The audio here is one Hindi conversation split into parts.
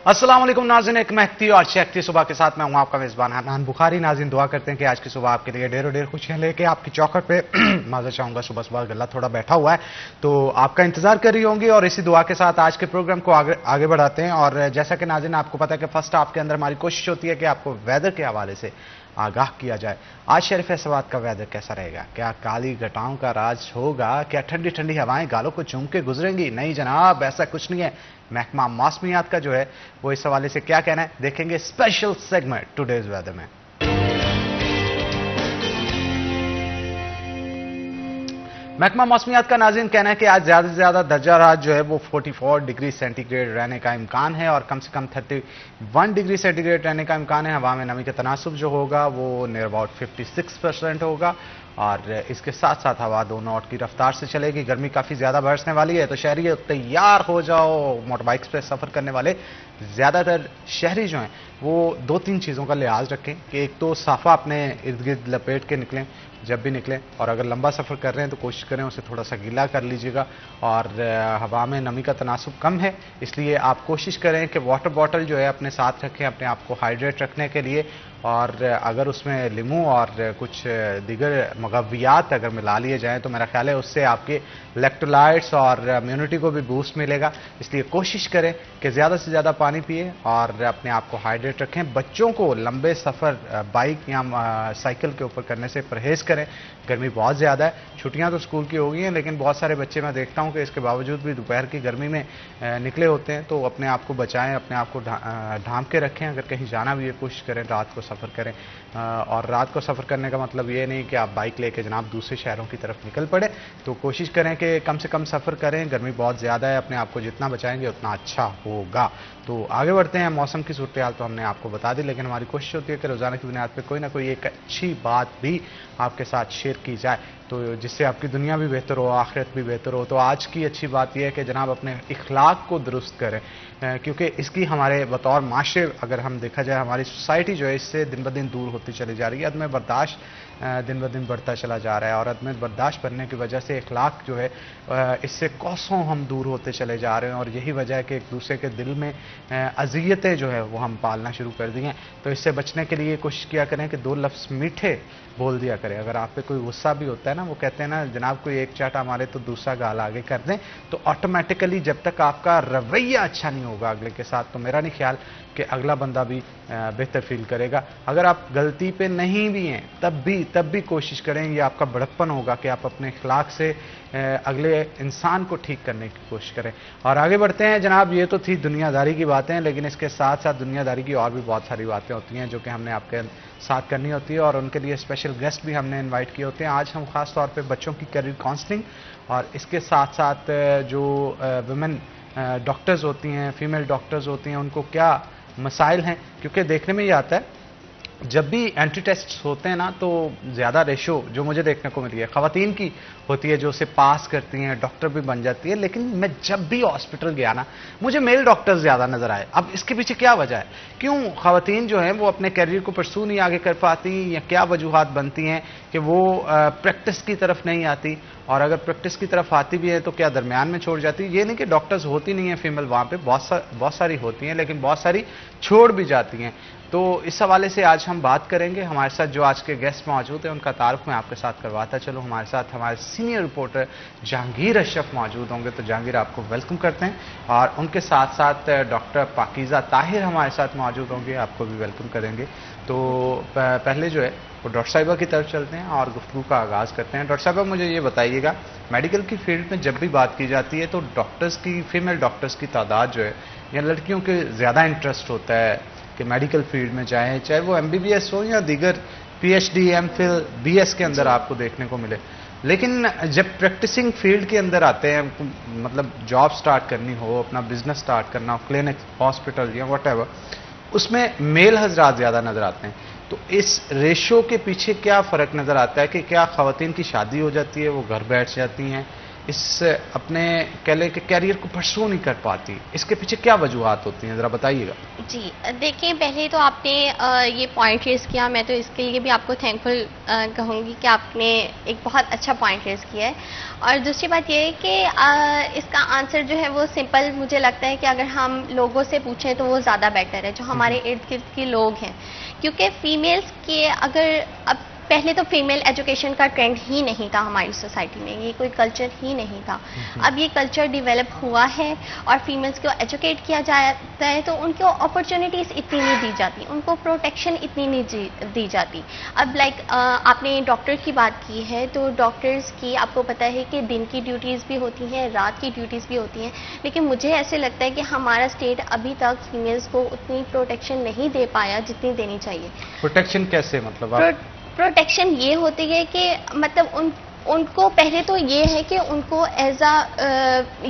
अस्सलाम वालेकुम नाज़रीन, एक महकती और चहकती सुबह के साथ मैं हूं आपका मेजबान हनान बुखारी। नाज़रीन दुआ करते हैं कि आज की सुबह आपके लिए ढेरों ढेर खुशियां लेके आपकी चौखट पे माज़ा चाहूंगा, सुबह सुबह गला थोड़ा बैठा हुआ है तो आपका इंतजार कर रही होंगी। और इसी दुआ के साथ आज के प्रोग्राम को आगे बढ़ाते हैं। और जैसा कि नाज़रीन आपको पता है कि फर्स्ट आपके अंदर हमारी कोशिश होती है कि आपको वेदर के हवाले से आगाह किया जाए। आज शरीफ फैसलाबाद का वेदर कैसा रहेगा? क्या काली घटाओं का राज होगा? क्या ठंडी ठंडी हवाएं गालों को चूम के गुजरेंगी? नहीं जनाब, ऐसा कुछ नहीं है। महकमा मौसमियात का जो है वो इस हवाले से क्या कहना है, देखेंगे स्पेशल सेगमेंट टुडेज वेदर में। महकमा मौसमियात का नाज़रीन कहना है कि आज ज्यादा से ज्यादा दर्जा रात जो है वो 44 डिग्री सेंटीग्रेड रहने का इम्कान है और कम से कम 31 डिग्री सेंटीग्रेड रहने का इम्कान है। हवा में नमी का तनासुब जो होगा वो नियर अबाउट 56% होगा और इसके साथ साथ हवा 2 नॉट की रफ्तार से चलेगी। गर्मी काफ़ी ज़्यादा बरसने वाली है तो शहरी तैयार हो जाओ। मोटरबाइक्स पे सफ़र करने वाले ज़्यादातर शहरी जो हैं वो 2-3 चीज़ों का लिहाज रखें कि एक तो साफ़ा अपने इर्द गिर्द लपेट के निकलें जब भी निकलें, और अगर लंबा सफ़र कर रहे हैं तो कोशिश करें उसे थोड़ा सा गीला कर लीजिएगा। और हवा में नमी का तनासुब कम है इसलिए आप कोशिश करें कि वाटर बॉटल जो है अपने साथ रखें अपने आप को हाइड्रेट रखने के लिए। और अगर उसमें लीमू और कुछ दीगर मगवियात अगर मिला लिए जाएं तो मेरा ख्याल है उससे आपके इलेक्ट्रोलाइट्स और इम्यूनिटी को भी बूस्ट मिलेगा। इसलिए कोशिश करें कि ज़्यादा से ज़्यादा पानी पिए और अपने आप को हाइड्रेट रखें। बच्चों को लंबे सफ़र बाइक या साइकिल के ऊपर करने से परहेज़ करें। गर्मी बहुत ज़्यादा है, छुट्टियां तो स्कूल की हो गई हैं लेकिन बहुत सारे बच्चे मैं देखता हूं कि इसके बावजूद भी दोपहर की गर्मी में निकले होते हैं। तो अपने आप को बचाएं, अपने आप को ढांप के रखें। अगर कहीं जाना भी है कोशिश करें रात को सफ़र करें। और रात को सफ़र करने का मतलब ये नहीं कि आप बाइक लेके जनाब दूसरे शहरों की तरफ निकल पड़े। तो कोशिश करें कि कम से कम सफ़र करें, गर्मी बहुत ज़्यादा है, अपने आप को जितना बचाएंगे उतना अच्छा होगा। तो आगे बढ़ते हैं। मौसम की सूरत हाल तो हमने आपको बता दी लेकिन हमारी कोशिश होती है कि रोज़ाना की बुनियाद पर कोई ना कोई एक अच्छी बात भी आपके साथ शेयर की जाए तो जिससे आपकी दुनिया भी बेहतर हो, आखिरत भी बेहतर हो। तो आज की अच्छी बात यह है कि जनाब अपने इखलाक को दुरुस्त करें क्योंकि इसकी हमारे बतौर माशरे अगर हम देखा जाए हमारी सोसाइटी जो है इससे दिन ब दिन दूर होती चली जा रही है। अदम बर्दाश्त दिन ब दिन बढ़ता चला जा रहा है और अदम बर्दाश्त बढ़ने की वजह से इखलाक जो है इससे कोसों हम दूर होते चले जा रहे हैं। और यही वजह है कि एक दूसरे के दिल में अज़ियतें जो है वो हम पालना शुरू कर दी हैं। तो इससे बचने के लिए कोशिश किया करें कि 2 लफ्ज़ मीठे बोल दिया करें। अगर आप पे कोई गुस्सा भी होता है ना, वो कहते हैं ना जनाब कोई एक चाटा मारे तो दूसरा गाल आगे कर दें, तो ऑटोमेटिकली जब तक आपका रवैया अच्छा नहीं होगा अगले के साथ तो मेरा नहीं ख्याल कि अगला बंदा भी बेहतर फील करेगा। अगर आप गलती पे नहीं भी हैं तब भी कोशिश करें, ये आपका बड़प्पन होगा कि आप अपने इखलाक से अगले इंसान को ठीक करने की कोशिश करें। और आगे बढ़ते हैं जनाब। ये तो थी दुनियादारी की बातें लेकिन इसके साथ साथ दुनियादारी की और भी बहुत सारी बातें होती हैं जो कि हमने आपके साथ करनी होती है और उनके लिए स्पेशल गेस्ट भी हमने इनवाइट किए होते हैं। आज हम खास तौर पे बच्चों की करियर काउंसलिंग और इसके साथ साथ जो वुमेन डॉक्टर्स होती हैं, फीमेल डॉक्टर्स होती हैं, उनको क्या मसाइल हैं, क्योंकि देखने में ये आता है जब भी एंट्री टेस्ट होते हैं ना तो ज़्यादा रेशो जो मुझे देखने को मिली है ख़वातीन की होती है जो उसे पास करती हैं, डॉक्टर भी बन जाती है। लेकिन मैं जब भी हॉस्पिटल गया ना मुझे मेल डॉक्टर्स ज़्यादा नज़र आए। अब इसके पीछे क्या वजह है, क्यों ख़वातीन जो हैं वो अपने कैरियर को परसू नहीं आगे कर पाती या क्या वजूहात बनती हैं कि वो प्रैक्टिस की तरफ नहीं आती? और अगर प्रैक्टिस की तरफ आती भी है तो क्या दरमियान में छोड़ जाती है? ये नहीं कि डॉक्टर्स होती नहीं है फीमेल, वहाँ पे बहुत सारी होती हैं लेकिन बहुत सारी छोड़ भी जाती हैं। तो इस हवाले से आज हम बात करेंगे। हमारे साथ जो आज के गेस्ट मौजूद हैं उनका तारुफ मैं आपके साथ करवाता चलूँ। हमारे साथ हमारे सीनियर रिपोर्टर जहांगीर अशरफ मौजूद होंगे। तो जहांगीर आपको वेलकम करते हैं और उनके साथ साथ डॉक्टर पाकीज़ा ताहिर हमारे साथ मौजूद होंगे, आपको भी वेलकम करेंगे। तो पहले जो है वो डॉक्टर साहिबा की तरफ चलते हैं और गुफ्तगू का आगाज़ करते हैं। डॉक्टर साहिबा मुझे ये बताइएगा, मेडिकल की फील्ड में जब भी बात की जाती है तो डॉक्टर्स की, फीमेल डॉक्टर्स की तादाद जो है या लड़कियों के ज़्यादा इंटरेस्ट होता है कि मेडिकल फील्ड में जाएं, चाहे वो MBBS हो या दीगर PhD MPhil BS के अंदर आपको देखने को मिले। लेकिन जब प्रैक्टिसिंग फील्ड के अंदर आते हैं, मतलब जॉब स्टार्ट करनी हो, अपना बिजनेस स्टार्ट करना हो, क्लिनिक, हॉस्पिटल या व्हाटएवर, उसमें मेल हजरात ज़्यादा नज़र आते हैं। तो इस रेशो के पीछे क्या फ़र्क नज़र आता है कि क्या ख़वातीन की शादी हो जाती है, वो घर बैठ जाती हैं, इस अपने कह ले के कैरियर को परसू नहीं कर पाती? इसके पीछे क्या वजूहात होती हैं, ज़रा बताइएगा। जी देखिए, पहले तो आपने ये पॉइंट रेज किया, मैं तो इसके लिए भी आपको थैंकफुल कहूँगी कि आपने एक बहुत अच्छा पॉइंट रेज किया है। और दूसरी बात ये है कि इसका आंसर जो है वो सिंपल मुझे लगता है कि अगर हम लोगों से पूछें तो वो ज़्यादा बेटर है, जो हमारे इर्द गिर्द के लोग हैं। क्योंकि फीमेल्स के अगर अब पहले तो फीमेल एजुकेशन का ट्रेंड ही नहीं था हमारी सोसाइटी में, ये कोई कल्चर ही नहीं था। अब ये कल्चर डेवलप हुआ है और फीमेल्स को एजुकेट किया जाता है तो उनको अपॉर्चुनिटीज़ इतनी नहीं दी जाती, उनको प्रोटेक्शन इतनी नहीं दी जाती। अब लाइक आपने डॉक्टर की बात की है, तो डॉक्टर्स की आपको पता है कि दिन की ड्यूटीज़ भी होती हैं, रात की ड्यूटीज़ भी होती हैं, लेकिन मुझे ऐसे लगता है कि हमारा स्टेट अभी तक फीमेल्स को उतनी प्रोटेक्शन नहीं दे पाया जितनी देनी चाहिए। प्रोटेक्शन कैसे, मतलब आप? प्रोटेक्शन ये होती है कि मतलब उनको पहले तो ये है कि उनको एज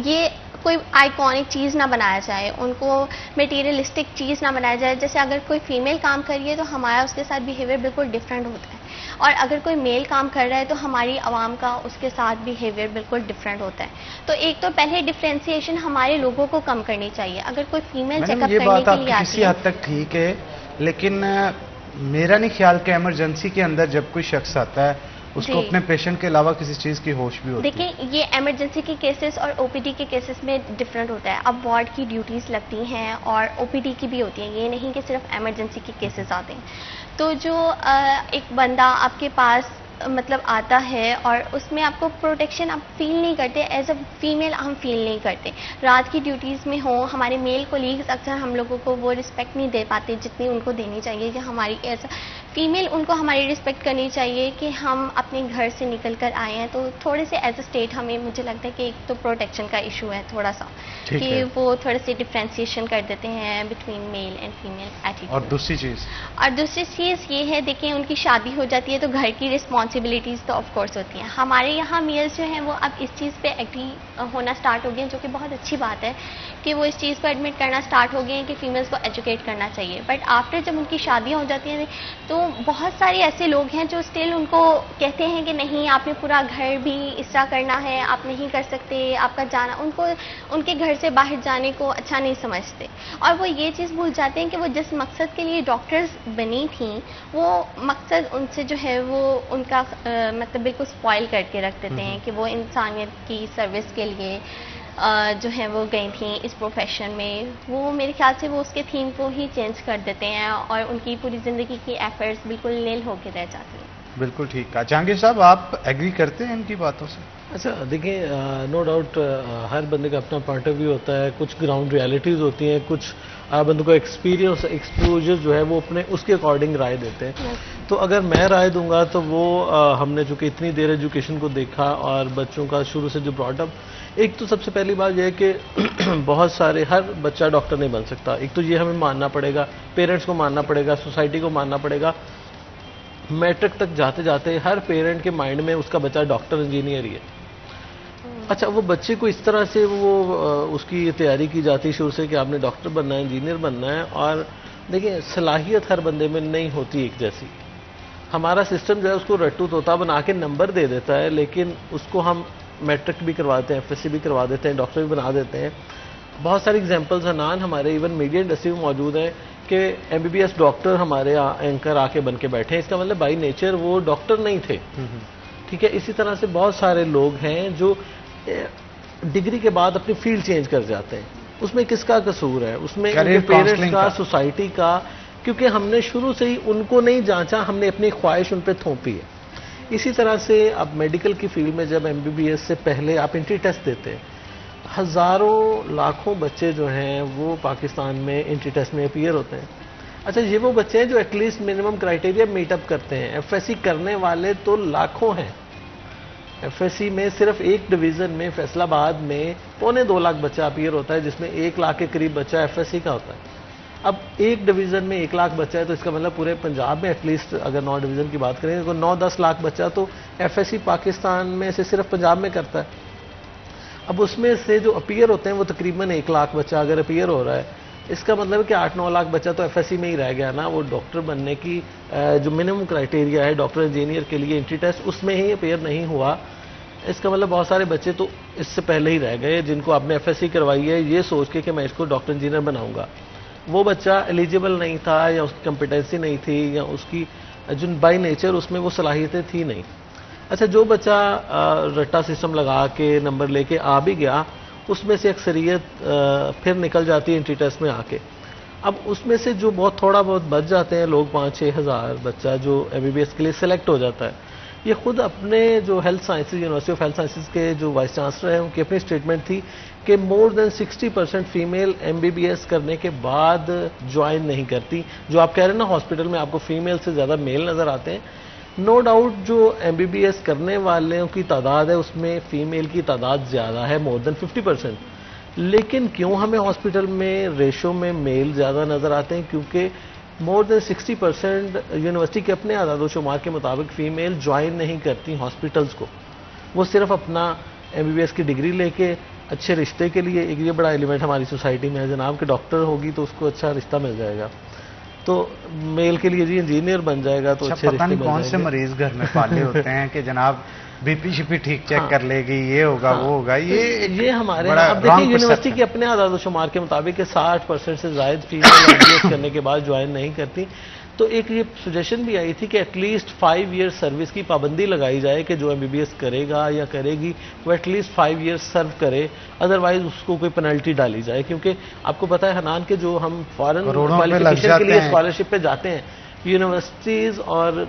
ये कोई आइकॉनिक चीज़ ना बनाया जाए, उनको मटेरियलिस्टिक चीज़ ना बनाया जाए। जैसे अगर कोई फीमेल काम कर रही है तो हमारा उसके साथ बिहेवियर बिल्कुल डिफरेंट होता है, और अगर कोई मेल काम कर रहा है तो हमारी आवाम का उसके साथ बिहेवियर बिल्कुल डिफरेंट होता है। तो एक तो पहले डिफ्रेंसिएशन हमारे लोगों को कम करनी चाहिए। अगर कोई फीमेल चेकअप करने के लिए आती है, किसी हद तक ठीक है, लेकिन मेरा नहीं ख्याल कि इमरजेंसी के अंदर जब कोई शख्स आता है उसको अपने पेशेंट के अलावा किसी चीज़ की होश भी होती है। देखिए, ये इमरजेंसी के केसेस और ओपीडी के केसेस में डिफरेंट होता है। अब वार्ड की ड्यूटीज़ लगती हैं और ओपीडी की भी होती हैं, ये नहीं कि सिर्फ इमरजेंसी के केसेस आते हैं। तो जो एक बंदा आपके पास मतलब आता है और उसमें आपको प्रोटेक्शन आप फील नहीं करते, एज अ फीमेल हम फील नहीं करते। रात की ड्यूटीज़ में हो, हमारे मेल कोलीग्स अक्सर हम लोगों को वो रिस्पेक्ट नहीं दे पाते जितनी उनको देनी चाहिए, कि हमारी एज अ फीमेल उनको हमारी रिस्पेक्ट करनी चाहिए कि हम अपने घर से निकल कर आए हैं। तो थोड़े से एज अ स्टेट हमें, मुझे लगता है कि एक तो प्रोटेक्शन का इशू है थोड़ा सा, कि वो थोड़े से डिफ्रेंसिएशन कर देते हैं between male and female attitude. और दूसरी चीज़ ये है, देखिए उनकी शादी हो जाती है तो घर की रिस्पॉन्सिबिलिटीज़ तो ऑफ कोर्स होती हैं। हमारे यहाँ मेल्स जो हैं वो अब इस चीज़ पे एग्री होना स्टार्ट हो गए हैं, जो कि बहुत अच्छी बात है कि वो इस चीज़ को एडमिट करना स्टार्ट हो गए हैं कि फीमेल्स को एजुकेट करना चाहिए। बट आफ्टर जब उनकी शादियाँ हो जाती हैं तो बहुत सारे ऐसे लोग हैं जो स्टिल उनको कहते हैं कि नहीं, आपने पूरा घर भी इस तरह करना है, आप नहीं कर सकते, आपका जाना, उनको उनके घर से बाहर जाने को अच्छा नहीं समझते। और वो ये चीज़ भूल जाते हैं कि वो जिस मकसद के लिए डॉक्टर्स बनी थी, वो मकसद उनसे जो है वो उनका मतलब बिल्कुल स्पॉइल करके रख देते हैं कि वो इंसानियत की सर्विस के लिए जो है वो गई थी इस प्रोफेशन में। वो मेरे ख्याल से वो उसके थीम को ही चेंज कर देते हैं और उनकी पूरी ज़िंदगी की एफर्ट्स बिल्कुल नील होकर रह जाती हैं। बिल्कुल ठीक कहा। जहांगीर साहब, आप एग्री करते हैं इनकी बातों से? अच्छा देखिए, नो डाउट हर बंदे का अपना पॉइंट ऑफ व्यू होता है, कुछ ग्राउंड रियलिटीज़ होती हैं, कुछ बंदों को एक्सपोजर जो है वो अपने उसके अकॉर्डिंग राय देते हैं। तो अगर मैं राय दूंगा तो वो हमने चूँकि इतनी देर एजुकेशन को देखा और बच्चों का शुरू से जो ब्रॉडअप, एक तो सबसे पहली बात यह है कि बहुत सारे, हर बच्चा डॉक्टर नहीं बन सकता। एक तो ये हमें मानना पड़ेगा, पेरेंट्स को मानना पड़ेगा, सोसाइटी को मानना पड़ेगा। मैट्रिक तक जाते जाते हर पेरेंट के माइंड में उसका बच्चा डॉक्टर इंजीनियर ही है। अच्छा, वो बच्चे को इस तरह से वो उसकी तैयारी की जाती है शुरू से कि आपने डॉक्टर बनना है, इंजीनियर बनना है। और देखिए, सलाहियत हर बंदे में नहीं होती एक जैसी। हमारा सिस्टम जो है उसको रट्टू तोता बना के नंबर दे देता है, लेकिन उसको हम मैट्रिक भी करवाते हैं, एफएससी भी करवा देते हैं, डॉक्टर भी बना देते हैं। बहुत सारी एग्जांपल्स हनान हमारे इवन मीडिया इंडस्ट्री में मौजूद हैं कि एमबीबीएस डॉक्टर हमारे एंकर आके बन के बैठे हैं। इसका मतलब बाई नेचर वो डॉक्टर नहीं थे। ठीक है, इसी तरह से बहुत सारे लोग हैं जो डिग्री के बाद अपनी फील्ड चेंज कर जाते हैं। उसमें किसका कसूर है? उसमें पेरेंट्स का, सोसाइटी का, क्योंकि हमने शुरू से ही उनको नहीं जांचा, हमने अपनी ख्वाहिश उन पर थोपी है। इसी तरह से अब मेडिकल की फील्ड में जब एमबीबीएस से पहले आप एंट्री टेस्ट देते हैं, हज़ारों लाखों बच्चे जो हैं वो पाकिस्तान में एंट्री टेस्ट में अपीयर होते हैं। अच्छा, ये वो बच्चे हैं जो एटलीस्ट मिनिमम क्राइटेरिया मीटअप करते हैं। एफएससी करने वाले तो लाखों हैं। एफएससी में सिर्फ एक डिवीज़न में फैसलाबाद में 2.25 लाख बच्चा अपीयर होता है, जिसमें 1 लाख के करीब बच्चा एफएससी का होता है। अब एक डिवीज़न में 1 लाख बच्चा है तो इसका मतलब पूरे पंजाब में एटलीस्ट अगर 9 डिवीज़न की बात करें तो 9-10 लाख बच्चा तो एफएससी पाकिस्तान में से सिर्फ पंजाब में करता है। अब उसमें से जो अपीयर होते हैं वो तकरीबन 1 लाख बच्चा अगर अपीयर हो रहा है, इसका मतलब है कि 8-9 लाख बच्चा तो एफएससी में ही रह गया ना। वो डॉक्टर बनने की जो मिनिमम क्राइटेरिया है डॉक्टर इंजीनियर के लिए एंट्री टेस्ट, उसमें ही अपीयर नहीं हुआ। इसका मतलब बहुत सारे बच्चे तो इससे पहले ही रह गए जिनको आपने एफएससी करवाई है ये सोच के कि मैं इसको डॉक्टर इंजीनियर बनाऊंगा। वो बच्चा एलिजिबल नहीं था या उसकी कॉम्पिटेंसी नहीं थी या उसकी जो बाई नेचर उसमें वो सलाहियतें थी नहीं। अच्छा, जो बच्चा रट्टा सिस्टम लगा के नंबर लेके आ भी गया उसमें से अक्सरियत फिर निकल जाती है एंट्री टेस्ट में आके। अब उसमें से जो बहुत थोड़ा बहुत बच जाते हैं लोग 5-6 हज़ार बच्चा जो एमबीबीएस के लिए सिलेक्ट हो जाता है, ये खुद अपने जो health sciences university of health sciences के जो वाइस चांसलर हैं उनकी अपनी स्टेटमेंट थी कि मोर देन 60% फीमेल एमबीबीएस करने के बाद ज्वाइन नहीं करती। जो आप कह रहे हैं ना हॉस्पिटल में आपको फीमेल से ज़्यादा मेल नज़र आते हैं, नो डाउट जो एमबीबीएस करने वालों की तादाद है उसमें फीमेल की तादाद ज़्यादा है, मोर देन 50%। लेकिन क्यों हमें हॉस्पिटल में रेशो में मेल ज़्यादा नज़र आते हैं? क्योंकि मोर देन 60% यूनिवर्सिटी के अपने आदाद-ओ-शुमार के मुताबिक फ़ीमेल ज्वाइन नहीं करती हॉस्पिटल्स को। वो सिर्फ अपना एमबीबीएस की डिग्री लेके अच्छे रिश्ते के लिए, एक ये बड़ा एलिमेंट हमारी सोसाइटी में है जनाब कि डॉक्टर होगी तो उसको अच्छा रिश्ता मिल जाएगा, तो मेल के लिए जी इंजीनियर बन जाएगा तो अच्छे पता नहीं कौन से मरीज घर में पाले होते हैं कि जनाब बीपी शिपी ठीक चेक कर लेगी, ये होगा वो होगा। ये हमारे अब देखिए यूनिवर्सिटी के अपने आदाद-ओ-शुमार के मुताबिक 60% से ज़ायद फीमेल एमबीबीएस करने के बाद ज्वाइन नहीं करती। तो एक ये सजेशन भी आई थी कि एटलीस्ट 5 ईयर सर्विस की पाबंदी लगाई जाए कि जो एमबीबीएस करेगा या करेगी वो एटलीस्ट 5 ईयर सर्व करे, अदरवाइज उसको कोई पेनल्टी डाली जाए। क्योंकि आपको पता है हनान के जो हम फॉरेन क्वालिफिकेशन के लिए स्कॉलरशिप पे जाते हैं यूनिवर्सिटीज़, और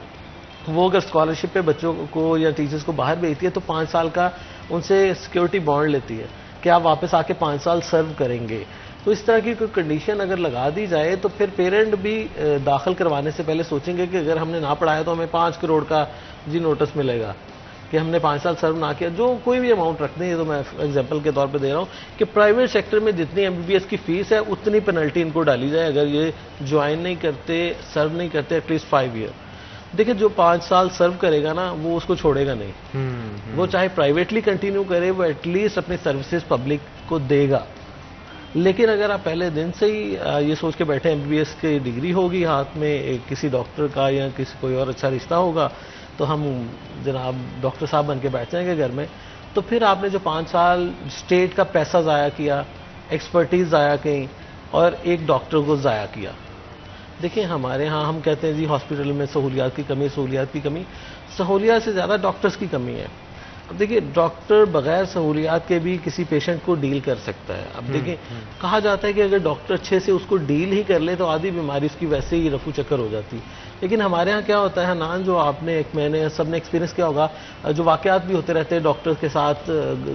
वो अगर स्कॉलरशिप पे बच्चों को या टीचर्स को बाहर भेजती है तो 5 साल का उनसे सिक्योरिटी बॉन्ड लेती है कि आप वापस आके 5 साल सर्व करेंगे। तो इस तरह की कोई कंडीशन अगर लगा दी जाए तो फिर पेरेंट भी दाखिल करवाने से पहले सोचेंगे कि अगर हमने ना पढ़ाया तो हमें 5 करोड़ का जी नोटिस मिलेगा कि हमने 5 साल सर्व ना किया। जो कोई भी अमाउंट रखते हैं, तो मैं एग्जांपल के तौर पे दे रहा हूँ कि प्राइवेट सेक्टर में जितनी एमबीबीएस की फीस है उतनी पेनल्टी इनको डाली जाए अगर ये ज्वाइन नहीं करते, सर्व नहीं करते एटलीस्ट 5 ईयर। देखिए जो 5 साल सर्व करेगा ना वो उसको छोड़ेगा नहीं, वो चाहे प्राइवेटली कंटिन्यू करे, वो एटलीस्ट अपनी सर्विसेज पब्लिक को देगा। लेकिन अगर आप पहले दिन से ही ये सोच के बैठे एमबीबीएस की डिग्री होगी हाथ में, किसी डॉक्टर का या किसी कोई और अच्छा रिश्ता होगा तो हम जनाब डॉक्टर साहब बन के बैठ जाएंगे घर में, तो फिर आपने जो 5 साल स्टेट का पैसा ज़ाया किया, एक्सपर्टीज़ ज़ाया की और एक डॉक्टर को ज़ाया किया। देखिए हमारे यहाँ हम कहते हैं जी हॉस्पिटल में सहूलियात की कमी, सहूलियात की कमी, सहूलियात से ज़्यादा डॉक्टर्स की कमी है। अब देखिए डॉक्टर बगैर सहूलियात के भी किसी पेशेंट को डील कर सकता है। अब देखिए कहा जाता है कि अगर डॉक्टर अच्छे से उसको डील ही कर ले तो आधी बीमारी उसकी वैसे ही रफू चक्कर हो जाती। लेकिन हमारे यहाँ क्या होता है नान, जो आपने एक मैंने सबने एक्सपीरियंस किया होगा, जो वाकयात भी होते रहते हैं डॉक्टर्स के साथ,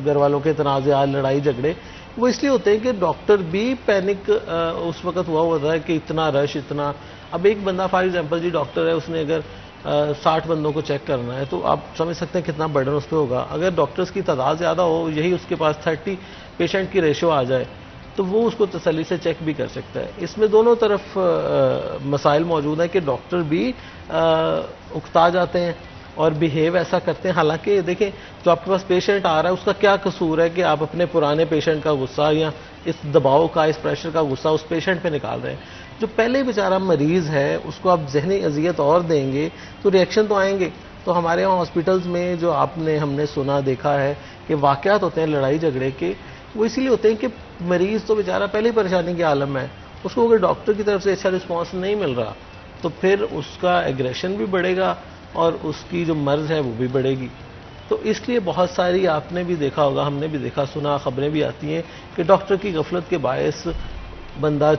घर वालों के तनाज़ात, लड़ाई झगड़े, वो इसलिए होते हैं कि डॉक्टर भी पैनिक उस वक्त हुआ होता है कि इतना रश, इतना। अब एक बंदा फॉर एग्जांपल जी डॉक्टर है, उसने अगर 60 बंदों को चेक करना है तो आप समझ सकते हैं कितना बर्डन उस पर होगा। अगर डॉक्टर्स की तादाद ज़्यादा हो, यही उसके पास 30 पेशेंट की रेशो आ जाए तो वो उसको तसल्ली से चेक भी कर सकता है। इसमें दोनों तरफ मसाइल मौजूद हैं कि डॉक्टर भी उकता जाते हैं और बिहेव ऐसा करते हैं। हालांकि देखें जो आपके पास पेशेंट आ रहा है उसका क्या कसूर है कि आप अपने पुराने पेशेंट का गुस्सा या इस दबाव का, इस प्रेशर का गुस्सा उस पेशेंट पे निकाल रहे हैं। जो पहले बेचारा मरीज है उसको आप जहनी अजियत और देंगे तो रिएक्शन तो आएंगे। तो हमारे यहाँ हॉस्पिटल्स में जो हमने सुना देखा है कि वाकयात होते हैं लड़ाई झगड़े के, वो इसीलिए होते हैं कि मरीज तो बेचारा पहले ही परेशानी के आलम में है, उसको अगर डॉक्टर की तरफ से अच्छा रिस्पॉन्स नहीं मिल रहा तो फिर उसका एग्रेशन भी बढ़ेगा और उसकी जो मर्ज है वो भी बढ़ेगी। तो इसलिए बहुत सारी आपने भी देखा होगा, हमने भी देखा सुना, खबरें भी आती हैं कि डॉक्टर की गफलत के बायस बंदा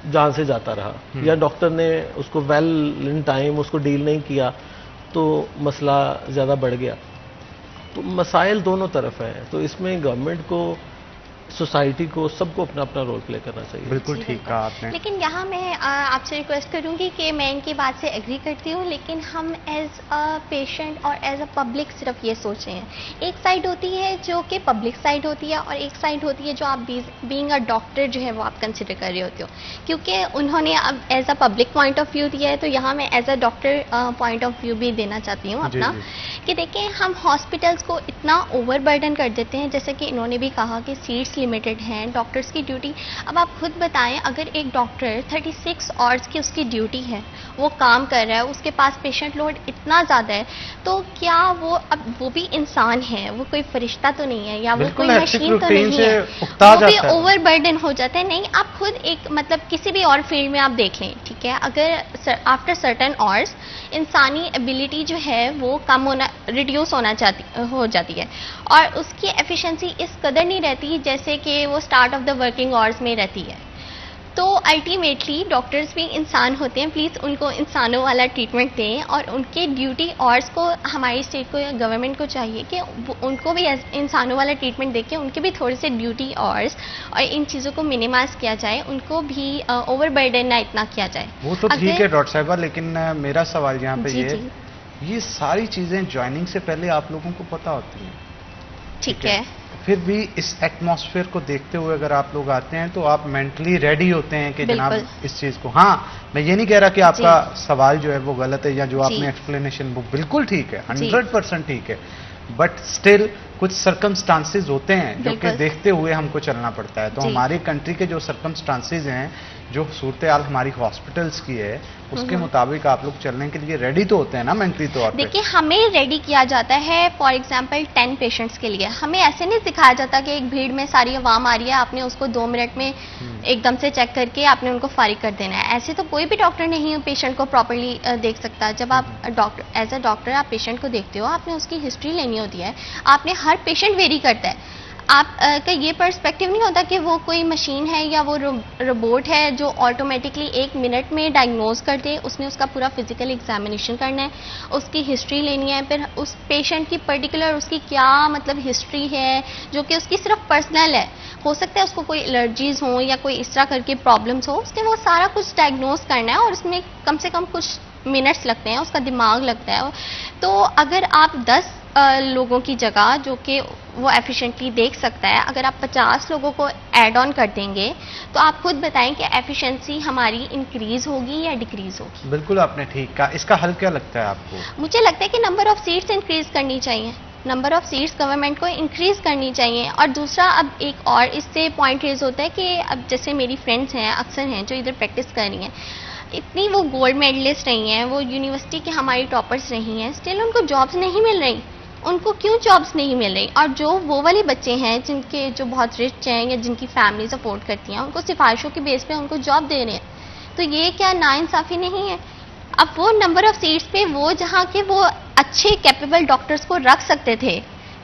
जान से जाता रहा या डॉक्टर ने उसको वेल इन टाइम उसको डील नहीं किया तो मसला ज़्यादा बढ़ गया। तो मसाइल दोनों तरफ हैं, तो इसमें गवर्नमेंट को, सोसाइटी को, सबको अपना अपना रोल प्ले करना चाहिए। बिल्कुल ठीक कहा आपने। लेकिन यहाँ मैं आपसे रिक्वेस्ट करूँगी कि मैं इनकी बात से एग्री करती हूँ, लेकिन हम एज अ पेशेंट और एज अ पब्लिक सिर्फ ये सोच रहे हैं। एक साइड होती है जो कि पब्लिक साइड होती है और एक साइड होती है जो आप बीइंग अ डॉक्टर जो है वो आप कंसिडर कर रहे होते हो, क्योंकि उन्होंने अब as a public point of view दिया है तो यहाँ मैं as a doctor point of view भी देना चाहती हूँ अपना, कि देखिए हम हॉस्पिटल्स को इतना ओवरबर्डन कर देते हैं, जैसे कि इन्होंने भी कहा कि सीट्स आवर्स लिमिटेड हैं, डॉक्टर्स की ड्यूटी। अब आप खुद बताएं, अगर एक डॉक्टर 36 आवर्स की उसकी ड्यूटी है, वो काम कर रहा है, उसके पास पेशेंट लोड इतना ज़्यादा है, तो क्या वो, अब वो भी इंसान है, वो कोई फरिश्ता तो नहीं है या वो कोई मशीन तो नहीं है, वो भी ओवरबर्डन हो जाता है। नहीं, आप खुद एक मतलब किसी भी और फील्ड में आप देख लें, ठीक है, अगर आफ्टर सर्टेन आवर्स इंसानी एबिलिटी जो है वो कम होना, रिड्यूस होना हो जाती है और उसकी एफिशिएंसी इस कदर नहीं रहती जैसे कि वो start of the working hours में रहती है। तो अल्टीमेटली डॉक्टर्स भी इंसान होते हैं, प्लीज़ उनको इंसानों वाला ट्रीटमेंट दें और उनके ड्यूटी आवर्स को हमारी स्टेट को या गवर्नमेंट को चाहिए कि उनको भी इंसानों वाला ट्रीटमेंट देके उनके भी थोड़े से ड्यूटी आवर्स और इन चीज़ों को मिनिमाइज किया जाए, उनको भी ओवरबर्डन ना इतना किया जाए। वो तो ठीक है डॉक्टर साहिबा, लेकिन मेरा सवाल यहाँ पे ये सारी चीज़ें ज्वाइनिंग से पहले आप लोगों को पता होती हैं, ठीक है, फिर भी इस एटमॉस्फेयर को देखते हुए अगर आप लोग आते हैं तो आप मेंटली रेडी होते हैं कि जनाब इस चीज़ को, हाँ मैं ये नहीं कह रहा कि आपका सवाल जो है वो गलत है या जो आपने एक्सप्लेनेशन वो बिल्कुल ठीक है, 100% ठीक है, बट स्टिल कुछ सर्कमस्टांसेस होते हैं जो कि देखते हुए हमको चलना पड़ता है। तो हमारी कंट्री के जो सर्कमस्टांसेस हैं, जो सूरत हाल हमारी हॉस्पिटल्स की है, उसके मुताबिक आप लोग चलने के लिए रेडी तो होते हैं ना मेंटली तौर पे? देखिए, हमें रेडी किया जाता है फॉर एग्जांपल 10 पेशेंट्स के लिए। हमें ऐसे नहीं सिखाया जाता कि एक भीड़ में सारी आवाम आ रही है, आपने उसको 2 मिनट में एकदम से चेक करके आपने उनको फारिग कर देना है। ऐसे तो कोई भी डॉक्टर नहीं पेशेंट को प्रॉपर्ली देख सकता। जब आप डॉक्टर एज अ डॉक्टर आप पेशेंट को देखते हो, आपने उसकी हिस्ट्री लेनी होती है, आपने हर पेशेंट वेरी करता है, आप का ये पर्सपेक्टिव नहीं होता कि वो कोई मशीन है या वो रोबोट है जो ऑटोमेटिकली 1 मिनट में डायग्नोज कर दे। उसने उसका पूरा फिजिकल एग्जामिनेशन करना है, उसकी हिस्ट्री लेनी है, फिर उस पेशेंट की पर्टिकुलर उसकी क्या मतलब हिस्ट्री है जो कि उसकी सिर्फ पर्सनल है। हो सकता है उसको कोई एलर्जीज हो या कोई इस तरह करके प्रॉब्लम्स हो, उसने वो सारा कुछ डायग्नोज करना है और उसमें कम से कम कुछ मिनट्स लगते हैं, उसका दिमाग लगता है। तो अगर आप 10 लोगों की जगह जो कि वो एफिशिएंटली देख सकता है, अगर आप 50 लोगों को ऐड ऑन कर देंगे तो आप खुद बताएं कि एफिशिएंसी हमारी इंक्रीज होगी या डिक्रीज होगी। बिल्कुल आपने ठीक कहा। इसका हल क्या लगता है आपको? मुझे लगता है कि नंबर ऑफ सीट्स इंक्रीज करनी चाहिए, नंबर ऑफ सीट्स गवर्नमेंट को इंक्रीज करनी चाहिए। और दूसरा, अब एक और इससे पॉइंट रेज होता है कि अब जैसे मेरी फ्रेंड्स हैं, अक्सर हैं जो इधर प्रैक्टिस कर रही हैं, इतनी वो गोल्ड मेडलिस्ट रही हैं, वो यूनिवर्सिटी की हमारी टॉपर्स रही हैं, स्टिल उनको जॉब्स नहीं मिल रही। उनको क्यों जॉब्स नहीं मिल रही? और जो वो वाले बच्चे हैं जिनके जो बहुत रिच हैं या जिनकी फैमिली सपोर्ट करती हैं, उनको सिफारिशों के बेस पे उनको जॉब दे रहे हैं। तो ये क्या नाइंसाफ़ी नहीं है? अब वो नंबर ऑफ सीट्स पे वो जहाँ के वो अच्छे कैपेबल डॉक्टर्स को रख सकते थे,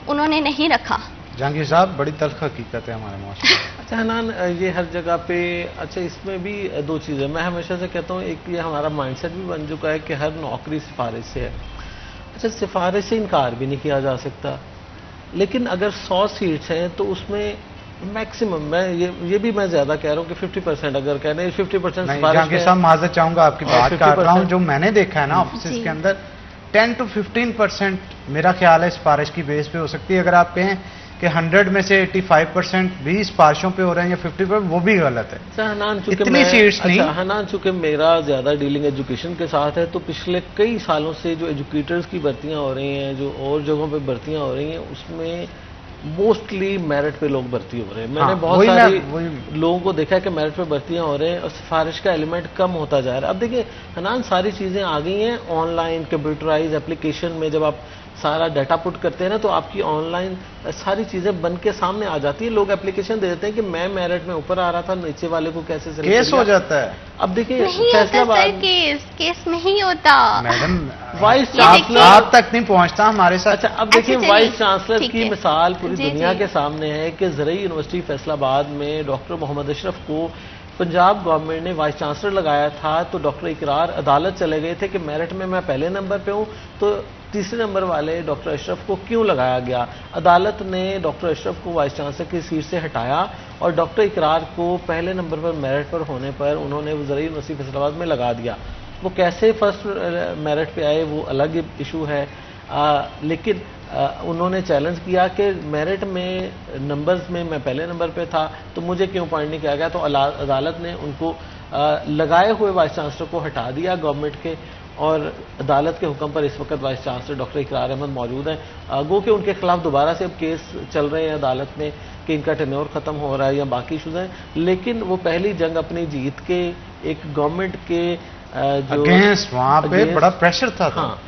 उन्होंने नहीं रखा। जहांगीर साहब, बड़ी तल्ख हकीकत है हमारे माशरे में। अच्छा हनान, ये हर जगह पे, अच्छा इसमें भी 2 चीज़ें मैं हमेशा से कहता हूँ। एक ये हमारा माइंडसेट भी बन चुका है कि हर नौकरी सिफारिश से है। अच्छा, सिफारिश से इनकार भी नहीं किया जा सकता, लेकिन अगर 100 सीट्स हैं तो उसमें मैक्सिमम, मैं ये भी मैं ज्यादा कह रहा हूँ कि 50%, अगर कह रहे हैं 50% सिफारिश। साहब माजरत चाहूंगा, आपकी बात काट रहा हूँ। जो मैंने देखा है ना ऑफिस के अंदर, 10 to 15% मेरा ख्याल है सिफारिश की बेस पे हो सकती है। अगर आप कहें कि 100 में से 85% भी सिफारिशों पे हो रहे हैं या 50%, वो भी गलत है। अच्छा हनान, चूंकि इतनी सीट्स नहीं। अच्छा हनान, चूंकि मेरा ज्यादा डीलिंग एजुकेशन के साथ है, तो पिछले कई सालों से जो एजुकेटर्स की भर्तियां हो रही हैं, जो और जगहों पे भर्तियां हो रही हैं, उसमें मोस्टली मेरिट पे लोग भर्ती हो रहे हैं। मैंने बहुत सारे लोगों को देखा है कि मेरिट पे भर्तियां हो रहे हैं और सिफारिश का एलिमेंट कम होता जा रहा है। अब देखिए हनान, सारी चीजें आ गई हैं ऑनलाइन, कंप्यूटराइज एप्लीकेशन में जब आप सारा डाटा पुट करते हैं ना, तो आपकी ऑनलाइन सारी चीजें बन के सामने आ जाती है। लोग एप्लीकेशन दे देते हैं कि मैं मेरिट में ऊपर आ रहा था, नीचे वाले को कैसे सिलेक्ट केस हो जाता है। अब देखिए फैसलाबाद केस नहीं होता मैडम, वाइस चांसलर आप तक नहीं पहुंचता हमारे साथ। अच्छा, अब देखिए वाइस चांसलर की मिसाल पूरी दुनिया के सामने है कि ज़रई यूनिवर्सिटी फैसलाबाद में डॉक्टर मोहम्मद अशरफ को पंजाब गवर्नमेंट ने वाइस चांसलर लगाया था, तो डॉक्टर इकरार अदालत चले गए थे कि मेरिट में मैं पहले नंबर पे हूं, तो तीसरे नंबर वाले डॉक्टर अशरफ को क्यों लगाया गया। अदालत ने डॉक्टर अशरफ को वाइस चांसलर की सीट से हटाया और डॉक्टर इकरार को पहले नंबर पर मेरिट पर होने पर उन्होंने ज़रई यूनिवर्सिटी फैसलाबाद में लगा दिया। वो कैसे फर्स्ट मेरिट पे आए वो अलग इशू है, लेकिन उन्होंने चैलेंज किया कि मेरिट में नंबर्स में मैं पहले नंबर पे था, तो मुझे क्यों पॉइंट नहीं किया गया। तो अदालत ने उनको लगाए हुए वाइस चांसलर को हटा दिया गवर्नमेंट के, और अदालत के हुक्म पर इस वक्त वाइस चांसलर डॉक्टर इकरार अहमद मौजूद हैं। गो कि उनके खिलाफ दोबारा से अब केस चल रहे हैं अदालत में कि इनका टेन्योर खत्म हो रहा है या बाकी इशूज हैं, लेकिन वो पहली जंग अपनी जीत के एक गवर्नमेंट के जो अगेंस्ट वहां पे बड़ा प्रेशर था। हाँ,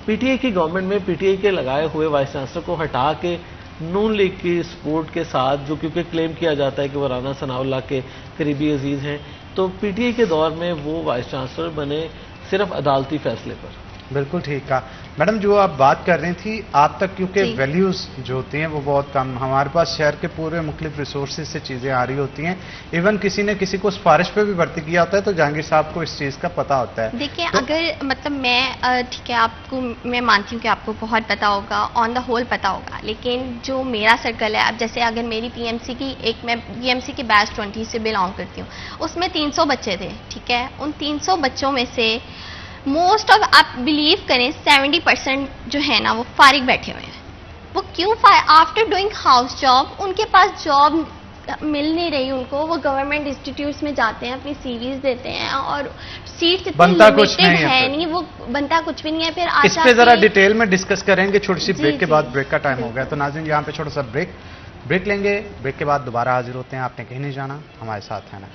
पीटीआई की गवर्नमेंट में पीटीआई के लगाए हुए वाइस चांसलर को हटा के नून लीग की सपोर्ट के साथ, जो क्योंकि क्लेम किया जाता है कि वो राना सनाउल्लाह के करीबी अजीज हैं, तो पीटीआई के दौर में वो वाइस चांसलर बने सिर्फ अदालती फैसले पर। बिल्कुल ठीक कहा मैडम। जो आप बात कर रही थी, आप तक क्योंकि जी। वैल्यूज जो होती हैं वो बहुत कम, हमारे पास शहर के पूरे मुख्तलिफ रिसोर्सेज से चीज़ें आ रही होती हैं। इवन किसी ने किसी को सिफारिश पे भी भर्ती किया होता है तो जहांगीर साहब को इस चीज़ का पता होता है। देखिए तो, अगर मतलब मैं ठीक है, आपको मैं मानती हूँ कि आपको बहुत पता होगा, ऑन द होल पता होगा, लेकिन जो मेरा सर्कल है, अब जैसे अगर मेरी पीएमसी की मैं पीएमसी के बैच 20 से बिलोंग करती हूँ, उसमें 300 बच्चे थे, ठीक है। उन 300 बच्चों में से मोस्ट ऑफ, आप बिलीव करें, 70% जो है ना वो फारिग बैठे हुए हैं। वो क्यों? आफ्टर डूइंग हाउस जॉब उनके पास जॉब मिल नहीं रही उनको, वो गवर्नमेंट इंस्टीट्यूट्स में जाते हैं, अपनी सीवीज देते हैं और सीट्स इतनी बनता कुछ लिमिटेड नहीं है नहीं, वो बनता कुछ भी नहीं है। फिर इस पे जरा डिटेल में डिस्कस करेंगे छोटी सी ब्रेक के बाद। ब्रेक का टाइम हो गया, तो नाज़रीन यहाँ पे छोटा सा ब्रेक लेंगे। ब्रेक के बाद दोबारा हाजिर होते हैं। आपने कहीं नहीं जाना, हमारे साथ है ना।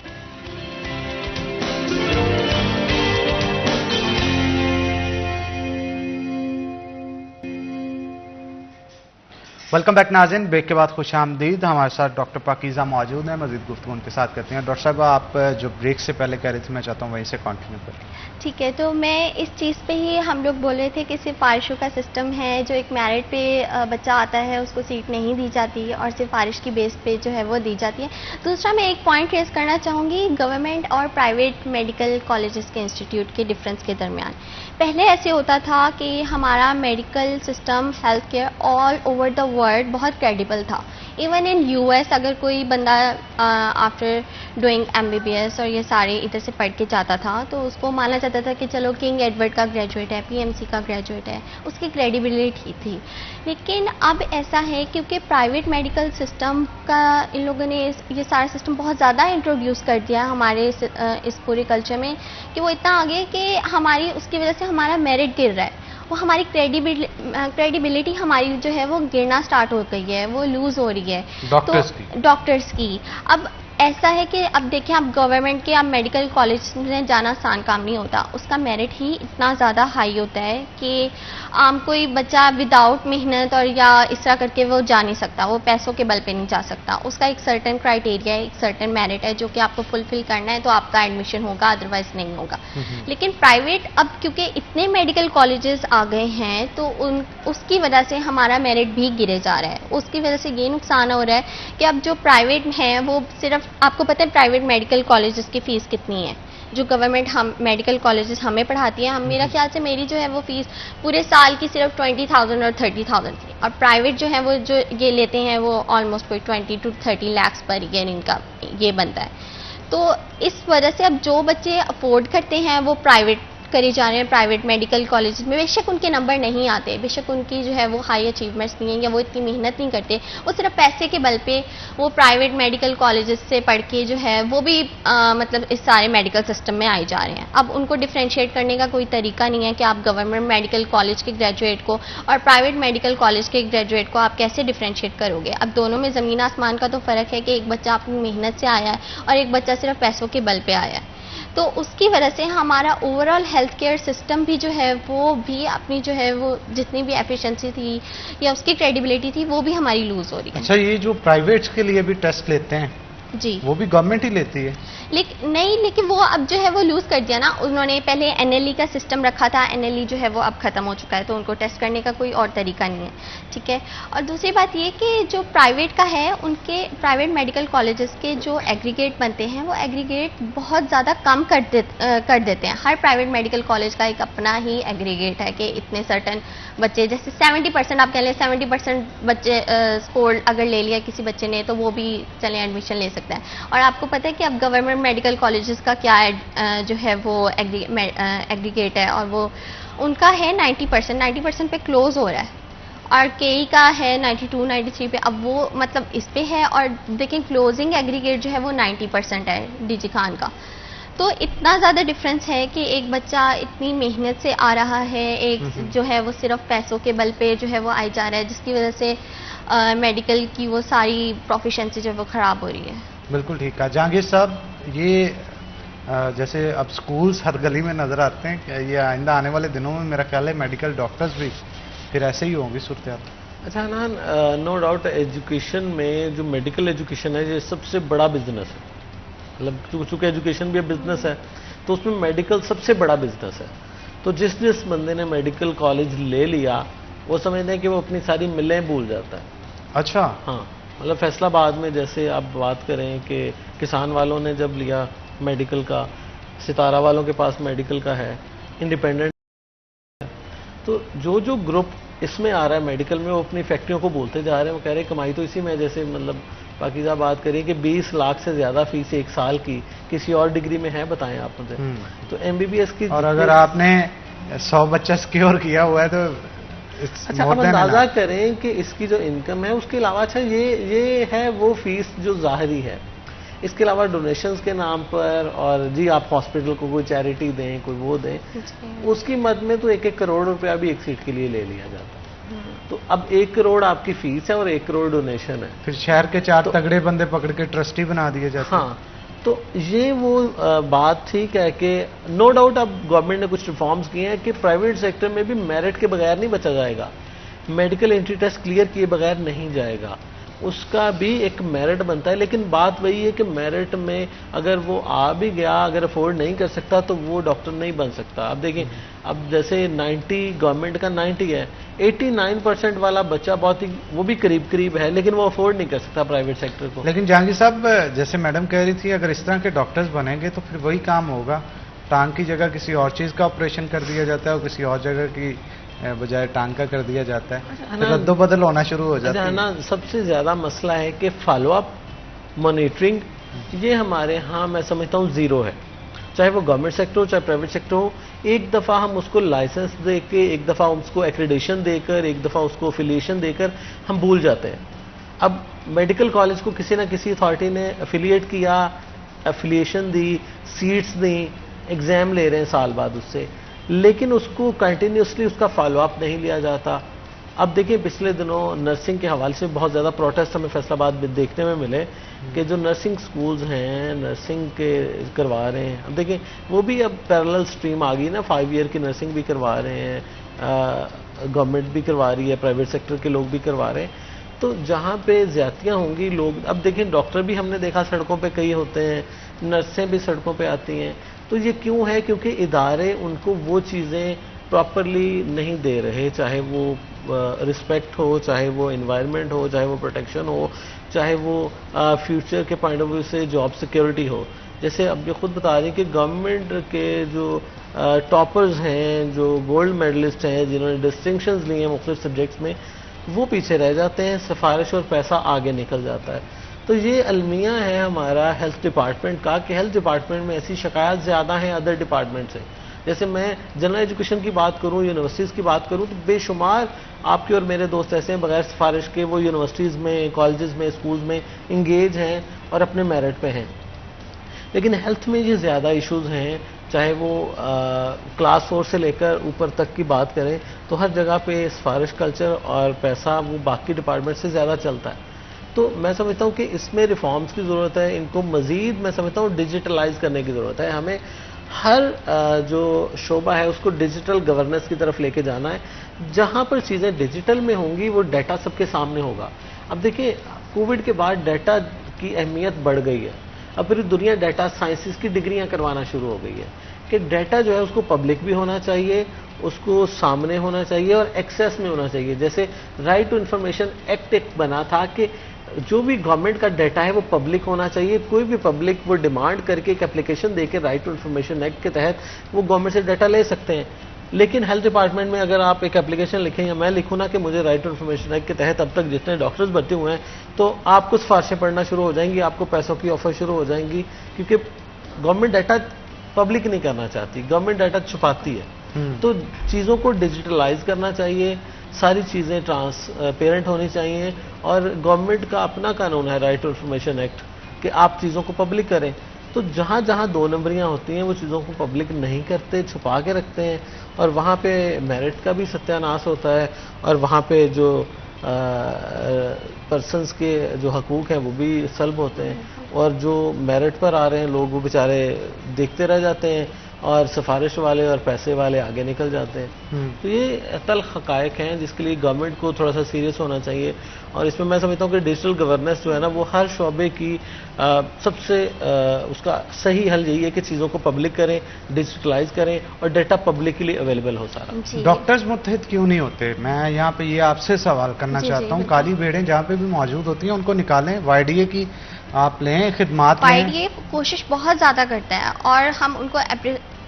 वेलकम बैक नाज़रीन। ब्रेक के बाद खुश आमदीद। हमारे साथ डॉक्टर पाकीज़ा मौजूद हैं, मज़ीद गुफ्तगू उनके साथ करते हैं। डॉक्टर साहब, आप जो ब्रेक से पहले कह रही थी, मैं चाहता हूँ वहीं से कंटिन्यू करें। ठीक है, तो मैं इस चीज़ पे ही, हम लोग बोल रहे थे कि सिफारिशों का सिस्टम है, जो एक मेरिट पे बच्चा आता है उसको सीट नहीं दी जाती और सिफारिश की बेस पे जो है वो दी जाती है। दूसरा, मैं एक पॉइंट रेस करना चाहूँगी गवर्नमेंट और प्राइवेट मेडिकल कॉलेजेस के इंस्टीट्यूट के डिफरेंस के दरमियान। पहले ऐसे होता था कि हमारा medical system, health care all over the world बहुत क्रेडिबल था। इवन इन यूएस अगर कोई बंदा आफ्टर डूइंग एमबीबीएस और ये सारे इधर से पढ़ के जाता था तो उसको माना जाता था कि चलो किंग एडवर्ड का ग्रेजुएट है, पीएमसी का ग्रेजुएट है, उसकी क्रेडिबिलिटी थी। लेकिन अब ऐसा है क्योंकि प्राइवेट मेडिकल सिस्टम का इन लोगों ने ये सारा सिस्टम बहुत ज़्यादा इंट्रोड्यूस कर दिया हमारे इस पूरे कल्चर में कि वो इतना आगे कि हमारी उसकी वजह से हमारा मेरिट गिर रहा है, वो हमारी क्रेडिबिलिटी हमारी जो है वो गिरना स्टार्ट हो गई है, वो लूज हो रही है डॉक्टर्स की। अब ऐसा है कि अब देखें, आप गवर्नमेंट के, आप मेडिकल कॉलेज में जाना आसान काम नहीं होता, उसका मेरिट ही इतना ज़्यादा हाई होता है कि आम कोई बच्चा विदाउट मेहनत और या इस तरह करके वो जा नहीं सकता, वो पैसों के बल पे नहीं जा सकता। उसका एक सर्टेन क्राइटेरिया है, एक सर्टेन मेरिट है जो कि आपको फुलफिल करना है तो आपका एडमिशन होगा, अदरवाइज नहीं होगा। लेकिन प्राइवेट, अब क्योंकि इतने मेडिकल कॉलेजेस आ गए हैं तो उसकी वजह से हमारा मेरिट भी गिरे जा रहा है। उसकी वजह से ये नुकसान हो रहा है कि अब जो प्राइवेट हैं वो सिर्फ, आपको पता है प्राइवेट मेडिकल कॉलेजेस की फ़ीस कितनी है? जो गवर्नमेंट हम मेडिकल कॉलेजेस हमें पढ़ाती है, हम, मेरा ख्याल से मेरी जो है वो फ़ीस पूरे साल की सिर्फ 20,000 और 30,000 थी, और प्राइवेट जो है वो जो ये लेते हैं वो ऑलमोस्ट कोई 20 to 30 lakhs पर ईयर इनका ये बनता है। तो इस वजह से अब जो बच्चे अफोर्ड करते हैं वो प्राइवेट करे जा रहे हैं, प्राइवेट मेडिकल कॉलेज में। बेशक उनके नंबर नहीं आते, बेशक उनकी जो है वो हाई अचीवमेंट्स नहीं है या वो इतनी मेहनत नहीं करते, वो सिर्फ पैसे के बल पे वो प्राइवेट मेडिकल कॉलेजेस से पढ़ के जो है वो भी मतलब इस सारे मेडिकल सिस्टम में आए जा रहे हैं। अब उनको डिफ्रेंशिएट करने का कोई तरीका नहीं है कि आप गवर्नमेंट मेडिकल कॉलेज के ग्रेजुएट को और प्राइवेट मेडिकल कॉलेज के ग्रेजुएट को आप कैसे डिफ्रेंशिएट करोगे? अब दोनों में ज़मीन आसमान का तो फ़र्क है कि एक बच्चा अपनी मेहनत से आया है और एक बच्चा सिर्फ पैसों के बल पे आया है। तो उसकी वजह से हमारा ओवरऑल हेल्थ केयर सिस्टम भी जो है वो भी अपनी जो है वो जितनी भी एफिशिएंसी थी या उसकी क्रेडिबिलिटी थी वो भी हमारी लूज हो रही है। अच्छा, ये जो प्राइवेट्स के लिए भी टेस्ट लेते हैं जी, वो भी गवर्नमेंट ही लेती है? लेकिन वो अब जो है वो लूज कर दिया ना उन्होंने। पहले एनएलई का सिस्टम रखा था, एनएलई जो है वो अब खत्म हो चुका है, तो उनको टेस्ट करने का कोई और तरीका नहीं है, ठीक है। और दूसरी बात ये कि जो प्राइवेट का है, उनके प्राइवेट मेडिकल कॉलेजेस के जो एग्रीगेट बनते हैं वो एग्रीगेट बहुत ज़्यादा कम कर देते हैं। हर प्राइवेट मेडिकल कॉलेज का एक अपना ही एग्रीगेट है कि इतने सर्टन बच्चे, जैसे 70% आप कह लें, 70% बच्चे स्कोर अगर ले लिया किसी बच्चे ने तो वो भी चले एडमिशन ले सकता है। और आपको पता है कि अब गवर्नमेंट मेडिकल कॉलेजेस का क्या जो है वो एग्रीगेट है और वो उनका है 90% पे क्लोज हो रहा है, और केई का है 92, 93 पे। अब वो मतलब इस पे है, और देखें क्लोजिंग एग्रीगेट जो है वो 90% है डीजी खान का। तो इतना ज़्यादा डिफरेंस है कि एक बच्चा इतनी मेहनत से आ रहा है, एक जो है वो सिर्फ पैसों के बल पे जो है वो आई जा रहा है, जिसकी वजह से मेडिकल की वो सारी प्रोफिशिएंसी जो है वो ख़राब हो रही है। बिल्कुल ठीक कहा जहांगीर साहब। ये जैसे अब स्कूल्स हर गली में नजर आते हैं, ये आइंदा आने वाले दिनों में मेरा ख्याल है मेडिकल डॉक्टर्स भी फिर ऐसे ही होंगी सूरत हाल। अच्छा ना, नो डाउट एजुकेशन में जो मेडिकल एजुकेशन है ये सबसे बड़ा बिजनेस है। मतलब चूंकि एजुकेशन भी बिजनेस है तो उसमें मेडिकल सबसे बड़ा बिजनेस है। तो जिस जिस बंदे ने मेडिकल कॉलेज ले लिया वो समझते हैं कि वो अपनी सारी मिलें भूल जाता है। अच्छा। हाँ, मतलब फैसलाबाद में जैसे आप बात करें कि किसान वालों ने जब लिया मेडिकल का, सितारा वालों के पास मेडिकल का है, इंडिपेंडेंट, तो जो जो ग्रुप इसमें आ रहा है मेडिकल में वो अपनी फैक्ट्रियों को बोलते जा रहे हैं। वो कह रहे हैं कमाई तो इसी में, जैसे मतलब पाकिजा बात करिए कि 20 लाख से ज्यादा फीस एक साल की किसी और डिग्री में है, बताएं आप मुझे। तो एमबीबीएस की, और अगर आपने 100 बच्चा सिक्योर किया हुआ है तो अच्छा अब अंदाजा करें कि इसकी जो इनकम है उसके अलावा, अच्छा ये है वो फीस जो जाहिरी है, इसके अलावा डोनेशंस के नाम पर, और जी आप हॉस्पिटल को कोई चैरिटी दें, कोई वो दें, उसकी मद में तो 1-1 करोड़ रुपया भी एक सीट के लिए ले लिया जाता है। तो अब 1 करोड़ आपकी फीस है और 1 करोड़ डोनेशन है। फिर शहर के 4 तगड़े बंदे पकड़ के ट्रस्टी बना दिए जाते हैं। हाँ, तो ये वो बात ठीक है कि नो डाउट अब गवर्नमेंट ने कुछ रिफॉर्म्स किए हैं कि प्राइवेट सेक्टर में भी मेरिट के बगैर नहीं बचा जाएगा, मेडिकल एंट्री टेस्ट क्लियर किए बगैर नहीं जाएगा, उसका भी एक मेरिट बनता है। लेकिन बात वही है कि मेरिट में अगर वो आ भी गया, अगर अफोर्ड नहीं कर सकता तो वो डॉक्टर नहीं बन सकता। अब देखिए, अब जैसे 90 गवर्नमेंट का 90 है, 89% वाला बच्चा बहुत ही, वो भी करीब करीब है, लेकिन वो अफोर्ड नहीं कर सकता प्राइवेट सेक्टर को। लेकिन जहांगीर साहब, जैसे मैडम कह रही थी, अगर इस तरह के डॉक्टर्स बनेंगे तो फिर वही काम होगा, टांग की जगह किसी और चीज का ऑपरेशन कर दिया जाता है और किसी और जगह की बजाय टांग का कर दिया जाता है, तो रद्दोबदल होना शुरू हो जाता है ना। सबसे ज्यादा मसला है कि फॉलोअप मॉनिटरिंग, ये हमारे यहाँ मैं समझता हूँ जीरो है, चाहे वो गवर्नमेंट सेक्टर हो चाहे प्राइवेट सेक्टर हो। एक दफा हम उसको लाइसेंस दे के, एक दफा उसको एक्रेडिटेशन देकर, एक दफा उसको एफिलिएशन देकर हम भूल जाते हैं। अब मेडिकल कॉलेज को किसी ना किसी अथॉरिटी ने एफिलिएट किया, एफिलिएशन दी, सीट्स दी, एग्जाम ले रहे हैं साल बाद उससे, लेकिन उसको कंटिन्यूसली उसका फॉलोअप नहीं लिया जाता। अब देखिए, पिछले दिनों नर्सिंग के हवाले से बहुत ज़्यादा प्रोटेस्ट हमें फैसलाबाद में देखने में मिले कि जो नर्सिंग स्कूल्स हैं, नर्सिंग के करवा रहे हैं, अब देखिए वो भी अब पैरेलल स्ट्रीम आ गई ना, 5 ईयर की नर्सिंग भी करवा रहे हैं, गवर्नमेंट भी करवा रही है, प्राइवेट सेक्टर के लोग भी करवा रहे हैं। तो जहाँ पे ज्यादतियाँ होंगी, लोग, अब देखिए डॉक्टर भी हमने देखा सड़कों पे कई होते हैं, नर्सें भी सड़कों पे आती हैं। तो ये क्यों है? क्योंकि इदारे उनको वो चीज़ें प्रॉपरली नहीं दे रहे, चाहे वो रिस्पेक्ट हो, चाहे वो इन्वायरमेंट हो, चाहे वो प्रोटेक्शन हो, चाहे वो फ्यूचर के पॉइंट ऑफ व्यू से जॉब सिक्योरिटी हो। जैसे अब ये खुद बता रही हैं कि गवर्नमेंट के जो टॉपर्स हैं, जो गोल्ड मेडलिस्ट हैं, जिन्होंने डिस्टिंक्शंस लिए हैं मुख्तलिफ सब्जेक्ट्स में, वो पीछे रह जाते हैं, सिफारिश और पैसा आगे निकल जाता है। तो ये अलमिया है हमारा हेल्थ डिपार्टमेंट का कि हेल्थ डिपार्टमेंट में ऐसी शिकायत ज़्यादा हैं अदर डिपार्टमेंट से। जैसे मैं जनरल एजुकेशन की बात करूं, यूनिवर्सिटीज़ की बात करूं, तो बेशुमार आपके और मेरे दोस्त ऐसे हैं बगैर सिफारिश के वो यूनिवर्सिटीज़ में, कॉलेजेस में, स्कूल्स में इंगेज हैं और अपने मेरिट पे हैं। लेकिन हेल्थ में ये ज़्यादा इश्यूज़ हैं, चाहे वो क्लास 4 से लेकर ऊपर तक की बात करें तो हर जगह पे सिफारिश कल्चर और पैसा वो बाकी डिपार्टमेंट से ज़्यादा चलता है। तो मैं समझता हूँ कि इसमें रिफॉर्म्स की ज़रूरत है, इनको मज़ीद मैं समझता हूँ डिजिटलाइज करने की ज़रूरत है। हमें हर जो शोबा है उसको डिजिटल गवर्नेंस की तरफ लेके जाना है। जहाँ पर चीज़ें डिजिटल में होंगी वो डाटा सबके सामने होगा। अब देखिए, कोविड के बाद डाटा की अहमियत बढ़ गई है। अब पूरी दुनिया डाटा साइंसिस की डिग्रियां करवाना शुरू हो गई है कि डाटा जो है उसको पब्लिक भी होना चाहिए, उसको सामने होना चाहिए और एक्सेस में होना चाहिए। जैसे राइट टू इंफॉर्मेशन एक्ट एक बना था कि जो भी गवर्नमेंट का डाटा है वो पब्लिक होना चाहिए। कोई भी पब्लिक वो डिमांड करके एक एप्लीकेशन देके राइट टू इंफॉर्मेशन एक्ट के तहत वो गवर्नमेंट से डाटा ले सकते हैं। लेकिन हेल्थ डिपार्टमेंट में अगर आप एक एप्लीकेशन लिखें या मैं लिखूँ ना कि मुझे राइट टू इंफॉर्मेशन एक्ट के तहत अब तक जितने डॉक्टर्स भर्ती हुए हैं, तो आपको सिफारिशें पढ़ना शुरू हो जाएंगी, आपको पैसों की ऑफर शुरू हो जाएंगी, क्योंकि गवर्नमेंट डाटा पब्लिक नहीं करना चाहती, गवर्नमेंट डाटा छुपाती है। तो चीज़ों को डिजिटलाइज करना चाहिए, सारी चीज़ें ट्रांसपेरेंट होनी चाहिए और गवर्नमेंट का अपना कानून है राइट टू इंफॉर्मेशन एक्ट कि आप चीज़ों को पब्लिक करें। तो जहाँ जहाँ 2 नंबरियाँ होती हैं वो चीज़ों को पब्लिक नहीं करते, छुपा के रखते हैं, और वहाँ पे मेरिट का भी सत्यानाश होता है, और वहाँ पे जो पर्सन्स के जो हकूक़ हैं वो भी सल्ब होते हैं, और जो मेरिट पर आ रहे हैं लोग वो बेचारे देखते रह जाते हैं, और सिफारिश वाले और पैसे वाले आगे निकल जाते हैं। तो ये तल्ख हक़ाइक़ हैं जिसके लिए गवर्नमेंट को थोड़ा सा सीरियस होना चाहिए, और इसमें मैं समझता हूँ कि डिजिटल गवर्नेंस जो है ना वो हर शोबे की सबसे उसका सही हल यही है कि चीज़ों को पब्लिक करें, डिजिटलाइज करें, और डाटा पब्लिकली अवेलेबल हो सारा। डॉक्टर्स मुत्तहिद क्यों नहीं होते? मैं यहाँ पे ये आपसे सवाल करना चाहता हूँ। काली भेड़ें जहाँ पे भी मौजूद होती हैं उनको निकालें, वाईडीए की आप लें, खिदमात लें। वाईडीए कोशिश बहुत ज़्यादा करता है, और हम उनको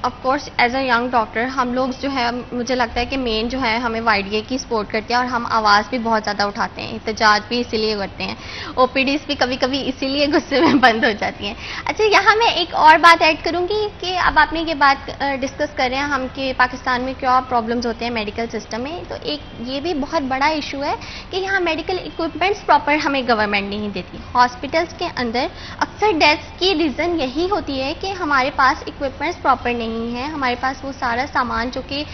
of course as a young doctor हम लोग जो है, मुझे लगता है कि मेन जो है हमें वाईडीए की सपोर्ट करते हैं, और हम आवाज़ भी बहुत ज़्यादा उठाते हैं, एहतजाज भी इसीलिए करते हैं, ओपीडीज भी कभी कभी इसीलिए गुस्से में बंद हो जाती हैं। अच्छा, यहाँ मैं एक और बात ऐड करूँगी कि अब आपने ये बात डिस्कस कर रहे हैं हम कि पाकिस्तान में क्या प्रॉब्लम्स होते हैं मेडिकल सिस्टम में, तो एक ये भी बहुत बड़ा इशू है कि यहाँ मेडिकल इक्विपमेंट्स प्रॉपर हमें गवर्नमेंट नहीं देती। हॉस्पिटल्स के अंदर अक्सर डेथ्स की रीज़न यही होती है कि हमारे पास इक्विपमेंट्स प्रॉपर नहीं है, हमारे पास वो सारा सामान जो कि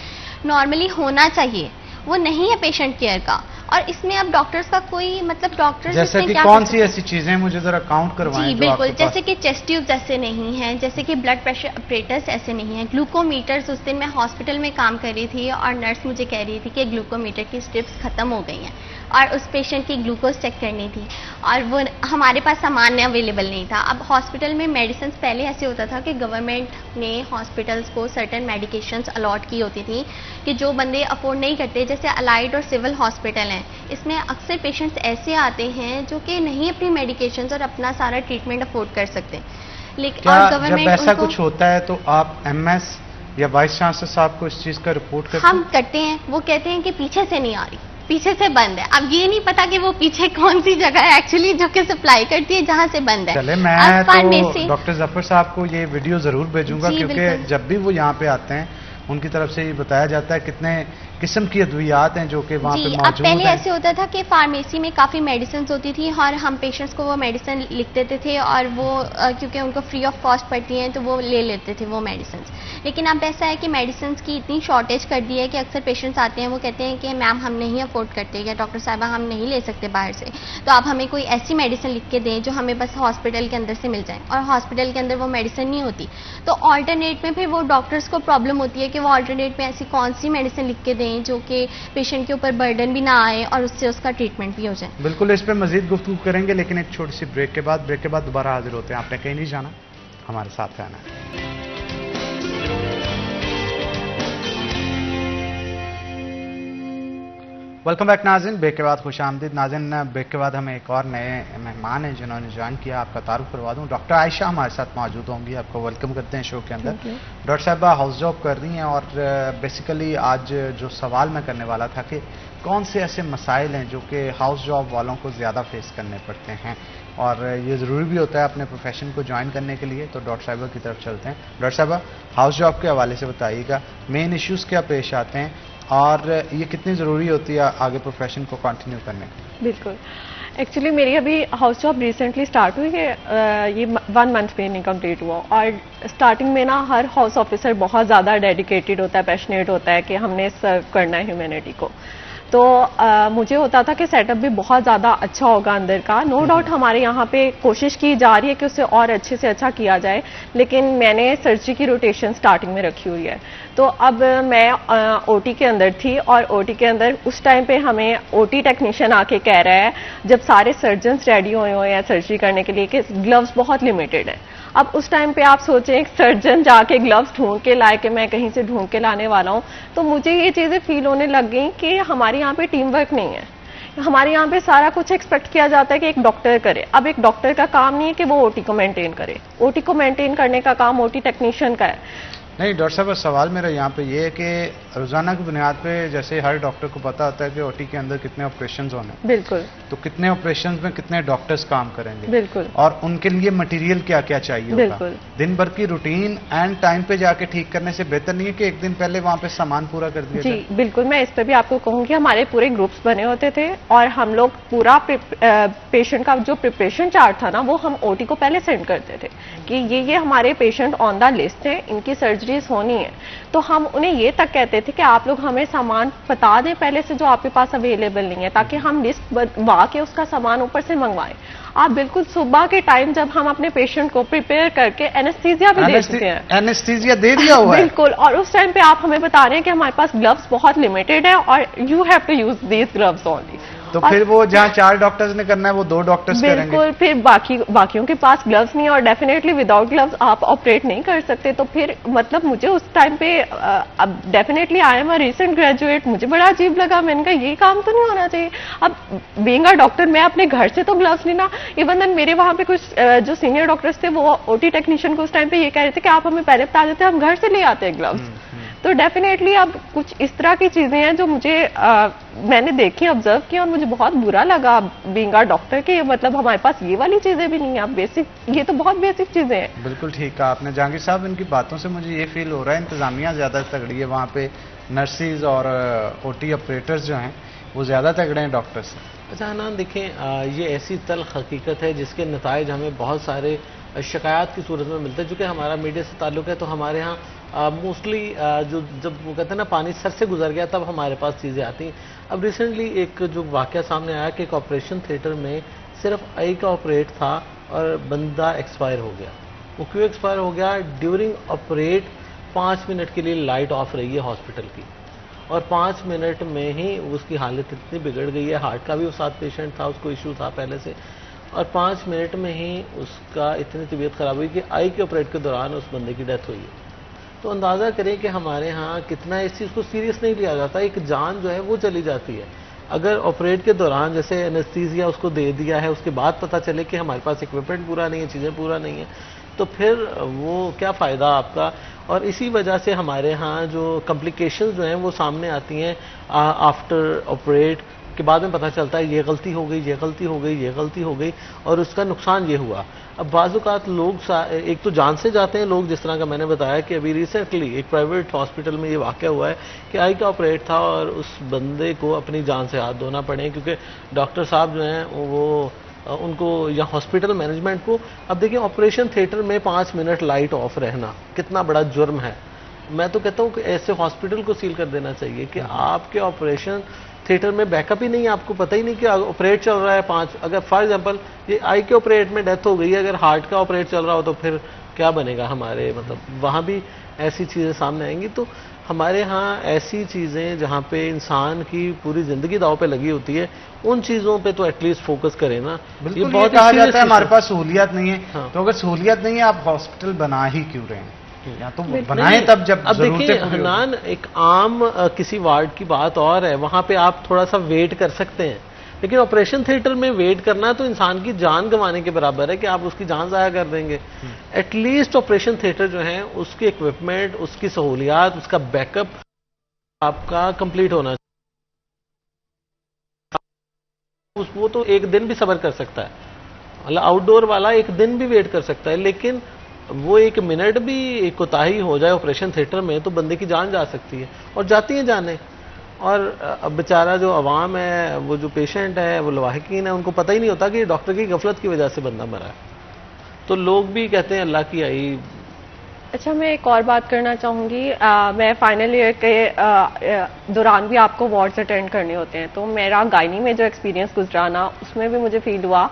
नॉर्मली होना चाहिए वो नहीं है पेशेंट केयर का, और इसमें अब डॉक्टर्स का कोई मतलब डॉक्टर्स जैसे कि कौन सी ऐसी चीजें मुझे जरा काउंट करवाएं? जी बिल्कुल, जैसे कि चेस्ट ट्यूब्स ऐसे नहीं हैं, जैसे कि ब्लड प्रेशर ऑपरेटर्स ऐसे नहीं हैं, ग्लूकोमीटर्स। उस दिन मैं हॉस्पिटल में काम कर रही थी और नर्स मुझे कह रही थी कि ग्लूकोमीटर की स्ट्रिप्स खत्म हो गई हैं और उस पेशेंट की ग्लूकोज चेक करनी थी, और वो हमारे पास सामान अवेलेबल नहीं था। अब हॉस्पिटल में मेडिसिन पहले ऐसे होता था कि गवर्नमेंट ने हॉस्पिटल्स को सर्टेन मेडिकेशंस अलॉट की होती थी कि जो बंदे अफोर्ड नहीं करते, जैसे अलाइड और सिविल हॉस्पिटल हैं, इसमें अक्सर पेशेंट्स ऐसे आते हैं जो कि नहीं अपनी मेडिकेशंस और अपना सारा ट्रीटमेंट अफोर्ड कर सकते। लेकिन और गवर्नमेंट जब ऐसा कुछ होता है तो आप एमएस या वाइस चांसलर साहब को इस चीज का रिपोर्ट करते हैं? हम करते हैं, वो कहते हैं कि पीछे से नहीं आ रही, पीछे से बंद है। अब ये नहीं पता कि वो पीछे कौन सी जगह है एक्चुअली जो कि सप्लाई करती है जहां से बंद है। चले, मैं तो डॉक्टर जफर साहब को ये वीडियो जरूर भेजूंगा, क्योंकि जब भी वो यहाँ पे आते हैं उनकी तरफ से ये बताया जाता है कितने किस्म की अद्वियात हैं जो कि वहाँ पे मौजूद हैं। अब पहले ऐसे होता था कि फार्मेसी में काफ़ी मेडिसिन होती थी और हम पेशेंट्स को वो मेडिसिन लिख देते थे, और वो क्योंकि उनको फ्री ऑफ कॉस्ट पड़ती हैं तो वो ले लेते थे वो मेडिसिन। लेकिन अब ऐसा है कि मेडिसिन की इतनी शॉर्टेज कर दी है कि अक्सर पेशेंट्स आते हैं, वो कहते हैं कि मैम हम नहीं अफोर्ड करते, या डॉक्टर साहबा हम नहीं ले सकते बाहर से, तो आप हमें कोई ऐसी मेडिसिन लिख के दें जो हमें बस हॉस्पिटल के अंदर से मिल जाए, और हॉस्पिटल के अंदर वो मेडिसिन नहीं होती। तो ऑल्टरनेट में फिर वो डॉक्टर्स को प्रॉब्लम होती है कि वो ऑल्टरनेट में ऐसी कौन सी मेडिसिन लिख के दें जो कि पेशेंट के ऊपर बर्डन भी ना आए और उससे उसका ट्रीटमेंट भी हो जाए। बिल्कुल, इस पे मजीद गुफ्तगू करेंगे, लेकिन एक छोटी सी ब्रेक के बाद दोबारा हाजिर होते हैं। आपने कहीं नहीं जाना, हमारे साथ रहना है। वेलकम बैक नाज़रीन, ब्रेक के बाद खुश आमदीद। नाज़रीन, ब्रेक के बाद हमें एक और नए मेहमान हैं जिन्होंने ज्वाइन किया, आपका तारुफ करवा दूं। डॉक्टर आयशा हमारे साथ मौजूद होंगी, आपको वेलकम करते हैं शो के अंदर। डॉक्टर साहबा हाउस जॉब कर रही हैं, और बेसिकली आज जो सवाल मैं करने वाला था कि कौन से ऐसे मसाइल हैं जो कि हाउस जॉब वालों को ज़्यादा फेस करने पड़ते हैं, और ये ज़रूरी भी होता है अपने प्रोफेशन को ज्वाइन करने के लिए। तो डॉक्टर साहबा की तरफ चलते हैं। डॉक्टर साहबा, हाउस जॉब के हवाले से बताइएगा, मेन इश्यूज़ क्या पेश आते हैं और ये कितनी ज़रूरी होती है आगे प्रोफेशन को कंटिन्यू करने के? बिल्कुल, एक्चुअली मेरी अभी हाउस जॉब रिसेंटली स्टार्ट हुई है, ये 1 मंथ में नहीं कंप्लीट हुआ, और स्टार्टिंग में ना हर हाउस ऑफिसर बहुत ज़्यादा डेडिकेटेड होता है, पैशनेट होता है कि हमने सर्व करना है ह्यूमैनिटी को। तो मुझे होता था कि सेटअप भी बहुत ज़्यादा अच्छा होगा अंदर का, नो डाउट हमारे यहाँ पे कोशिश की जा रही है कि उसे और अच्छे से अच्छा किया जाए, लेकिन मैंने सर्जरी की रोटेशन स्टार्टिंग में रखी हुई है। तो अब मैं ओटी के अंदर थी, और ओटी के अंदर उस टाइम पे हमें ओटी टेक्नीशियन आके कह रहा है, जब सारे सर्जन्स रेडी हुए हैं सर्जरी करने के लिए, कि ग्लव्स बहुत लिमिटेड है। अब उस टाइम पे आप सोचें एक सर्जन जाके ग्लव्स ढूंढ के लाए कि मैं कहीं से ढूंढ के लाने वाला हूँ, तो मुझे ये चीज़ें फील होने लग गई कि हमारे यहाँ पे टीम वर्क नहीं है। हमारे यहाँ पे सारा कुछ एक्सपेक्ट किया जाता है कि एक डॉक्टर करे। अब एक डॉक्टर का काम नहीं है कि वो ओटी को मेंटेन करे, ओटी को मेंटेन करने का काम ओटी टेक्नीशियन का है। नहीं डॉक्टर साहब, सवाल मेरा यहाँ पे ये है कि रोजाना की बुनियाद पे जैसे हर डॉक्टर को पता होता है कि ओटी के अंदर कितने ऑपरेशंस होने हैं, बिल्कुल तो कितने ऑपरेशंस में कितने डॉक्टर्स काम करेंगे, बिल्कुल और उनके लिए मटेरियल क्या क्या चाहिए होगा। बिल्कुल। दिन भर की रूटीन एंड टाइम पे जाके ठीक करने से बेहतर नहीं है कि एक दिन पहले वहां पे सामान पूरा कर दिया जी जाए? बिल्कुल, मैं इस पर भी आपको कहूंगी, हमारे पूरे ग्रुप्स बने होते थे और हम लोग पूरा पेशेंट का जो प्रिपरेशन चार्ट था ना, वो हम ओटी को पहले सेंड करते थे कि ये हमारे पेशेंट ऑन द लिस्ट हैं, इनकी सर्जरीज होनी है। तो हम उन्हें ये तक कहते थे कि आप लोग हमें सामान बता दें पहले से जो आपके पास अवेलेबल नहीं है, ताकि हम लिस्ट बनवा के उसका सामान ऊपर से मंगवाएं। आप बिल्कुल सुबह के टाइम जब हम अपने पेशेंट को प्रिपेयर करके एनेस्थीसिया भी दे चुके हैं, एनेस्थीसिया दे दिया हुआ है बिल्कुल, और उस टाइम पे आप हमें बता रहे हैं कि हमारे पास ग्लव्स बहुत लिमिटेड है और you have to use these gloves only. तो फिर वो जहाँ 4 डॉक्टर्स ने करना है वो 2 डॉक्टर्स करेंगे। बिल्कुल, फिर बाकियों के पास ग्लव्स नहीं है और डेफिनेटली विदाउट ग्लव्स आप ऑपरेट नहीं कर सकते। तो फिर मतलब मुझे उस टाइम पे अब definitely I am a recent graduate, मुझे बड़ा अजीब लगा। मैंने कहा ये काम तो नहीं होना चाहिए। अब बीइंग अ डॉक्टर मैं अपने घर से तो ग्लव्स लेना, इवन देन मेरे वहां पे कुछ जो सीनियर डॉक्टर्स थे वो ओटी टेक्नीशियन को उस टाइम पे ये कह रहे थे कि आप हमें पहले बता देते, हम घर से ले आते हैं ग्लव्स। तो डेफिनेटली अब कुछ इस तरह की चीजें हैं जो मुझे मैंने देखी, ऑब्जर्व किया और मुझे बहुत बुरा लगा बीइंग अ डॉक्टर कि मतलब हमारे पास ये वाली चीजें भी नहीं है। अब बेसिक, ये तो बहुत बेसिक चीजें हैं। बिल्कुल ठीक कहा आपने जहांगीर साहब। इनकी बातों से मुझे ये फील हो रहा है इंतजामिया ज्यादा तगड़ी है वहाँ पे, नर्सिस और ओटी ऑपरेटर्स जो हैं वो ज्यादा तगड़े हैं डॉक्टर से। अच्छा हनान, देखें ये ऐसी तल्ख हकीकत है जिसके नताइज हमें बहुत सारे शिकायत की सूरत में मिलते हैं। चूँकि हमारा मीडिया से ताल्लुक़ है तो हमारे यहाँ मोस्टली जो जब वो कहते हैं ना पानी सर से गुजर गया तब हमारे पास चीज़ें आती हैं। अब रिसेंटली एक जो वाक़या सामने आया कि एक ऑपरेशन थिएटर में सिर्फ आई का ऑपरेट था और बंदा एक्सपायर हो गया। वो क्यों एक्सपायर हो गया? ड्यूरिंग ऑपरेट 5 मिनट के लिए लाइट ऑफ रही है हॉस्पिटल की और 5 मिनट में ही उसकी हालत इतनी बिगड़ गई है। हार्ट का भी उस साथ पेशेंट था, उसको इशू था पहले से, और 5 मिनट में ही उसका इतनी तबीयत खराब हुई कि आई के ऑपरेट के दौरान उस बंदे की डेथ हुई है। तो अंदाज़ा करें कि हमारे यहाँ कितना इस चीज़ को सीरियस नहीं लिया जाता। एक जान जो है वो चली जाती है। अगर ऑपरेट के दौरान जैसे एनेस्थीसिया उसको दे दिया है, उसके बाद पता चले कि हमारे पास इक्विपमेंट पूरा नहीं है, चीज़ें पूरा नहीं है, तो फिर वो क्या फ़ायदा आपका। और इसी वजह से हमारे यहाँ जो कॉम्प्लिकेशंस जो हैं वो सामने आती हैं आफ्टर ऑपरेट के बाद में पता चलता है ये गलती हो गई, ये गलती हो गई, ये गलती हो गई और उसका नुकसान ये हुआ। अब बाज़-औक़ात लोग एक तो जान से जाते हैं लोग, जिस तरह का मैंने बताया कि अभी रिसेंटली एक प्राइवेट हॉस्पिटल में ये वाक़या हुआ है कि आई का ऑपरेट था और उस बंदे को अपनी जान से हाथ धोना पड़े क्योंकि डॉक्टर साहब जो हैं वो उनको या हॉस्पिटल मैनेजमेंट को। अब देखिए ऑपरेशन थिएटर में 5 मिनट लाइट ऑफ रहना कितना बड़ा जुर्म है। मैं तो कहता हूँ कि ऐसे हॉस्पिटल को सील कर देना चाहिए कि आपके ऑपरेशन थिएटर में बैकअप ही नहीं है, आपको पता ही नहीं कि ऑपरेट चल रहा है 5, अगर फॉर एग्जांपल ये आई के ऑपरेट में डेथ हो गई है, अगर हार्ट का ऑपरेट चल रहा हो तो फिर क्या बनेगा हमारे, मतलब वहाँ भी ऐसी चीज़ें सामने आएंगी। तो हमारे यहाँ ऐसी चीज़ें जहाँ पे इंसान की पूरी ज़िंदगी दाव पे लगी होती है, उन चीज़ों पे तो एटलीस्ट फोकस करें ना। बिल्कुल, ये कहा जाता है हमारे पास सहूलियत नहीं है। हाँ। तो अगर सहूलियत नहीं है आप हॉस्पिटल बना ही क्यों रहे हैं? या तो बनाएं तब जब। अब देखिए हनान, एक आम किसी वार्ड की बात और है, वहां पे आप थोड़ा सा वेट कर सकते हैं, लेकिन ऑपरेशन थिएटर में वेट करना तो इंसान की जान गंवाने के बराबर है कि आप उसकी जान जाया कर देंगे। एटलीस्ट ऑपरेशन थिएटर जो है उसके इक्विपमेंट, उसकी सहूलियात, उसका बैकअप आपका कंप्लीट होना चाहिए। वो तो एक दिन भी सब्र कर सकता है, मतलब आउटडोर वाला एक दिन भी वेट कर सकता है, लेकिन वो 1 मिनट भी एक कोताही हो जाए ऑपरेशन थिएटर में तो बंदे की जान जा सकती है और जाती है जाने। और अब बेचारा जो अवाम है, वो जो पेशेंट है, वो लवाहिकीन है, उनको पता ही नहीं होता कि डॉक्टर की गफलत की वजह से बंदा मरा है। तो लोग भी कहते हैं अल्लाह की आई। अच्छा, मैं एक और बात करना चाहूँगी। मैं फाइनल ईयर के दौरान भी आपको वार्ड्स अटेंड करने होते हैं, तो मेरा गायनी में जो एक्सपीरियंस गुजरा ना, उसमें भी मुझे फील हुआ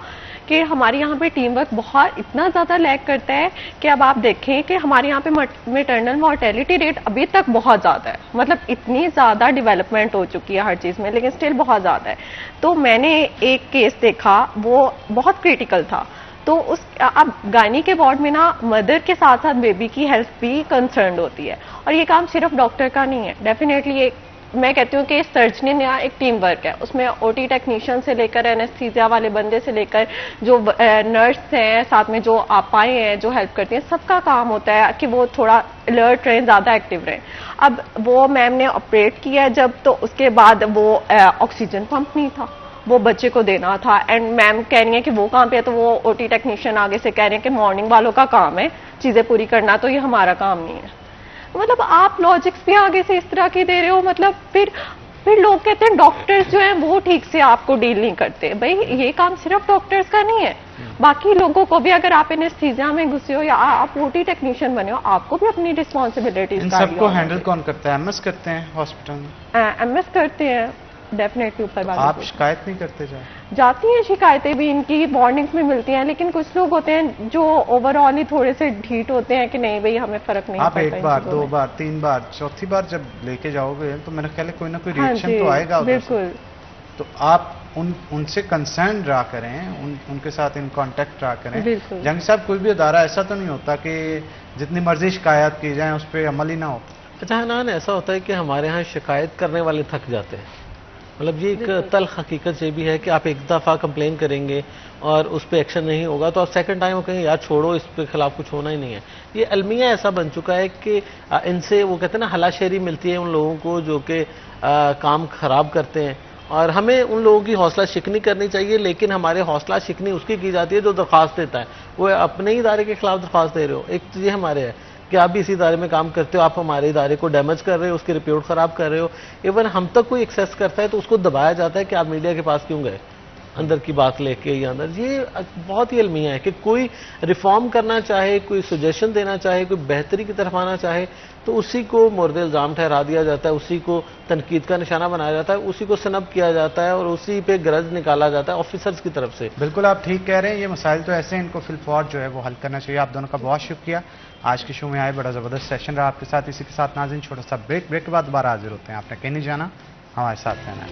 कि हमारे यहाँ पे टीम वर्क बहुत इतना ज़्यादा लैग करता है कि अब आप देखें कि हमारे यहाँ पे मैटरनल मॉर्टेलिटी रेट अभी तक बहुत ज़्यादा है। मतलब इतनी ज़्यादा डेवलपमेंट हो चुकी है हर चीज़ में, लेकिन स्टिल बहुत ज़्यादा है। तो मैंने एक केस देखा, वो बहुत क्रिटिकल था। तो उस अब गायनी के वार्ड में ना मदर के साथ साथ बेबी की हेल्थ भी कंसर्न होती है और ये काम सिर्फ डॉक्टर का नहीं है। डेफिनेटली ये मैं कहती हूँ कि सर्जरी ने एक टीम वर्क है, उसमें ओटी टेक्नीशियन से लेकर एनेस्थीसिया वाले बंदे से लेकर जो नर्स हैं, साथ में जो आपाएं हैं जो हेल्प करती हैं, सबका काम होता है कि वो थोड़ा अलर्ट रहें, ज़्यादा एक्टिव रहें। अब वो मैम ने ऑपरेट किया जब, तो उसके बाद वो ऑक्सीजन पंप नहीं था, वो बच्चे को देना था, एंड मैम कह रही है कि वो कहाँ पे है, तो वो ओटी टेक्नीशियन आगे से कह रहे हैं कि मॉर्निंग वालों का काम है चीज़ें पूरी करना, तो ये हमारा काम नहीं है। मतलब आप लॉजिक्स भी आगे से इस तरह की दे रहे हो, मतलब फिर लोग कहते हैं डॉक्टर्स जो हैं वो ठीक से आपको डील नहीं करते। भाई ये काम सिर्फ डॉक्टर्स का नहीं है, बाकी लोगों को भी, अगर आप एनेस्थीसिया में घुसे हो या आप ओटी टेक्नीशियन बने हो, आपको भी अपनी रिस्पॉन्सिबिलिटीज। इन सबको हैंडल कौन करता है? एमएस करते हैं हॉस्पिटल में? एमएस करते हैं डेफिनेटली, ऊपर वाले आप शिकायत नहीं करते? जाती हैं शिकायतें भी, इनकी वार्निंग्स में मिलती हैं, लेकिन कुछ लोग होते हैं जो ओवरऑल ही थोड़े से ढीठ होते हैं कि नहीं भाई हमें फर्क नहीं आप पड़ता। एक बार, दो बार, तीन बार, चौथी बार जब लेके जाओगे तो मेरा ख्याल है कोई ना कोई रिएक्शन तो आएगा उधर से। बिल्कुल। तो आप उनसे कंसर्न रहा करें, उनके साथ इन कांटेक्ट रहा करें। जंग साहब, कोई भी अदारा ऐसा तो नहीं होता कि जितनी मर्जी शिकायत की जाए उस पर अमल ही ना हो? अच्छा हनान, ऐसा होता है कि हमारे यहाँ शिकायत करने वाले थक जाते हैं। मतलब ये एक तल्ख हकीकत ये भी है कि आप एक दफ़ा कंप्लेन करेंगे और उस पर एक्शन नहीं होगा तो आप सेकंड टाइम कहेंगे यार छोड़ो, इस पे खिलाफ कुछ होना ही नहीं है। ये अलमिया ऐसा बन चुका है कि इनसे वो कहते हैं ना हलाशेरी मिलती है उन लोगों को जो कि काम खराब करते हैं, और हमें उन लोगों की हौसला शिकनी करनी चाहिए, लेकिन हमारे हौसला शिकनी उसकी की जाती है जो दरख्वास्त देता है। वो अपने ही इदारे के खिलाफ दरख्वास्त दे रहे हो, एक तो ये हमारे है कि आप भी इसी इदारे में काम करते हो, आप हमारे इदारे को डैमेज कर रहे हो, उसकी रिपोर्ट खराब कर रहे हो। इवन हम तक कोई एक्सेस करता है तो उसको दबाया जाता है कि आप मीडिया के पास क्यों गए अंदर की बात लेके या अंदर। ये बहुत ही अलमिया है कि कोई रिफॉर्म करना चाहे, कोई सजेशन देना चाहे, कोई बेहतरी की तरफ आना चाहे तो उसी को मोर्द इल्ज़ाम ठहरा दिया जाता है, उसी को तनकीद का निशाना बनाया जाता है, उसी को सनब किया जाता है और उसी पे गरज निकाला जाता है ऑफिसर्स की तरफ से। बिल्कुल आप ठीक कह रहे हैं, ये मसाइल तो ऐसे हैं, इनको फिलफौर जो है वो हल करना चाहिए। आप दोनों का बहुत शुक्रिया, आज के शो में आए, बड़ा ज़बरदस्त सेशन रहा आपके साथ। इसी के साथ नाज़रीन छोटा सा ब्रेक के बाद दोबारा हाजिर होते हैं। आपने कहीं नहीं जाना, हमारे साथ रहना है।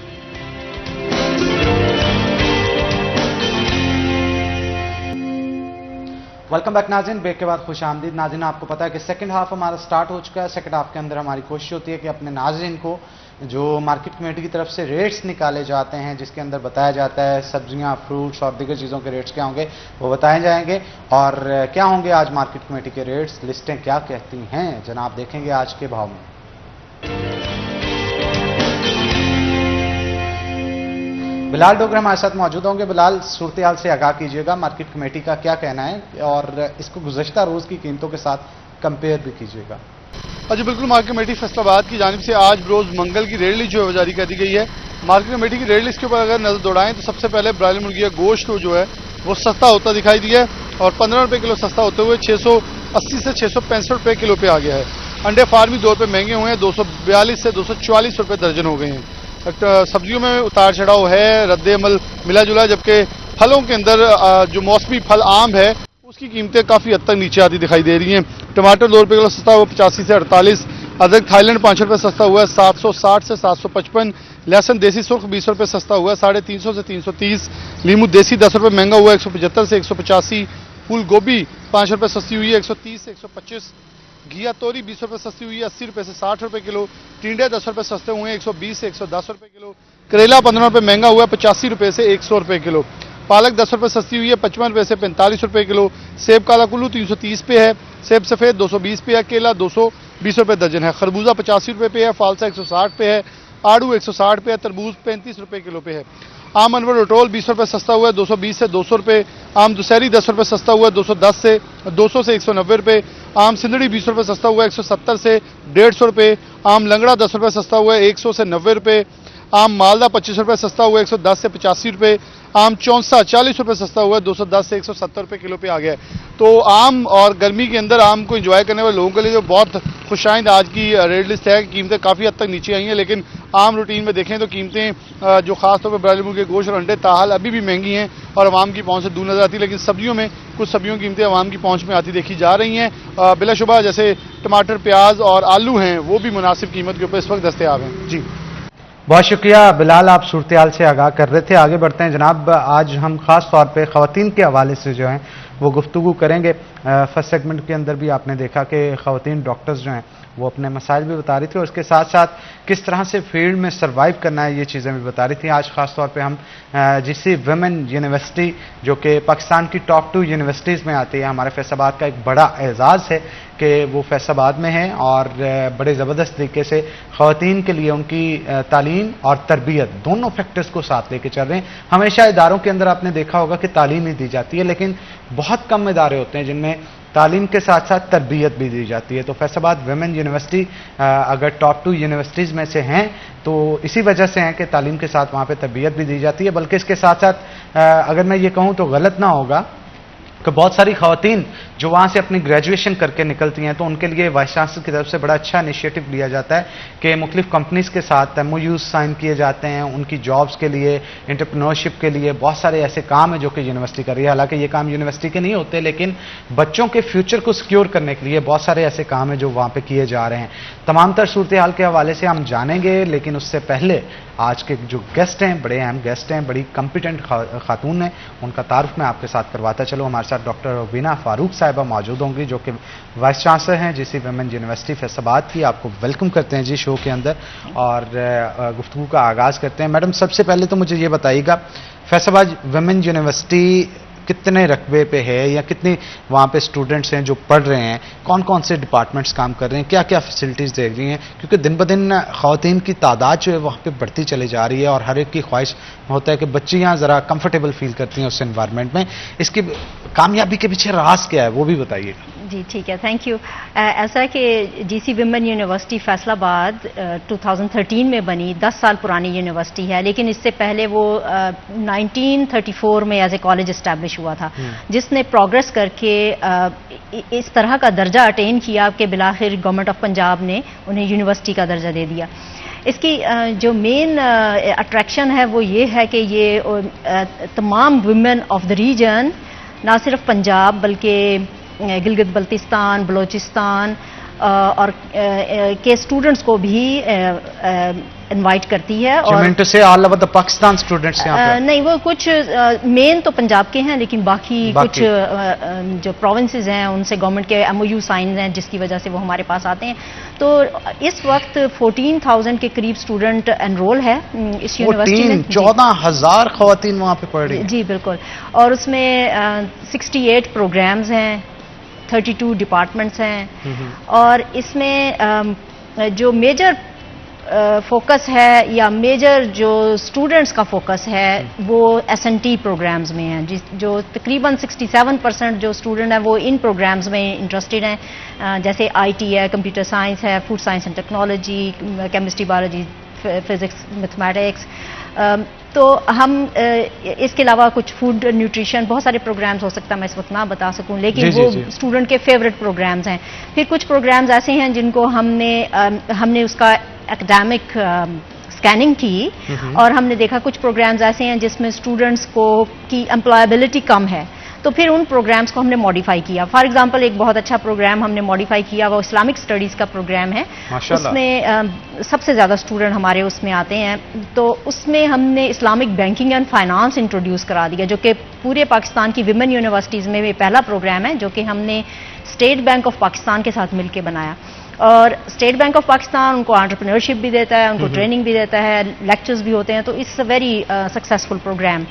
वेलकम बैक नाज़रीन, ब्रेक के बाद खुश आमदीद। नाज़रीन, आपको पता है कि सेकंड हाफ हमारा स्टार्ट हो चुका है। सेकंड हाफ के अंदर हमारी कोशिश होती है कि अपने नाज़रीन को जो मार्केट कमेटी की तरफ से रेट्स निकाले जाते हैं, जिसके अंदर बताया जाता है सब्जियां, फ्रूट्स और दीगर चीज़ों के रेट्स क्या होंगे वो बताए जाएंगे। और क्या होंगे आज मार्केट कमेटी के रेट्स, लिस्टें क्या कहती हैं जनाब, देखेंगे आज के भाव में। बिलाल डोगर हमारे साथ मौजूद होंगे। बिलाल, सूरत हाल से आगाह कीजिएगा, मार्केट कमेटी का क्या कहना है और इसको गुज़श्ता रोज़ की कीमतों के साथ कंपेयर भी कीजिएगा। जी बिल्कुल, मार्केट कमेटी फैसलाबाद की जानिब से आज रोज मंगल की रेट लिस्ट जो है वो जारी कर दी गई है। मार्केट कमेटी की रेट लिस्ट के ऊपर अगर नजर दौड़ाएं तो सबसे पहले ब्रायलर मुर्गी का गोश्त जो है वो सस्ता होता दिखाई दिया है और 15 रुपये किलो सस्ता होते हुए 680 से 665 रुपये किलो पे आ गया है। अंडे फार्मी 2 रुपये महंगे हुए हैं, 242 से 244 रुपये दर्जन हो गए हैं। सब्जियों में उतार चढ़ाव है, रद्द-ए-अमल मिला जुला, जबकि फलों के अंदर जो मौसमी फल आम है उसकी कीमतें काफी हद तक नीचे आती दिखाई दे रही हैं। टमाटर 2 रुपये किलो सस्ता हुआ 85 से 48, अदरक थाईलैंड 5 रुपये सस्ता हुआ है 760 से 755, लहसुन देसी सुर्ख 20 रुपये सस्ता हुआ है 350 से 330, लीमू देसी 10 रुपये महंगा हुआ है 175 से 185, फूल गोभी 5 रुपये सस्ती हुई है 130 से 125, घिया तोरी 20 रुपये सस्ती हुई है 80 रुपये से 60 रुपये किलो, टिंडे 10 रुपये सस्ते हुए हैं 120 से 110 रुपये किलो, करेला 15 रुपये महंगा हुआ है 85 रुपये से 100 रुपये किलो, पालक 10 रुपये सस्ती हुई है 55 रुपये से 45 रुपये किलो, सेब काला कुल्लू 330 पे है, सेब सफ़ेद 220 पे है, केला 220 रुपये दर्जन है, खरबूजा 85 रुपये पे है, फालसा 160 पे है, आड़ू 160 पे है, तरबूज 35 रुपये किलो पे है। आम अनवर रोटोल 20 रुपये सस्ता हुआ है 220 से 200 रुपये, आम दुशहरी 10 रुपये सस्ता हुआ है 210 से 200 से 190 रुपये, आम सिंदड़ी 20 रुपये सस्ता हुआ है 170 से 150 रुपये, आम लंगड़ा 10 रुपये सस्ता हुआ है 100 से 90 रुपये, आम मालदा 25 रुपये सस्ता हुआ है 110 से 85 रुपये, आम चौंसा 40 रुपये सस्ता हुआ है 210 से 170 रुपये किलो पे आ गया है। तो आम और गर्मी के अंदर आम को एंजॉय करने वाले लोगों के लिए जो बहुत खुशाइंद आज की रेट लिस्ट है, कीमतें काफ़ी हद तक नीचे आई हैं, लेकिन आम रूटीन में देखें तो कीमतें जो खासतौर पर ब्रायलर मुर्गे गोश्त और अंडे ताहाल अभी भी महंगी हैं और आवाम की पहुँच से दूर नजर आती है, लेकिन सब्जियों में कुछ सब्जियों की कीमतें आवाम की पहुँच में आती देखी जा रही हैं। बिलाशुबा जैसे टमाटर, प्याज और आलू हैं वो भी मुनासिब कीमत के ऊपर इस वक्त दस्तयाब हैं। जी बहुत शुक्रिया बिलाल, आप सूरत हाल से आगाह कर रहे थे। आगे बढ़ते हैं जनाब, आज हम खास तौर पे ख़वातीन के हवाले से जो है वो गुफ्तगू करेंगे। फर्स्ट सेगमेंट के अंदर भी आपने देखा कि ख़वातीन डॉक्टर्स जो हैं वो अपने मसाइल भी बता रही थी और उसके साथ साथ किस तरह से फील्ड में सर्वाइव करना है ये चीज़ें भी बता रही थी। आज ख़ास तौर पे हम जिसी वुमेन यूनिवर्सिटी जो कि पाकिस्तान की टॉप 2 यूनिवर्सिटीज़ में आती है, हमारे फैसलाबाद का एक बड़ा एजाज़ है कि वो फैसलाबाद में है और बड़े ज़बरदस्त तरीके से ख़वातीन के लिए उनकी तालीम और तरबियत दोनों फैक्टर्स को साथ लेके चल रहे हैं। हमेशा इदारों के अंदर आपने देखा होगा कि तालीम ही दी जाती है, लेकिन बहुत कम इदारे होते हैं जिनमें तालीम के साथ साथ तरबियत भी दी जाती है। तो फैसलाबाद वुमेन यूनिवर्सिटी अगर टॉप 2 यूनिवर्सिटीज़ में से हैं तो इसी वजह से हैं कि तालीम के साथ वहाँ पे तरबियत भी दी जाती है। बल्कि इसके साथ साथ अगर मैं ये कहूँ तो गलत ना होगा कि बहुत सारी ख़वातीन जो वहाँ से अपनी ग्रेजुएशन करके निकलती हैं तो उनके लिए वाइस चांसलर की तरफ से बड़ा अच्छा इनिशिएटिव लिया जाता है कि मुख्तलिफ कंपनीज़ के साथ MOUs साइन किए जाते हैं उनकी जॉब्स के लिए, एंटरप्रेन्योरशिप के लिए। बहुत सारे ऐसे काम हैं जो कि यूनिवर्सिटी कर रही है। हालांकि ये काम यूनिवर्सिटी के नहीं होते, लेकिन बच्चों के फ्यूचर को सिक्योर करने के लिए बहुत सारे ऐसे काम हैं जो वहाँ पर किए जा रहे हैं। तमाम तर सूरत हाल के हवाले से हम जानेंगे, लेकिन उससे पहले आज के जो गेस्ट हैं, बड़े अहम गेस्ट हैं, बड़ी कॉम्पिटेंट खातून हैं, उनका तारुफ मैं आपके साथ करवाता चलो। हमारे साथ डॉक्टर रुबीना फारूक साहिबा मौजूद होंगी जो कि वाइस चांसलर हैं जिसी वुमेन यूनिवर्सिटी फैसलाबाद की। आपको वेलकम करते हैं जी शो के अंदर और गुफ्तगू का आगाज़ करते हैं। मैडम, सबसे पहले तो मुझे ये बताइएगा, फैसलाबाद वुमेन यूनिवर्सिटी कितने रकबे पे है या कितने वहाँ पे स्टूडेंट्स हैं जो पढ़ रहे हैं, कौन कौन से डिपार्टमेंट्स काम कर रहे हैं, क्या क्या फैसिलिटीज़ दे रही हैं? क्योंकि दिन ब दिन ख़वातीन की तादाद जो है वहाँ पे बढ़ती चली जा रही है और हर एक की ख्वाहिश होता है कि बच्चियाँ ज़रा कंफर्टेबल फील करती हैं उस एनवायरनमेंट में। इसकी कामयाबी के पीछे राज क्या है वो भी बताइएगा। जी ठीक है, थैंक यू। ऐसा है कि जीसी वुमेन यूनिवर्सिटी फैसलाबाद 2013 में बनी, 10 साल पुरानी यूनिवर्सिटी है, लेकिन इससे पहले वो 1934 में एज ए कॉलेज इस्टेब्लिश हुआ था, जिसने प्रोग्रेस करके इस तरह का दर्जा अटेन किया कि बिलाखिर गवर्नमेंट ऑफ पंजाब ने उन्हें यूनिवर्सिटी का दर्जा दे दिया। इसकी जो मेन अट्रैक्शन है वो ये है कि ये तमाम वुमेन ऑफ द रीजन, ना सिर्फ पंजाब बल्कि गिलगित बल्तिस्तान, बलोचिस्तान और के स्टूडेंट्स को भी इनवाइट करती है। और से all over the Pakistan students यहाँ पे? नहीं, वो कुछ मेन तो पंजाब के हैं, लेकिन बाकी कुछ जो प्रोविंसेस हैं उनसे गवर्नमेंट के MOU साइन हैं जिसकी वजह से वो हमारे पास आते हैं। तो इस वक्त 14,000 के करीब स्टूडेंट एनरोल है इस यूनिवर्सिटी में। 14,000 ख़वातीन वहाँ पे पढ़ रही हैं? जी बिल्कुल। और उसमें 68 प्रोग्राम्स हैं, 32 डिपार्टमेंट्स हैं और इसमें जो मेजर फोकस है या मेजर जो स्टूडेंट्स का फोकस है वो S&T प्रोग्राम्स में है, जो तकरीबन 67% जो स्टूडेंट हैं वो इन प्रोग्राम्स में इंटरेस्टेड हैं, जैसे IT है, कंप्यूटर साइंस है, food science and technology, chemistry, biology, physics, mathematics. तो हम इसके अलावा कुछ फूड न्यूट्रिशन, बहुत सारे प्रोग्राम्स हो सकता है मैं इस वक्त ना बता सकूं, लेकिन वो स्टूडेंट के फेवरेट प्रोग्राम्स हैं। फिर कुछ प्रोग्राम्स ऐसे हैं जिनको हमने उसका एकेडमिक स्कैनिंग की और हमने देखा कुछ प्रोग्राम्स ऐसे हैं जिसमें स्टूडेंट्स को की एम्प्लॉयबिलिटी कम है, तो फिर उन प्रोग्राम्स को हमने मॉडिफाई किया। फॉर एग्जांपल एक बहुत अच्छा प्रोग्राम हमने मॉडिफाई किया, वो इस्लामिक स्टडीज़ का प्रोग्राम है। उसमें सबसे ज़्यादा स्टूडेंट हमारे उसमें आते हैं, तो उसमें हमने Islamic banking and finance introduce करा दिया, जो कि पूरे पाकिस्तान की विमेन यूनिवर्सिटीज़ में ये पहला प्रोग्राम है जो कि हमने स्टेट बैंक ऑफ पाकिस्तान के साथ मिलकर बनाया। और स्टेट बैंक ऑफ पाकिस्तान उनको एंटरप्रेन्योरशिप भी देता है, उनको ट्रेनिंग भी देता है, लेक्चर्स भी होते हैं, तो it's a very successful program.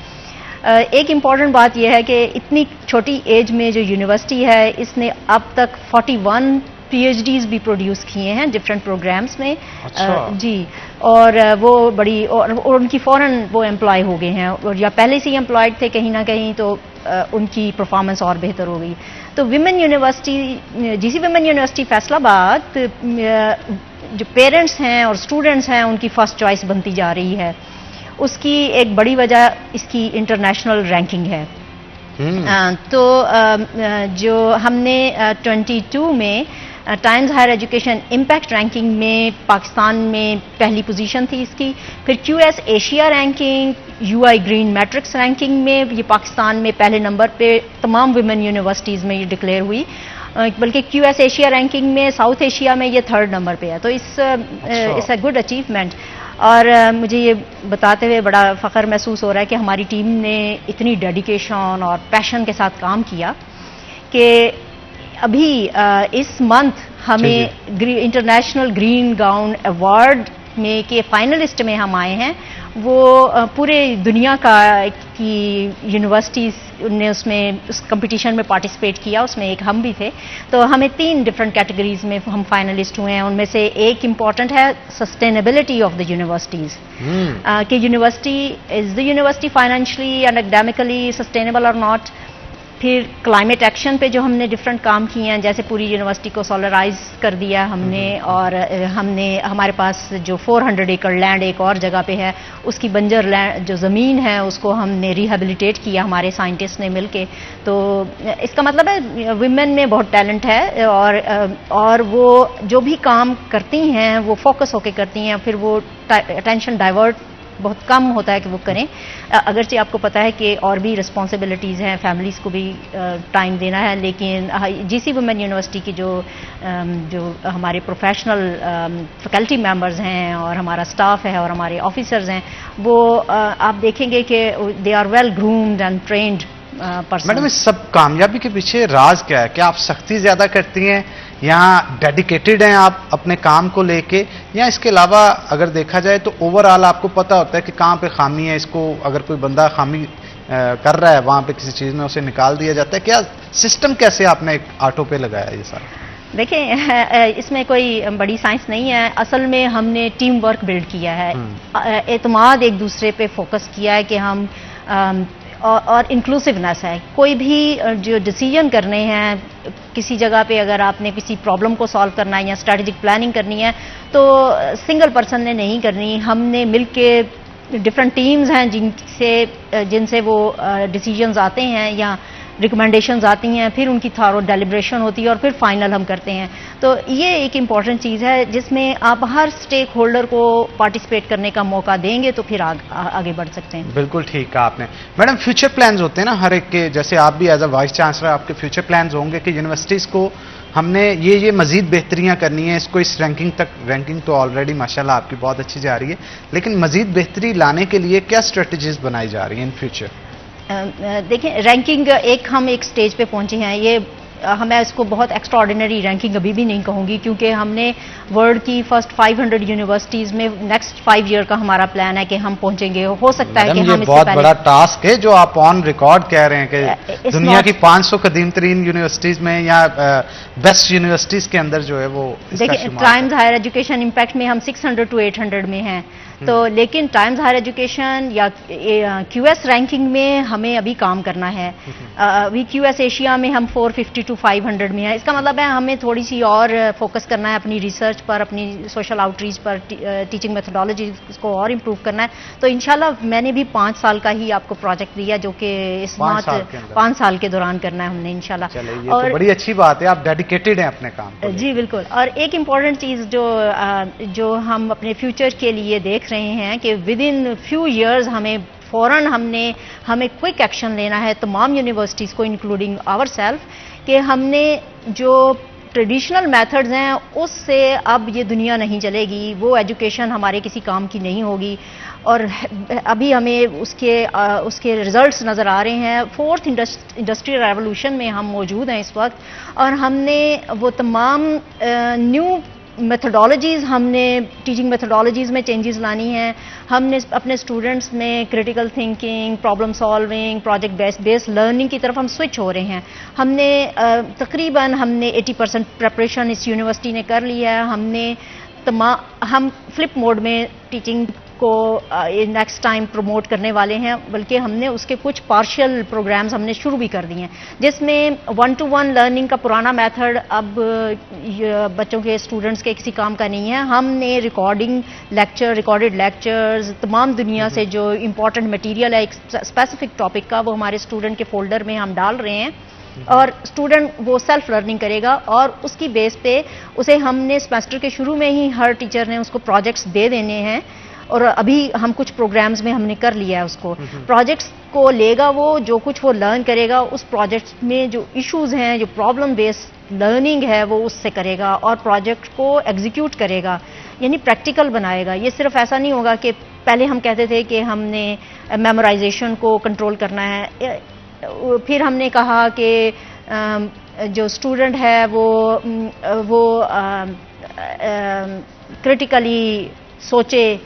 एक इम्पॉर्टेंट बात यह है कि इतनी छोटी एज में जो यूनिवर्सिटी है इसने अब तक 41 PhDs भी प्रोड्यूस किए हैं डिफरेंट प्रोग्राम्स में। अच्छा। जी, और वो बड़ी और उनकी फौरन वो एम्प्लॉय हो गए हैं, और या पहले से ही एम्प्लॉयड थे कहीं ना कहीं, तो उनकी परफॉर्मेंस और बेहतर हो गई। तो women university, GC women university Faisalabad जो पेरेंट्स हैं और स्टूडेंट्स हैं उनकी फर्स्ट चॉइस बनती जा रही है। उसकी एक बड़ी वजह इसकी इंटरनेशनल रैंकिंग है। तो जो हमने 22 में Times Higher Education Impact ranking में पाकिस्तान में पहली पोजीशन थी इसकी, फिर QS Asia ranking, UI green metrics ranking में ये पाकिस्तान में पहले नंबर पे तमाम विमेन यूनिवर्सिटीज़ में ये डिक्लेयर हुई, बल्कि QS एशिया रैंकिंग में साउथ एशिया में ये 3rd नंबर पे है। तो इट्स अ गुड अचीवमेंट। और मुझे ये बताते हुए बड़ा फ़ख्र महसूस हो रहा है कि हमारी टीम ने इतनी डेडिकेशन और पैशन के साथ काम किया कि अभी इस मंथ हमें इंटरनेशनल ग्रीन गाउन अवार्ड में के फाइनलिस्ट में हम आए हैं। वो पूरे दुनिया की यूनिवर्सिटीज ने उसमें उस कंपटीशन में पार्टिसिपेट किया, उसमें एक हम भी थे। तो हमें 3 डिफरेंट कैटेगरीज में हम फाइनलिस्ट हुए हैं। उनमें से एक इम्पॉर्टेंट है सस्टेनेबिलिटी ऑफ द यूनिवर्सिटीज, कि university is the university financially and academically sustainable और नॉट। फिर क्लाइमेट एक्शन पे जो हमने डिफरेंट काम किए हैं, जैसे पूरी यूनिवर्सिटी को सोलराइज कर दिया हमने, और हमने हमारे पास जो 400 एकड़ लैंड एक और जगह पे है, उसकी बंजर लैंड जो ज़मीन है उसको हमने रिहेबिलिटेट किया हमारे साइंटिस्ट ने मिलके। तो इसका मतलब है विमेन में बहुत टैलेंट है, और वो जो भी काम करती हैं वो फोकस होके करती हैं, फिर वो अटेंशन डाइवर्ट बहुत कम होता है कि वो करें। अगरचे आपको पता है कि और भी रिस्पॉन्सिबिलिटीज़ हैं, फैमिलीज़ को भी टाइम देना है, लेकिन जीसी वुमेन यूनिवर्सिटी की जो हमारे प्रोफेशनल फैकल्टी मेंबर्स हैं और हमारा स्टाफ है और हमारे ऑफिसर्स हैं, वो आप देखेंगे कि they are well groomed and trained person. Madam, इस सब कामयाबी के पीछे राज क्या है? क्या आप सख्ती ज्यादा करती हैं, यहाँ डेडिकेटेड हैं आप अपने काम को लेके, या इसके अलावा अगर देखा जाए तो ओवरऑल आपको पता होता है कि कहाँ पे खामी है, इसको अगर कोई बंदा खामी कर रहा है वहां पे किसी चीज में उसे निकाल दिया जाता है? क्या सिस्टम कैसे आपने एक ऑटो पे लगाया ये सारा? देखिए, इसमें कोई बड़ी साइंस नहीं है। असल में हमने टीम वर्क बिल्ड किया है, एतमाद एक दूसरे पे फोकस किया है कि हम और इंक्लूसिवनेस है। कोई भी जो डिसीजन करने हैं किसी जगह पे, अगर आपने किसी प्रॉब्लम को सॉल्व करना है या स्ट्रेटेजिक प्लानिंग करनी है, तो सिंगल पर्सन ने नहीं करनी। हमने मिलके डिफरेंट टीम्स हैं जिनसे वो डिसीजंस आते हैं या रिकमेंडेशंस आती हैं, फिर उनकी थारो डेलिब्रेशन होती है और फिर फाइनल हम करते हैं। तो ये एक इम्पॉर्टेंट चीज़ है जिसमें आप हर स्टेक होल्डर को पार्टिसिपेट करने का मौका देंगे तो फिर आगे बढ़ सकते हैं। बिल्कुल ठीक कहा आपने। मैडम, फ्यूचर प्लान्स होते हैं ना हर एक के, जैसे आप भी एज अ वाइस चांसलर आपके फ्यूचर प्लान्स होंगे कि यूनिवर्सिटीज़ को हमने ये मजीद बेहतरियां करनी है, इसको इस रैंकिंग तो ऑलरेडी माशाल्लाह आपकी बहुत अच्छी जा रही है, लेकिन मजीद बेहतरी लाने के लिए क्या स्ट्रेटजीज बनाई जा रही हैं इन फ्यूचर? देखिए, रैंकिंग हम एक स्टेज पे पहुंचे हैं। ये मैं इसको बहुत एक्स्ट्राऑर्डिनरी रैंकिंग अभी भी नहीं कहूंगी, क्योंकि हमने वर्ल्ड की फर्स्ट 500 यूनिवर्सिटीज में नेक्स्ट 5 ईयर का हमारा प्लान है कि हम पहुंचेंगे। हो सकता है कि हम इससे बहुत बड़ा टास्क है जो आप ऑन रिकॉर्ड कह रहे हैं कि दुनिया की 500 कदीम तरीन यूनिवर्सिटीज में या बेस्ट यूनिवर्सिटीज के अंदर जो है वो। देखिए, टाइम्स हायर एजुकेशन इम्पैक्ट में हम 600 to 800 में हैं, तो लेकिन टाइम्स हायर एजुकेशन या क्यूएस रैंकिंग में हमें अभी काम करना है। अभी क्यूएस एशिया में हम 450 to 500 में है। इसका मतलब है हमें थोड़ी सी और फोकस करना है अपनी रिसर्च पर, अपनी सोशल आउटरीच पर, टीचिंग मेथोडोलॉजी को और इम्प्रूव करना है। तो इंशाल्लाह मैंने भी 5 साल का ही आपको प्रोजेक्ट दिया जो कि इस 5 साल के दौरान करना है हमने इंशाल्लाह। और तो बड़ी अच्छी बात है, आप डेडिकेटेड हैं अपने काम को। जी बिल्कुल। और एक इम्पॉर्टेंट चीज जो हम अपने फ्यूचर के लिए देख रहे हैं कि विद इन फ्यू ईयर्स हमें फौरन हमें क्विक एक्शन लेना है तमाम यूनिवर्सिटीज़ को, इंक्लूडिंग आवर सेल्फ, कि हमने जो ट्रेडिशनल मेथड्स हैं उससे अब ये दुनिया नहीं चलेगी, वो एजुकेशन हमारे किसी काम की नहीं होगी। और अभी हमें उसके रिजल्ट्स नज़र आ रहे हैं। 4th इंडस्ट्रियल रेवोल्यूशन में हम मौजूद हैं इस वक्त, और हमने वो तमाम न्यू मेथोडोलॉजीज़, हमने टीचिंग मेथोडोलॉजीज़ में चेंजेस लानी हैं। हमने अपने स्टूडेंट्स में critical thinking, problem solving, project based learning की तरफ हम स्विच हो रहे हैं। हमने तकरीबन 80% प्रेपरेशन इस यूनिवर्सिटी ने कर लिया है। हम फ्लिप मोड में टीचिंग को नेक्स्ट टाइम प्रमोट करने वाले हैं, बल्कि हमने उसके कुछ पार्शियल प्रोग्राम्स हमने शुरू भी कर दिए हैं, जिसमें 1-to-1 लर्निंग का पुराना मेथड अब बच्चों के, स्टूडेंट्स के किसी काम का नहीं है। हमने रिकॉर्डेड लेक्चर्स, तमाम दुनिया से जो इम्पोर्टेंट मटेरियल है एक स्पेसिफिक टॉपिक का, वो हमारे स्टूडेंट के फोल्डर में हम डाल रहे हैं, और स्टूडेंट वो सेल्फ लर्निंग करेगा, और उसकी बेस पे उसे हमने सेमेस्टर के शुरू में ही हर टीचर ने उसको प्रोजेक्ट्स दे देने हैं, और अभी हम कुछ प्रोग्राम्स में हमने कर लिया है उसको। प्रोजेक्ट्स को लेगा वो, जो कुछ वो लर्न करेगा उस प्रोजेक्ट्स में जो इश्यूज हैं, जो प्रॉब्लम बेस्ड लर्निंग है, वो उससे करेगा और प्रोजेक्ट को एग्जीक्यूट करेगा, यानी प्रैक्टिकल बनाएगा। ये सिर्फ ऐसा नहीं होगा कि पहले हम कहते थे कि हमने मेमोराइजेशन को कंट्रोल करना है, फिर हमने कहा कि जो स्टूडेंट है वो क्रिटिकली सोचे।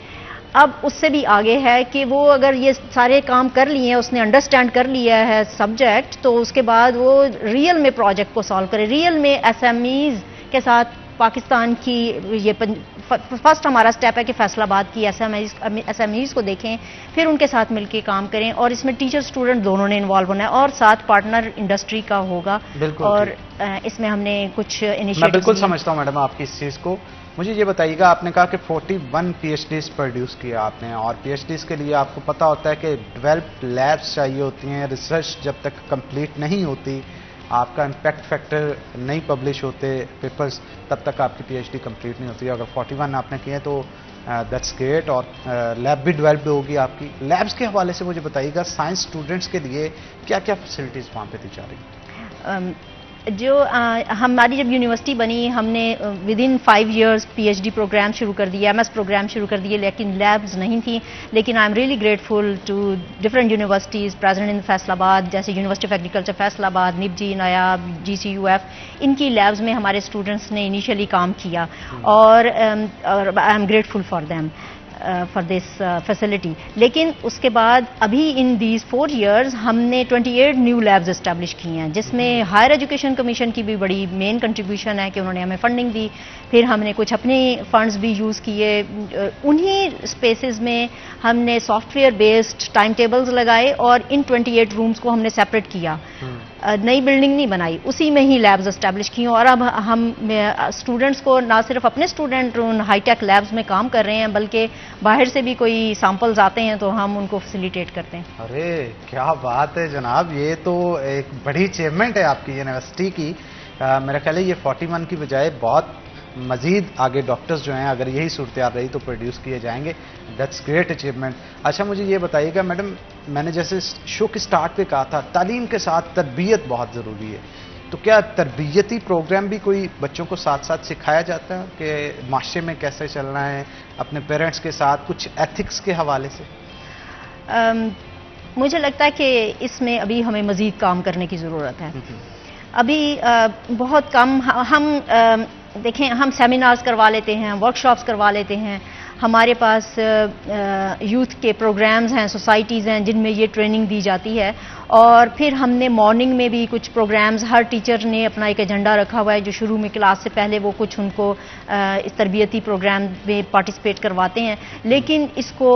अब उससे भी आगे है कि वो अगर ये सारे काम कर लिए हैं, उसने अंडरस्टैंड कर लिया है सब्जेक्ट, तो उसके बाद वो रियल में प्रोजेक्ट को सॉल्व करे, रियल में एसएमईज के साथ। पाकिस्तान की ये फर्स्ट हमारा स्टेप है कि फैसलाबाद की एसएमईज को देखें, फिर उनके साथ मिलकर काम करें, और इसमें टीचर स्टूडेंट दोनों ने इन्वॉल्व होना है, और साथ पार्टनर इंडस्ट्री का होगा। और इसमें हमने कुछ इनिशिएटिव। मैं बिल्कुल समझता हूं मैडम आपकी इस चीज को। मुझे ये बताइएगा, आपने कहा कि 41 PhDs प्रोड्यूस किया आपने, और PhDs के लिए आपको पता होता है कि डेवलप्ड लैब्स चाहिए होती हैं, रिसर्च जब तक कंप्लीट नहीं होती, आपका इम्पैक्ट फैक्टर नहीं पब्लिश होते पेपर्स, तब तक आपकी PhD कंप्लीट नहीं होती। अगर 41 आपने किए तो दैट्स ग्रेट, और लैब भी डेवलप्ड होगी आपकी। लैब्स के हवाले से मुझे बताइएगा, साइंस स्टूडेंट्स के लिए क्या क्या फैसिलिटीज़ वहाँ पे दी जा रही हैं? जो हमारी जब यूनिवर्सिटी बनी, हमने within 5 years PhD program शुरू कर दिया, MS प्रोग्राम शुरू कर दिए, लेकिन लैब्स नहीं थी। लेकिन I am really grateful to different universities present in Faisalabad, जैसे यूनिवर्सिटी ऑफ एग्रीकल्चर फैसलाबाद, निपजी, नायाब, GCUF, इनकी लैब्स में हमारे स्टूडेंट्स ने इनिशियली काम किया, और I am grateful for them for this facility. लेकिन उसके बाद अभी इन दीज 4 years हमने 28 न्यू लैब्स इस्टेब्लिश की हैं, जिसमें हायर एजुकेशन कमीशन की भी बड़ी मेन कंट्रीब्यूशन है कि उन्होंने हमें फंडिंग दी। फिर हमने कुछ अपने फंड्स भी यूज़ किए। उन्हीं स्पेसेस में हमने सॉफ्टवेयर बेस्ड टाइम टेबल्स लगाए, और इन 28 रूम्स को हमने सेपरेट किया। नई बिल्डिंग नहीं बनाई, उसी में ही लैब्स एस्टेब्लिश की, और अब हम स्टूडेंट्स को ना सिर्फ अपने स्टूडेंट उन हाईटेक लैब्स में काम कर रहे हैं, बल्कि बाहर से भी कोई सैंपल्स आते हैं तो हम उनको फैसिलिटेट करते हैं। अरे क्या बात है जनाब, ये तो एक बड़ी अचीवमेंट है आपकी यूनिवर्सिटी की। मेरा ख्याल है ये 41 की बजाय बहुत मजीद आगे डॉक्टर्स जो हैं, अगर यही सूरत रही तो प्रोड्यूस किए जाएंगे। That's great achievement. अच्छा मुझे ये बताइएगा मैडम, मैंने जैसे शो के स्टार्ट पे कहा था, तालीम के साथ तरबियत बहुत ज़रूरी है, तो क्या तरबियती प्रोग्राम भी कोई बच्चों को साथ साथ सिखाया जाता है कि माशरे में कैसे चलना है, अपने पेरेंट्स के साथ, कुछ एथिक्स के हवाले से? मुझे लगता है कि इसमें अभी हमें मज़ीद काम करने की ज़रूरत है। अभी बहुत कम हम देखें, हम सेमिनार्स करवा लेते हैं, वर्कशॉप्स करवा लेते हैं, हमारे पास यूथ के प्रोग्राम्स हैं, सोसाइटीज़ हैं जिनमें ये ट्रेनिंग दी जाती है, और फिर हमने मॉर्निंग में भी कुछ प्रोग्राम्स, हर टीचर ने अपना एक एजेंडा रखा हुआ है जो शुरू में क्लास से पहले वो कुछ उनको इस तरबियती प्रोग्राम में पार्टिसिपेट करवाते हैं। लेकिन इसको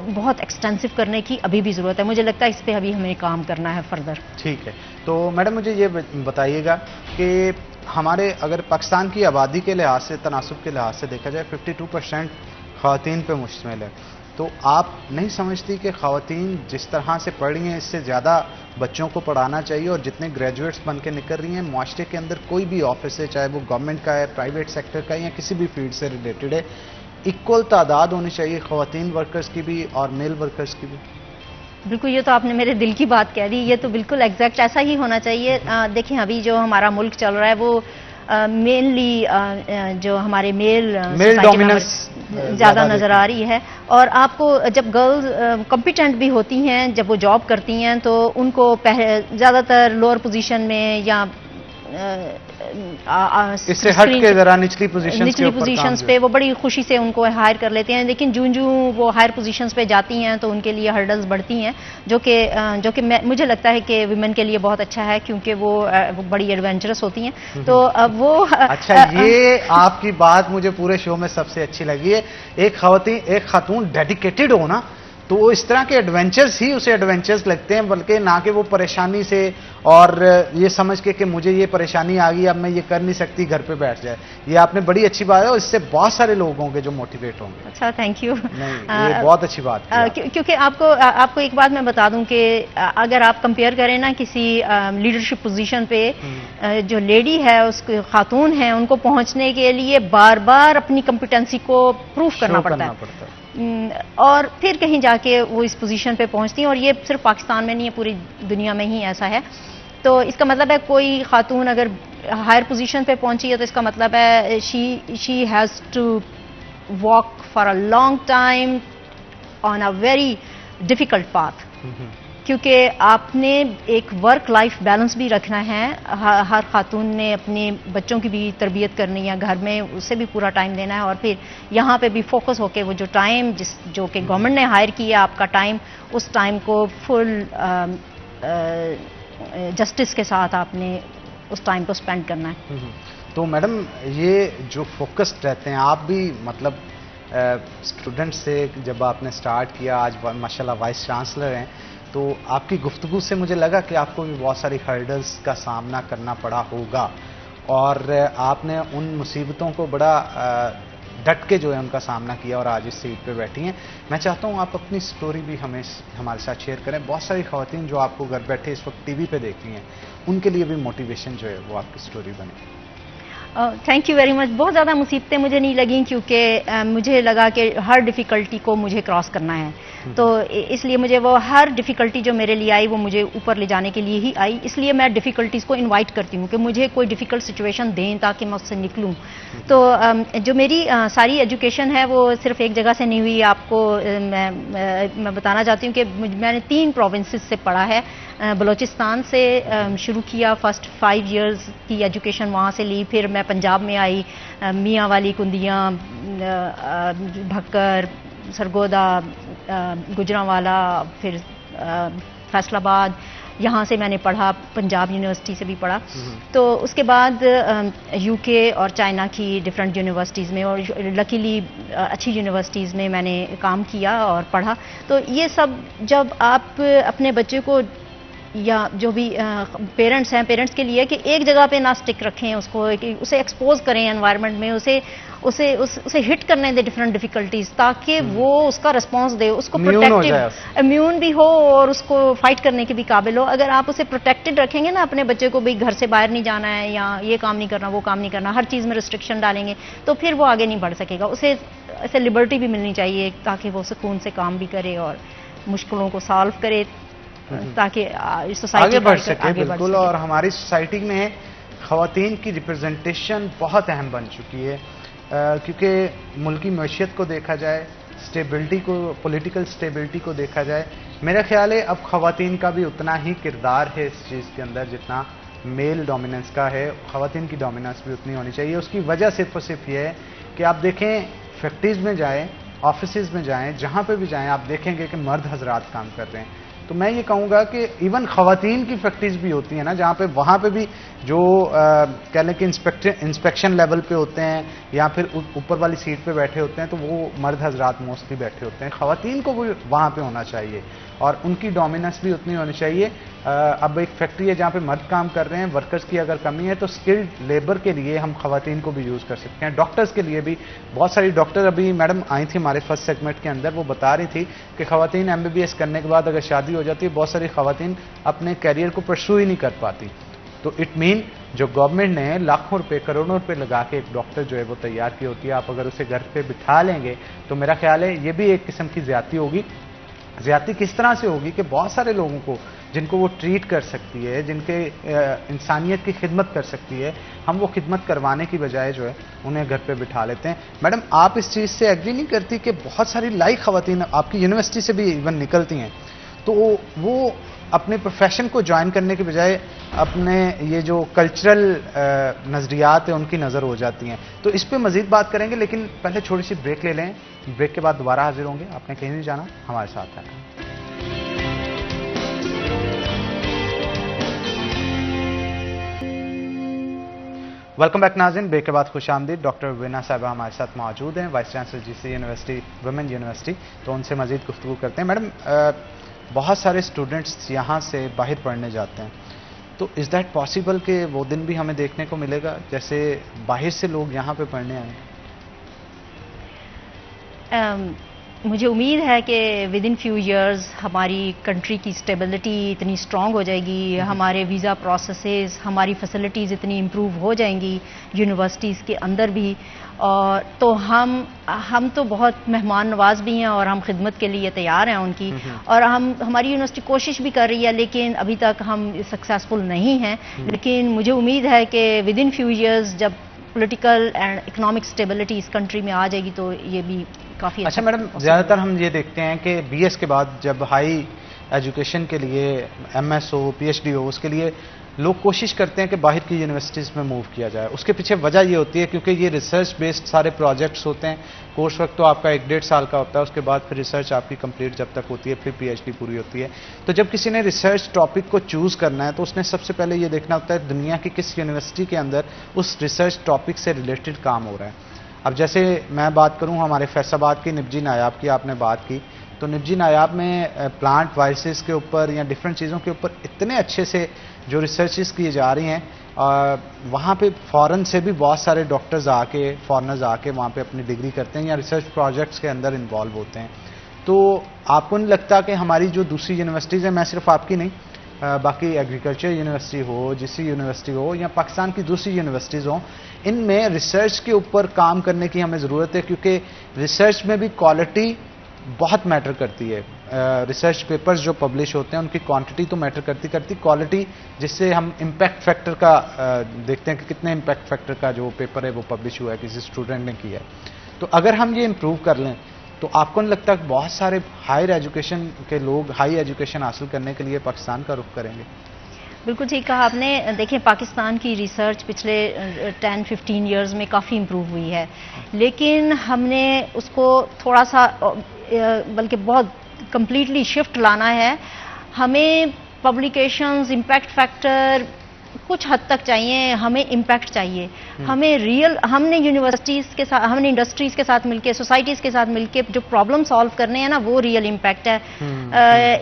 बहुत एक्सटेंसिव करने की अभी भी ज़रूरत है। मुझे लगता है इस पर अभी हमें काम करना है फर्दर। ठीक है, तो मैडम मुझे ये बताइएगा कि हमारे अगर पाकिस्तान की आबादी के लिहाज से, तनासुब के लिहाज से देखा जाए, 52% ख़वातीन पे मुश्तमिल है, तो आप नहीं समझती कि ख़वातीन जिस तरह से पढ़ रही हैं इससे ज़्यादा बच्चों को पढ़ाना चाहिए, और जितने ग्रेजुएट्स बन के निकल रही हैं माशरे के अंदर, कोई भी ऑफिस है, चाहे वो गवर्नमेंट का है, प्राइवेट सेक्टर का है, या किसी भी फील्ड से रिलेटेड है, इक्वल तादाद होनी चाहिए ख़वातीन वर्कर्स की भी और मेल वर्कर्स की भी? बिल्कुल, ये तो आपने मेरे दिल की बात कह दी। ये तो बिल्कुल एग्जैक्ट ऐसा ही होना चाहिए। देखें, अभी जो हमारा मुल्क चल रहा है वो मेनली जो हमारे मेल डोमिनेंस ज़्यादा नज़र आ रही है। और आपको जब गर्ल्स कॉम्पिटेंट भी होती हैं, जब वो जॉब करती हैं, तो उनको ज़्यादातर लोअर पोजीशन में या इससे हट के जरा निचली पोजीशंस पे वो बड़ी खुशी से उनको हायर कर लेते हैं। लेकिन जूं वो हायर पोजीशंस पे जाती हैं तो उनके लिए हर्डल्स बढ़ती हैं, जो कि मुझे लगता है कि विमेन के लिए बहुत अच्छा है, क्योंकि वो बड़ी एडवेंचरस होती हैं। तो वो अच्छा, ये आपकी बात मुझे पूरे शो में सबसे अच्छी लगी है। एक खातून डेडिकेटेड हो ना, तो वो इस तरह के एडवेंचर्स ही उसे एडवेंचर्स लगते हैं, बल्कि ना कि वो परेशानी से और ये समझ के कि मुझे ये परेशानी आ गई, अब मैं ये कर नहीं सकती, घर पे बैठ जाए। ये आपने बड़ी अच्छी बात है, और इससे बहुत सारे लोग होंगे जो मोटिवेट होंगे। अच्छा, थैंक यू। नहीं, ये बहुत अच्छी बात है। क्योंकि आपको एक बात मैं बता दूं कि अगर आप कंपेयर करें ना किसी लीडरशिप पोजीशन पे, जो लेडी है, उसके खातून है, उनको पहुंचने के लिए बार बार अपनी कॉम्पिटेंसी को प्रूफ करना पड़ता है, और फिर कहीं जाके वो इस पोजीशन पे पहुंचती हैं। और ये सिर्फ पाकिस्तान में नहीं है, पूरी दुनिया में ही ऐसा है। तो इसका मतलब है कोई खातून अगर हायर पोजीशन पे पहुंची है तो इसका मतलब है she has to walk for a long time on a very difficult path. क्योंकि आपने एक वर्क लाइफ बैलेंस भी रखना है। हर खातून ने अपने बच्चों की भी तरबियत करनी है, घर में उसे भी पूरा टाइम देना है, और फिर यहाँ पे भी फोकस होके वो जो टाइम जो कि गवर्नमेंट ने हायर किया आपका टाइम, उस टाइम को फुल जस्टिस के साथ आपने उस टाइम को स्पेंड करना है। तो मैडम, ये जो फोकस्ड रहते हैं, आप भी मतलब स्टूडेंट से जब आपने स्टार्ट किया, आज माशाल्लाह वाइस चांसलर हैं, तो आपकी गुफ्तगू से मुझे लगा कि आपको भी बहुत सारी हर्डल्स का सामना करना पड़ा होगा, और आपने उन मुसीबतों को बड़ा डट के जो है उनका सामना किया और आज इस सीट पे बैठी हैं। मैं चाहता हूं आप अपनी स्टोरी भी हमारे साथ शेयर करें। बहुत सारी खवातीन जो आपको घर बैठे इस वक्त टीवी पे देख रही हैं, उनके लिए भी मोटिवेशन जो है वो आपकी स्टोरी बने। Thank you very much. बहुत ज़्यादा मुसीबतें मुझे नहीं लगी, क्योंकि मुझे लगा कि हर डिफ़िकल्टी को मुझे क्रॉस करना है, तो इसलिए मुझे वो हर डिफ़िकल्टी जो मेरे लिए आई वो मुझे ऊपर ले जाने के लिए ही आई। इसलिए मैं डिफ़िकल्टीज़ को इनवाइट करती हूँ कि मुझे कोई डिफ़िकल्ट सिचुएशन दें ताकि मैं उससे निकलूँ। तो जो मेरी सारी एजुकेशन है वो सिर्फ एक जगह से नहीं हुई। आपको मैं बताना चाहती हूँ कि मैंने 3 प्रोविंसेस से पढ़ा है। बलूचिस्तान से शुरू किया, फर्स्ट 5 इयर्स की एजुकेशन वहाँ से ली, फिर मैं पंजाब में आई, मियाँ वाली, कुंदियाँ, भक्कर, सरगोदा, गुजरांवाला, फिर फैसलाबाद, यहाँ से मैंने पढ़ा, पंजाब यूनिवर्सिटी से भी पढ़ा। तो उसके बाद यूके और चाइना की डिफरेंट यूनिवर्सिटीज़ में, और लकीली अच्छी यूनिवर्सिटीज़ में मैंने काम किया और पढ़ा। तो ये सब जब आप अपने बच्चे को, या जो भी पेरेंट्स हैं, पेरेंट्स के लिए कि एक जगह पे ना स्टिक रखें उसको, उसे एक्सपोज करें एनवायरनमेंट में, उसे हिट करने दें डिफरेंट डिफिकल्टीज, ताकि वो उसका रिस्पांस दे, उसको प्रोटेक्टिव, इम्यून भी हो और उसको फाइट करने के भी काबिल हो। अगर आप उसे प्रोटेक्टेड रखेंगे ना अपने बच्चे को, भाई घर से बाहर नहीं जाना है, या ये काम नहीं करना, वो काम नहीं करना, हर चीज़ में रिस्ट्रिक्शन डालेंगे, तो फिर वो आगे नहीं बढ़ सकेगा। उसे ऐसे लिबर्टी भी मिलनी चाहिए ताकि वो सुकून से काम भी करे और मुश्किलों को सॉल्व करे, ताकि सोसाइटी आगे बढ़ सके। बिल्कुल। और हमारी सोसाइटी में खवातीन की रिप्रेजेंटेशन बहुत अहम बन चुकी है, क्योंकि मुल्की मैशियत को देखा जाए, स्टेबिलिटी को, पॉलिटिकल स्टेबिलिटी को देखा जाए, मेरा ख्याल है अब खवातीन का भी उतना ही किरदार है इस चीज़ के अंदर जितना मेल डोमिनेंस का है। खवातीन की डोमिनेंस भी उतनी होनी चाहिए। उसकी वजह सिर्फ और सिर्फ ये है कि आप देखें, फैक्ट्रीज में जाएँ, ऑफिस में जाएँ, जहाँ पर भी जाएँ, आप देखेंगे कि मर्द हजरात काम कर रहे हैं। तो मैं ये कहूँगा कि इवन खवातीन की फैक्ट्रीज भी होती हैं ना, जहाँ पे वहाँ पे भी जो कह लें कि इंस्पेक्शन लेवल पे होते हैं या फिर ऊपर वाली सीट पे बैठे होते हैं, तो वो मर्द हजरात मोस्टली बैठे होते हैं। खवातीन को भी वहाँ पे होना चाहिए और उनकी डोमिनेंस भी उतनी होनी चाहिए। अब एक फैक्ट्री है जहाँ पे मर्द काम कर रहे हैं, वर्कर्स की अगर कमी है तो स्किल्ड लेबर के लिए हम खवातीन को भी यूज़ कर सकते हैं। डॉक्टर्स के लिए भी बहुत सारी डॉक्टर, अभी मैडम आई थी हमारे फर्स्ट सेगमेंट के अंदर, वो बता रही थी कि खवातीन MBBS करने के बाद अगर शादी हो जाती है, बहुत सारी खवातीन अपने कैरियर को परस्यू ही नहीं कर पाती। तो इट मीन जो गवर्नमेंट ने लाखों रुपए, करोड़ों रुपए लगा के एक डॉक्टर जो है वो तैयार की होती है, आप अगर उसे घर पे बिठा लेंगे तो मेरा ख्याल है ये भी एक किस्म की ज्यादती होगी। ज्यादती किस तरह से होगी कि बहुत सारे लोगों को जिनको वो ट्रीट कर सकती है, जिनके इंसानियत की खिदमत कर सकती है, हम वो खिदमत करवाने की बजाय जो है उन्हें घर पे बिठा लेते हैं। मैडम, आप इस चीज़ से एग्री नहीं करती कि बहुत सारी लाइक खवातीन आपकी यूनिवर्सिटी से भी इवन निकलती हैं, तो वो अपने प्रोफेशन को ज्वाइन करने के बजाय अपने ये जो कल्चरल नज़रियात है उनकी नज़र हो जाती हैं। तो इस पे मज़ीद बात करेंगे, लेकिन पहले छोटी सी ब्रेक ले लें। ब्रेक के बाद दोबारा हाजिर होंगे। आपने कहीं नहीं जाना, हमारे साथ है। वेलकम बैक नाज़रीन। ब्रेक के बाद खुशामदीद। डॉक्टर वीना साहिबा हमारे साथ मौजूद हैं, vice chancellor GC university, women university. तो उनसे मज़ीद गुफ्तगू करते हैं। मैडम, बहुत सारे स्टूडेंट्स यहाँ से बाहर पढ़ने जाते हैं, तो इज़ दैट पॉसिबल कि वो दिन भी हमें देखने को मिलेगा जैसे बाहर से लोग यहाँ पे पढ़ने आएंगे? मुझे उम्मीद है कि विद इन फ्यू इयर्स हमारी कंट्री की स्टेबिलिटी इतनी स्ट्रांग हो जाएगी, हमारे वीज़ा प्रोसेसेस, हमारी फैसिलिटीज़ इतनी इम्प्रूव हो जाएंगी यूनिवर्सिटीज़ के अंदर भी, और तो हम तो बहुत मेहमान नवाज भी हैं और हम खिदमत के लिए तैयार हैं उनकी, और हमारी यूनिवर्सिटी कोशिश भी कर रही है, लेकिन अभी तक हम सक्सेसफुल नहीं हैं। लेकिन मुझे उम्मीद है कि विद इन फ्यू इयर्स जब पॉलिटिकल एंड इकोनॉमिक स्टेबिलिटी इस कंट्री में आ जाएगी तो ये भी काफ़ी अच्छा। मैडम, ज़्यादातर हम ये देखते हैं कि BS के बाद जब हाई एजुकेशन के लिए, MS हो, PhD हो, उसके लिए लोग कोशिश करते हैं कि बाहर की यूनिवर्सिटीज़ में मूव किया जाए। उसके पीछे वजह ये होती है क्योंकि ये रिसर्च बेस्ड सारे प्रोजेक्ट्स होते हैं। कोर्स वक्त तो आपका 1-1.5 साल का होता है, उसके बाद फिर रिसर्च आपकी कंप्लीट जब तक होती है, फिर PhD पूरी होती है। तो जब किसी ने रिसर्च टॉपिक को चूज़ करना है तो उसने सबसे पहले ये देखना होता है दुनिया की किस यूनिवर्सिटी के अंदर उस रिसर्च टॉपिक से रिलेटेड काम हो रहा है। अब जैसे मैं बात करूँ हमारे फैसलाबाद की निपजी नायाब की आपने बात की, तो निपजी नायाब में प्लांट वायरसेस के ऊपर या डिफरेंट चीज़ों के ऊपर इतने अच्छे से जो रिसर्चेस की जा रही हैं, वहाँ पे फॉरेन से भी बहुत सारे डॉक्टर्स आके, फॉरेनर्स आके वहाँ पे अपनी डिग्री करते हैं या रिसर्च प्रोजेक्ट्स के अंदर इन्वॉल्व होते हैं। तो आपको नहीं लगता कि हमारी जो दूसरी यूनिवर्सिटीज़ हैं, मैं सिर्फ आपकी नहीं, बाकी एग्रीकल्चर यूनिवर्सिटी हो, GC यूनिवर्सिटी हो या पाकिस्तान की दूसरी यूनिवर्सिटीज़ हो, इनमें रिसर्च के ऊपर काम करने की हमें ज़रूरत है क्योंकि रिसर्च में भी क्वालिटी बहुत मैटर करती है। रिसर्च पेपर्स जो पब्लिश होते हैं उनकी क्वांटिटी तो मैटर करती क्वालिटी, जिससे हम इम्पैक्ट फैक्टर का देखते हैं कि कितने इम्पैक्ट फैक्टर का जो पेपर है वो पब्लिश हुआ है, किसी स्टूडेंट ने किया है। तो अगर हम ये इम्प्रूव कर लें तो आपको नहीं लगता कि बहुत सारे हायर एजुकेशन के लोग हाई एजुकेशन हासिल करने के लिए पाकिस्तान का रुख करेंगे? बिल्कुल ठीक कहा आपने। देखिए, पाकिस्तान की रिसर्च पिछले 10-15 इयर्स में काफ़ी इम्प्रूव हुई है, लेकिन हमने उसको थोड़ा सा बल्कि बहुत कंप्लीटली शिफ्ट लाना है। हमें पब्लिकेशंस, इम्पैक्ट फैक्टर कुछ हद तक चाहिए, हमें इम्पैक्ट चाहिए, हमें रियल, हमने यूनिवर्सिटीज़ के साथ, हमने इंडस्ट्रीज़ के साथ मिलके, सोसाइटीज़ के साथ मिलके जो प्रॉब्लम सॉल्व करने हैं ना, वो रियल इम्पैक्ट है।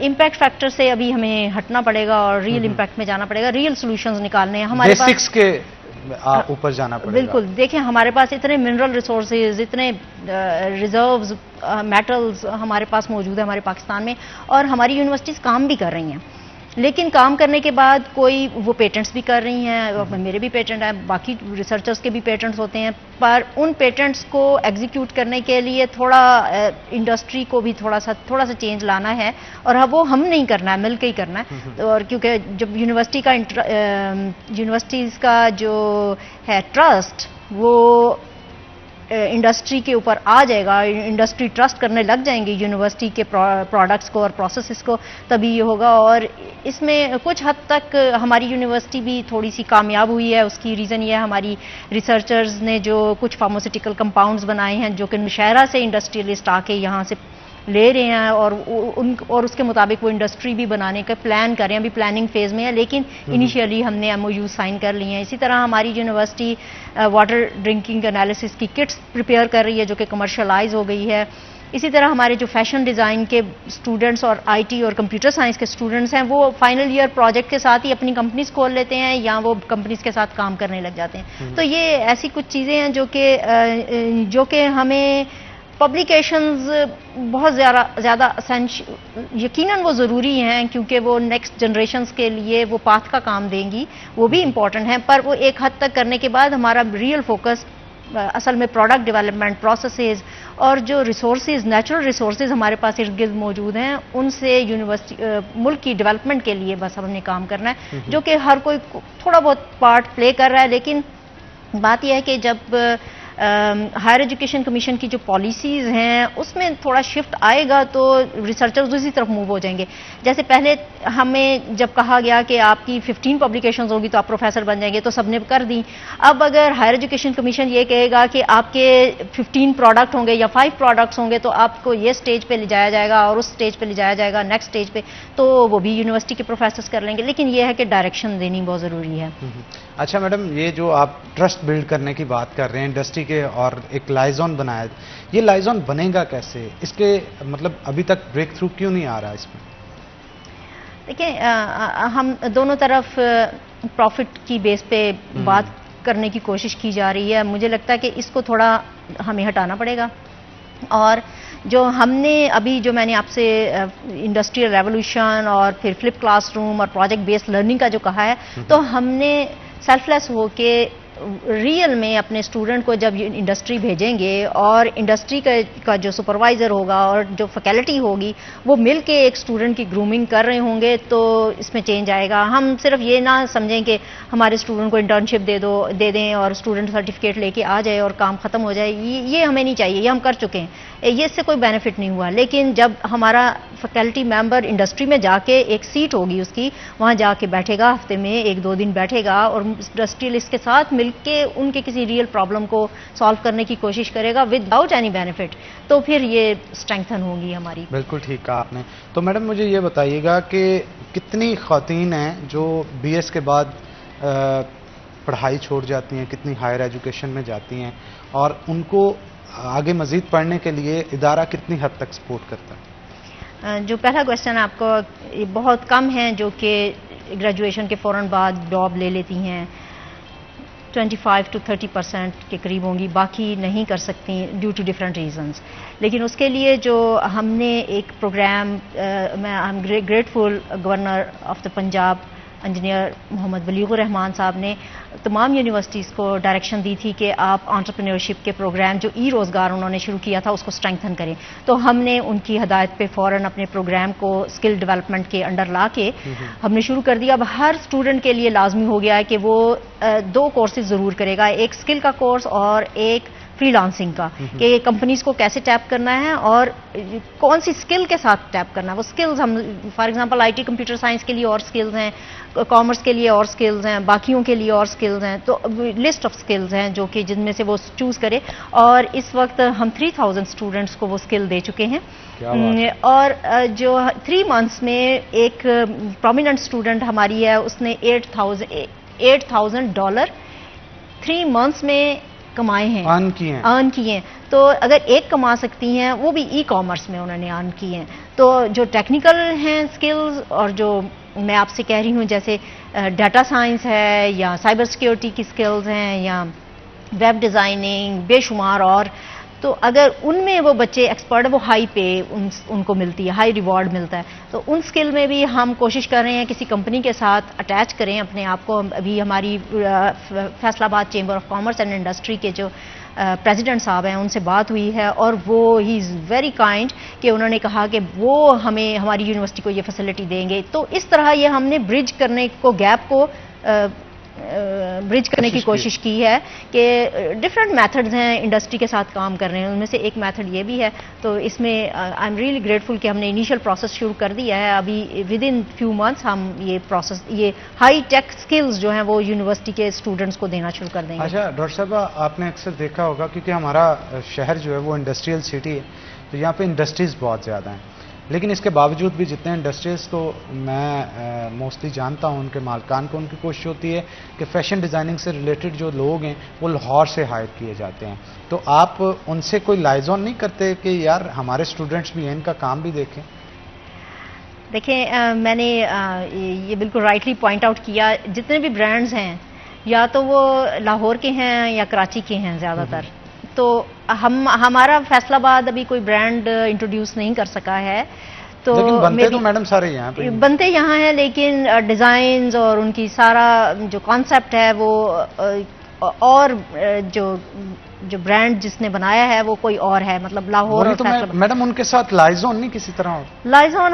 इम्पैक्ट फैक्टर से अभी हमें हटना पड़ेगा और रियल इम्पैक्ट में जाना पड़ेगा, रियल सॉल्यूशंस निकालने हैं। हमारे बेसिक्स के ऊपर जाना पड़ेगा। बिल्कुल। देखिए, हमारे पास इतने मिनरल रिसोर्सेज, इतने रिजर्व्स, मेटल्स हमारे पास मौजूद है हमारे पाकिस्तान में, और हमारी यूनिवर्सिटीज़ काम भी कर रही हैं। लेकिन काम करने के बाद कोई वो पेटेंट्स भी कर रही हैं, मेरे भी पेटेंट हैं, बाकी रिसर्चर्स के भी पेटेंट्स होते हैं, पर उन पेटेंट्स को एग्जीक्यूट करने के लिए थोड़ा इंडस्ट्री को भी थोड़ा सा चेंज लाना है, और अब वो हम नहीं करना है, मिल के ही करना है। तो और क्योंकि जब यूनिवर्सिटीज़ का जो है ट्रस्ट, वो इंडस्ट्री के ऊपर आ जाएगा, इंडस्ट्री ट्रस्ट करने लग जाएंगी यूनिवर्सिटी के प्रोडक्ट्स को और प्रोसेसेस को, तभी ये होगा। और इसमें कुछ हद तक हमारी यूनिवर्सिटी भी थोड़ी सी कामयाब हुई है। उसकी रीज़न ये है, हमारी रिसर्चर्स ने जो कुछ फार्मास्यूटिकल कंपाउंड्स बनाए हैं जो कि मुशायरा से इंडस्ट्रियलिस्ट आके यहाँ से ले रहे हैं, और उसके मुताबिक वो इंडस्ट्री भी बनाने का प्लान कर रहे हैं, अभी प्लानिंग फेज में है, लेकिन इनिशियली हमने MOU साइन कर लिए हैं। इसी तरह हमारी यूनिवर्सिटी वाटर ड्रिंकिंग एनालिसिस की किट्स प्रिपेयर कर रही है जो कि कमर्शलाइज हो गई है। इसी तरह हमारे जो फैशन डिज़ाइन के स्टूडेंट्स और IT और कंप्यूटर साइंस के स्टूडेंट्स हैं, वो फाइनल ईयर प्रोजेक्ट के साथ ही अपनी कंपनीज खोल लेते हैं या वो कंपनीज के साथ काम करने लग जाते हैं। तो ये ऐसी कुछ चीज़ें हैं जो कि हमें पब्लिकेशंस बहुत ज़्यादा यकीनन वो ज़रूरी हैं, क्योंकि वो नेक्स्ट जनरेशन्स के लिए वो पाथ का काम देंगी, वो भी इम्पॉर्टेंट हैं, पर वो एक हद तक करने के बाद हमारा रियल फोकस असल में प्रोडक्ट डेवलपमेंट, प्रोसेसेस और जो रिसोर्सेज, नेचुरल रिसोर्सेज हमारे पास इर्द गिर्द मौजूद हैं, उनसे यूनिवर्सिटी मुल्क की डेवलपमेंट के लिए बस हमने काम करना है, जो कि हर कोई थोड़ा बहुत पार्ट प्ले कर रहा है। लेकिन बात यह है कि जब हायर एजुकेशन कमीशन की जो पॉलिसीज़ हैं उसमें थोड़ा शिफ्ट आएगा तो रिसर्चर्स उसी तरफ मूव हो जाएंगे। जैसे पहले हमें जब कहा गया कि आपकी 15 पब्लिकेशंस होगी तो आप प्रोफेसर बन जाएंगे, तो सबने कर दी। अब अगर हायर एजुकेशन कमीशन ये कहेगा कि आपके 15 प्रोडक्ट होंगे या 5 प्रोडक्ट्स होंगे तो आपको ये स्टेज पे ले जाया जाएगा और उस स्टेज पे ले जाया जाएगा नेक्स्ट स्टेज पे, तो वो भी यूनिवर्सिटी के प्रोफेसर्स कर लेंगे। लेकिन ये है कि डायरेक्शन देनी बहुत ज़रूरी है। अच्छा मैडम, ये जो आप ट्रस्ट बिल्ड करने की बात कर रहे हैं इंडस्ट्री के और एक लाइजॉन बनाया, ये लाइजॉन बनेगा कैसे? इसके मतलब अभी तक ब्रेक थ्रू क्यों नहीं आ रहा इसमें? देखिए, हम दोनों तरफ प्रॉफिट की बेस पे बात करने की कोशिश की जा रही है। मुझे लगता है कि इसको थोड़ा हमें हटाना पड़ेगा। और जो हमने अभी जो मैंने आपसे इंडस्ट्रियल रेवोल्यूशन और फिर फ्लिप क्लासरूम और प्रोजेक्ट बेस्ड लर्निंग का जो कहा है, तो हमने सेल्फलेस होके रियल में अपने स्टूडेंट को जब इंडस्ट्री भेजेंगे और इंडस्ट्री का जो सुपरवाइज़र होगा और जो फैकल्टी होगी वो मिल के एक स्टूडेंट की ग्रूमिंग कर रहे होंगे, तो इसमें चेंज आएगा। हम सिर्फ ये ना समझें कि हमारे स्टूडेंट को इंटर्नशिप दे दें और स्टूडेंट सर्टिफिकेट लेके आ जाए और काम ख़त्म हो जाए, ये हमें नहीं चाहिए, ये हम कर चुके हैं। ये इससे कोई बेनिफिट नहीं हुआ। लेकिन जब हमारा फैकल्टी मेंबर इंडस्ट्री में जाके एक सीट होगी उसकी, वहाँ जाके बैठेगा, हफ्ते में 1-2 दिन बैठेगा और इंडस्ट्रियलिस्ट के साथ मिलके उनके किसी रियल प्रॉब्लम को सॉल्व करने की कोशिश करेगा विदाउट एनी बेनिफिट, तो फिर ये स्ट्रेंथन होगी हमारी। बिल्कुल ठीक कहा आपने। तो मैडम मुझे ये बताइएगा कि कितनी ख़वातीन हैं जो BS के बाद पढ़ाई छोड़ जाती हैं, कितनी हायर एजुकेशन में जाती हैं, और उनको आगे मज़ीद पढ़ने के लिए इदारा कितनी हद तक सपोर्ट करता है? जो पहला क्वेश्चन आपको, ये बहुत कम हैं जो कि ग्रेजुएशन के फ़ौरन बाद जॉब ले लेती हैं, 25 to 30% के करीब होंगी, बाकी नहीं कर सकती ड्यू टू डिफरेंट रीजंस। लेकिन उसके लिए जो हमने एक प्रोग्राम, मैं I am grateful governor of the Punjab engineer Mohammad वलीगुर रहमान साहब ने तमाम यूनिवर्सिटीज़ को डायरेक्शन दी थी कि आप एंटरप्रेन्योरशिप के प्रोग्राम जो रोज़गार उन्होंने शुरू किया था उसको स्ट्रेंथन करें। तो हमने उनकी हदायत पे फ़ौरन अपने प्रोग्राम को स्किल डेवलपमेंट के अंडर ला के हमने शुरू कर दिया। अब हर स्टूडेंट के लिए लाजमी हो गया है कि वो 2 कोर्सेज ज़रूर करेगा, एक स्किल का कोर्स और एक फ्रीलांसिंग का, कि कंपनीज को कैसे टैप करना है और कौन सी स्किल के साथ टैप करना है। वो स्किल्स हम for example IT computer science के लिए और स्किल्स हैं, कॉमर्स के लिए और स्किल्स हैं, बाकियों के लिए और स्किल्स हैं, तो लिस्ट ऑफ स्किल्स हैं जो कि जिनमें से वो चूज करे। और इस वक्त हम 3000 स्टूडेंट्स को वो स्किल दे चुके हैं। और जो 3 मंथ्स में एक प्रोमिनेंट स्टूडेंट हमारी है, उसने $8,000 3 मंथ्स में कमाए हैं, अर्न किए हैं। तो अगर एक कमा सकती हैं, वो भी ई-कॉमर्स में उन्होंने अर्न किए हैं। तो जो टेक्निकल हैं स्किल्स, और जो मैं आपसे कह रही हूँ जैसे डाटा साइंस है या साइबर सिक्योरिटी की स्किल्स हैं या वेब डिज़ाइनिंग, बेशुमार, और तो अगर उनमें वो बच्चे एक्सपर्ट है, वो हाई पे उनको मिलती है, हाई रिवॉर्ड मिलता है। तो उन स्किल में भी हम कोशिश कर रहे हैं किसी कंपनी के साथ अटैच करें अपने आप को। अभी हमारी Faisalabad chamber of commerce and industry के जो प्रेसिडेंट साहब हैं, उनसे बात हुई है और वो ही इज़ वेरी काइंड कि उन्होंने कहा कि वो हमें हमारी यूनिवर्सिटी को ये फैसिलिटी देंगे। तो इस तरह ये हमने ब्रिज करने को, गैप को ब्रिज करने की कोशिश की है कि डिफरेंट मेथड्स हैं इंडस्ट्री के साथ काम कर रहे हैं, उनमें से एक मेथड ये भी है। तो इसमें आई एम रियली ग्रेटफुल कि हमने इनिशियल प्रोसेस शुरू कर दिया है। अभी विद इन फ्यू मंथ्स हम ये प्रोसेस, ये हाई टेक स्किल्स जो हैं वो यूनिवर्सिटी के स्टूडेंट्स को देना शुरू कर देंगे। अच्छा डॉक्टर साहब, आपने अक्सर देखा होगा क्योंकि हमारा शहर जो है वो इंडस्ट्रियल सिटी है, तो यहाँ पे इंडस्ट्रीज़ बहुत ज़्यादा हैं, लेकिन इसके बावजूद भी जितने इंडस्ट्रीज़ को मैं मोस्टली जानता हूँ, उनके मालकान को उनकी कोशिश होती है कि फैशन डिज़ाइनिंग से रिलेटेड जो लोग हैं वो लाहौर से हायर किए जाते हैं। तो आप उनसे कोई लाइजॉन नहीं करते कि यार हमारे स्टूडेंट्स भी हैं, इनका काम भी देखें? देखें, मैंने ये बिल्कुल राइटली पॉइंट आउट किया, जितने भी ब्रांड्स हैं या तो वो लाहौर के हैं या कराची के हैं ज़्यादातर। तो हमारा फैसलाबाद अभी कोई ब्रांड इंट्रोड्यूस नहीं कर सका है। तो लेकिन बनते तो मैडम सारे यहाँ पे बनते यहाँ हैं, लेकिन डिज़ाइंस और उनकी सारा जो कॉन्सेप्ट है वो और जो ब्रांड जिसने बनाया है वो कोई और है, मतलब लाहौर। तो मैडम उनके साथ लाइजॉन नहीं किसी तरह? लाइजॉन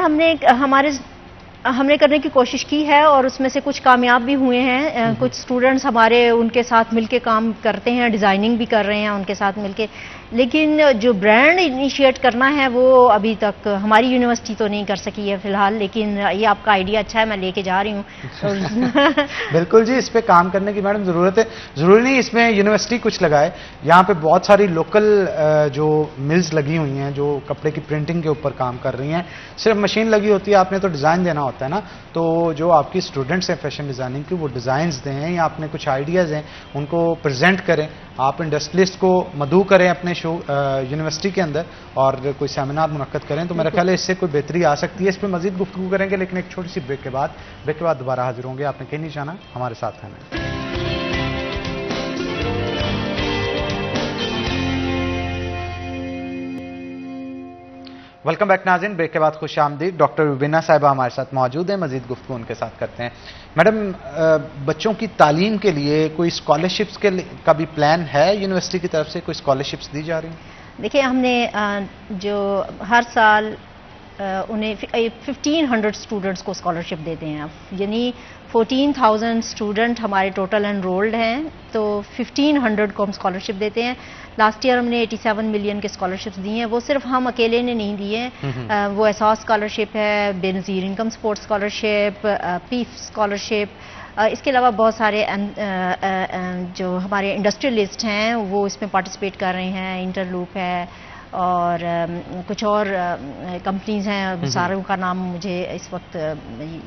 हमने करने की कोशिश की है और उसमें से कुछ कामयाब भी हुए हैं। कुछ स्टूडेंट्स हमारे उनके साथ मिलके काम करते हैं, डिज़ाइनिंग भी कर रहे हैं उनके साथ मिलके। लेकिन जो ब्रांड इनिशिएट करना है वो अभी तक हमारी यूनिवर्सिटी तो नहीं कर सकी है फिलहाल, लेकिन ये आपका आइडिया अच्छा है, मैं लेके जा रही हूँ। बिल्कुल जी, इस पे काम करने की मैडम ज़रूरत है। ज़रूरी नहीं इसमें यूनिवर्सिटी कुछ लगाए, यहाँ पे बहुत सारी लोकल जो मिल्स लगी हुई हैं जो कपड़े की प्रिंटिंग के ऊपर काम कर रही हैं। सिर्फ मशीन लगी होती है, आपने तो डिज़ाइन देना होता है ना। तो जो आपकी स्टूडेंट्स हैं फैशन डिज़ाइनिंग की, वो डिज़ाइंस दें या आपने कुछ आइडियाज़ हैं उनको प्रेजेंट करें। आप इंडस्ट्रियलिस्ट को मदऊ करें अपने शो यूनिवर्सिटी के अंदर और कोई सेमिनार मुनक्कद करें, तो मेरा ख्याल है इससे कोई बेहतरी आ सकती है। इस पर मजीद गुफ्तगू करेंगे, लेकिन एक छोटी सी ब्रेक के बाद दोबारा हाजिर होंगे। आपने कहीं नहीं जाना, हमारे साथ रहना। वेलकम बैक नाज़रीन, ब्रेक के बाद खुश आमदीद। डॉक्टर रुबीना साहिबा हमारे साथ मौजूद हैं, मजीद गुफ्तगू उनके साथ करते हैं। मैडम, बच्चों की तालीम के लिए कोई स्कॉलरशिप्स का भी प्लान है यूनिवर्सिटी की तरफ से? कोई स्कॉलरशिप्स दी जा रही हैं? देखिए, हमने जो हर साल उन्हें 1500 स्टूडेंट्स को स्कॉलरशिप देते हैं आप, यानी 14,000 स्टूडेंट हमारे टोटल एनरोल्ड हैं, तो 1500 को हम स्कॉलरशिप देते हैं। लास्ट ईयर हमने 87 मिलियन के स्कॉलरशिप्स दी हैं। वो सिर्फ हम अकेले ने नहीं दिए हैं, वो एहसास स्कॉलरशिप है, Benazir income support scholarship, PEEF scholarship, इसके अलावा बहुत सारे जो हमारे इंडस्ट्रियलिस्ट हैं वो इसमें पार्टिसिपेट कर रहे हैं, इंटरलूप है और कुछ और कंपनीज हैं, सारों का नाम मुझे इस वक्त